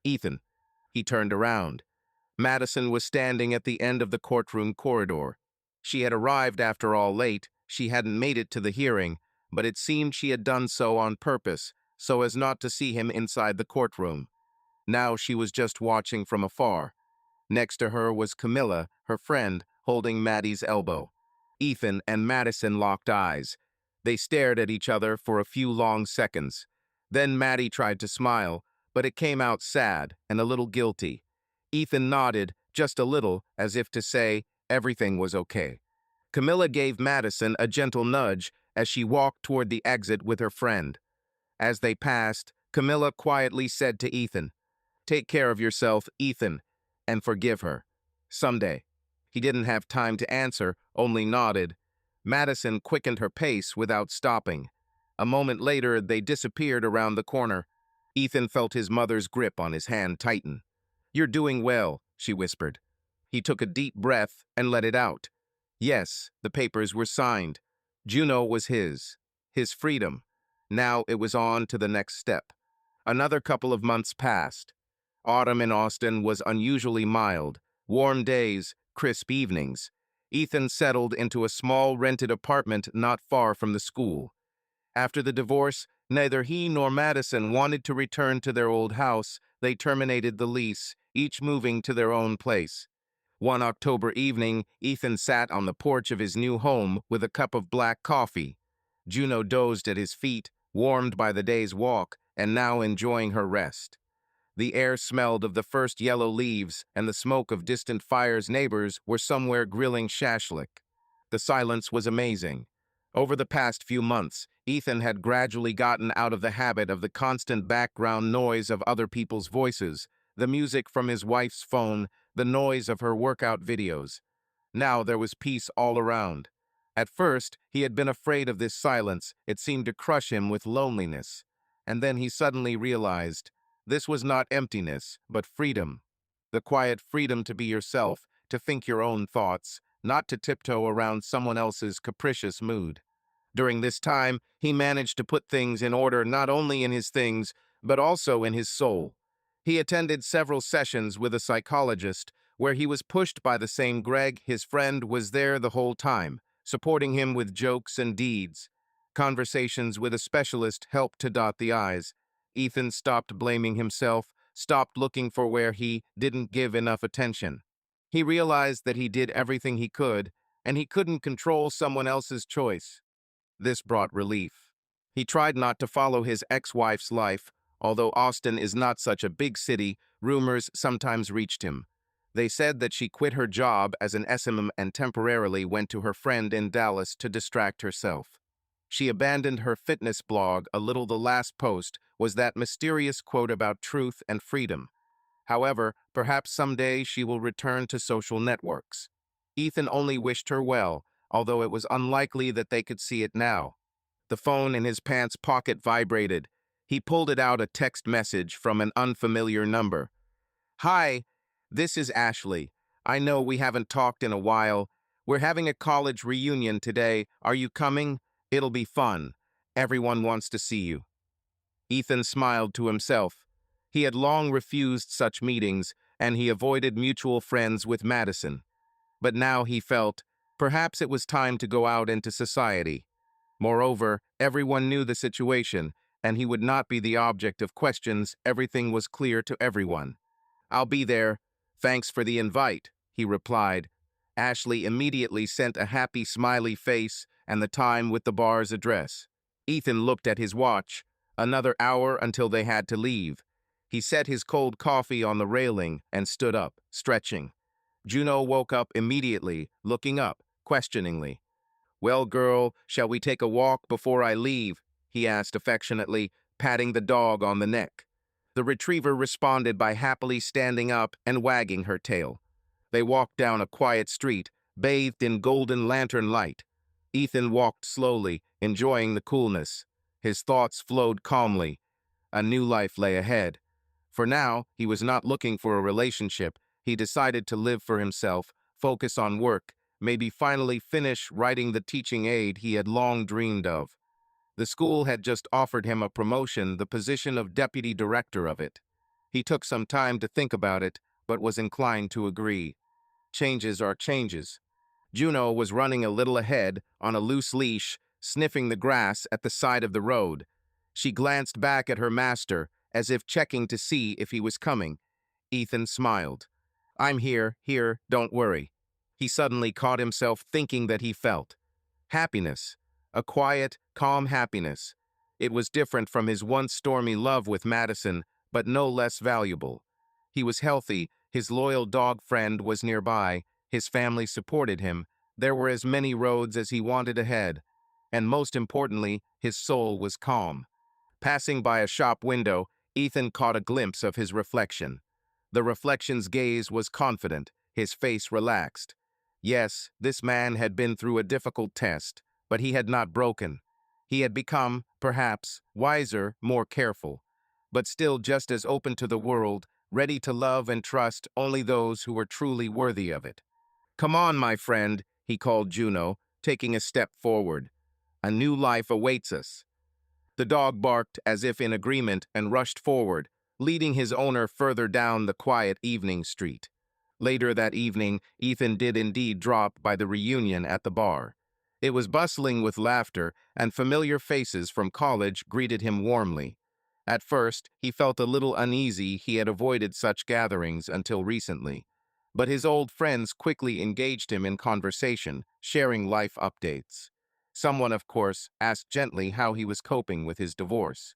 "Ethan." He turned around. Madison was standing at the end of the courtroom corridor. She had arrived after all late. She hadn't made it to the hearing, but it seemed she had done so on purpose, so as not to see him inside the courtroom. Now she was just watching from afar. Next to her was Camilla, her friend, holding Maddie's elbow. Ethan and Madison locked eyes. They stared at each other for a few long seconds. Then Maddie tried to smile, but it came out sad and a little guilty. Ethan nodded, just a little, as if to say everything was okay. Camilla gave Madison a gentle nudge as she walked toward the exit with her friend. As they passed, Camilla quietly said to Ethan, "Take care of yourself, Ethan, and forgive her. Someday." He didn't have time to answer, only nodded. Madison quickened her pace without stopping. A moment later, they disappeared around the corner. Ethan felt his mother's grip on his hand tighten. "You're doing well," she whispered. He took a deep breath and let it out. Yes, the papers were signed. Juno was his freedom. Now it was on to the next step. Another couple of months passed. Autumn in Austin was unusually mild. Warm days, crisp evenings. Ethan settled into a small rented apartment not far from the school. After the divorce, neither he nor Madison wanted to return to their old house. They terminated the lease, each moving to their own place. One October evening, Ethan sat on the porch of his new home with a cup of black coffee. Juno dozed at his feet, warmed by the day's walk, and now enjoying her rest. The air smelled of the first yellow leaves, and the smoke of distant fires. Neighbors were somewhere grilling shashlik. The silence was amazing. Over the past few months, Ethan had gradually gotten out of the habit of the constant background noise of other people's voices, the music from his wife's phone, the noise of her workout videos. Now there was peace all around. At first, he had been afraid of this silence. It seemed to crush him with loneliness. And then he suddenly realized this was not emptiness, but freedom. The quiet freedom to be yourself, to think your own thoughts, not to tiptoe around someone else's capricious mood. During this time, he managed to put things in order not only in his things, but also in his soul. He attended several sessions with a psychologist where he was pushed by the same Greg. His friend was there the whole time, supporting him with jokes and deeds. Conversations with a specialist helped to dot the I's. Ethan stopped blaming himself, stopped looking for where he didn't give enough attention. He realized that he did everything he could, and he couldn't control someone else's choice. This brought relief. He tried not to follow his ex-wife's life. Although Austin is not such a big city, rumors sometimes reached him. They said that she quit her job as an SM and temporarily went to her friend in Dallas to distract herself. She abandoned her fitness blog a little. The last post was that mysterious quote about truth and freedom. However, perhaps someday she will return to social networks. Ethan only wished her well, although it was unlikely that they could see it now. The phone in his pants pocket vibrated. He pulled it out, a text message from an unfamiliar number. "Hi, this is Ashley. I know we haven't talked in a while. We're having a college reunion today. Are you coming? It'll be fun. Everyone wants to see you. Ethan smiled to himself. He had long refused such meetings, and he avoided mutual friends with Madison. But now he felt, perhaps it was time to go out into society. Moreover, everyone knew the situation, and he would not be the object of questions. Everything was clear to everyone. I'll be there. Thanks for the invite, he replied. Ashley immediately sent a happy smiley face and the time with the bar's address. Ethan looked at his watch. Another hour until they had to leave. He set his cold coffee on the railing and stood up, stretching. Juno woke up immediately, looking up, questioningly. Well, girl, shall we take a walk before I leave? He asked affectionately, patting the dog on the neck. The retriever responded by happily standing up and wagging her tail. They walked down a quiet street, bathed in golden lantern light. Ethan walked slowly, enjoying the coolness. His thoughts flowed calmly. A new life lay ahead. For now, he was not looking for a relationship. He decided to live for himself, focus on work, maybe finally finish writing the teaching aid he had long dreamed of. The school had just offered him a promotion, the position of deputy director of it. He took some time to think about it, but was inclined to agree. Changes are changes. Juno was running a little ahead, on a loose leash, sniffing the grass at the side of the road. She glanced back at her master, as if checking to see if he was coming. Ethan smiled. I'm here, don't worry. He suddenly caught himself thinking that he felt happiness, a quiet, calm happiness. It was different from his once stormy love with Madison, but no less valuable. He was healthy, his loyal dog friend was nearby, his family supported him, there were as many roads as he wanted ahead, and most importantly, his soul was calm. Passing by a shop window, Ethan caught a glimpse of his reflection. The reflection's gaze was confident, his face relaxed. Yes, this man had been through a difficult test, but he had not broken. He had become, perhaps, wiser, more careful, but still just as open to the world, ready to love and trust only those who were truly worthy of it. Come on, my friend, he called Juno, taking a step forward. A new life awaits us. The dog barked as if in agreement and rushed forward, leading his owner further down the quiet evening street. Later that evening, Ethan did indeed drop by the reunion at the bar. It was bustling with laughter, and familiar faces from college greeted him warmly. At first, he felt a little uneasy. He had avoided such gatherings until recently. But his old friends quickly engaged him in conversation, sharing life updates. Someone, of course, asked gently how he was coping with his divorce.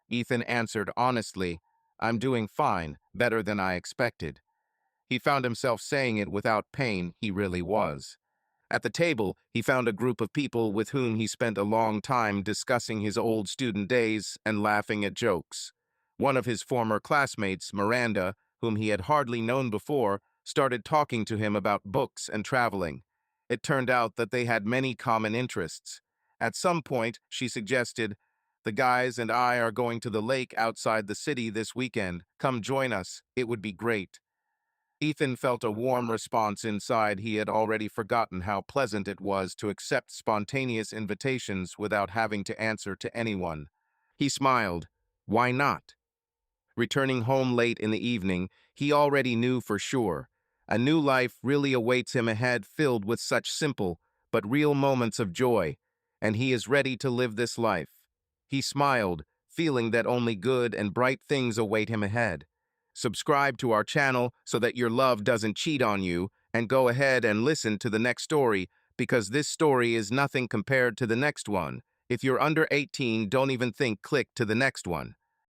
Ethan answered honestly, I'm doing fine, better than I expected. He found himself saying it without pain. He really was. At the table, he found a group of people with whom he spent a long time discussing his old student days and laughing at jokes. One of his former classmates, Miranda, whom he had hardly known before, started talking to him about books and traveling. It turned out that they had many common interests. At some point, she suggested, the guys and I are going to the lake outside the city this weekend. Come join us. It would be great. Ethan felt a warm response inside. He had already forgotten how pleasant it was to accept spontaneous invitations without having to answer to anyone. He smiled. Why not? Returning home late in the evening, he already knew for sure. A new life really awaits him ahead, filled with such simple but real moments of joy, and he is ready to live this life. He smiled, feeling that only good and bright things await him ahead. Subscribe to our channel so that your love doesn't cheat on you, and go ahead and listen to the next story, because this story is nothing compared to the next one. If you're under 18, don't even think, click to the next one.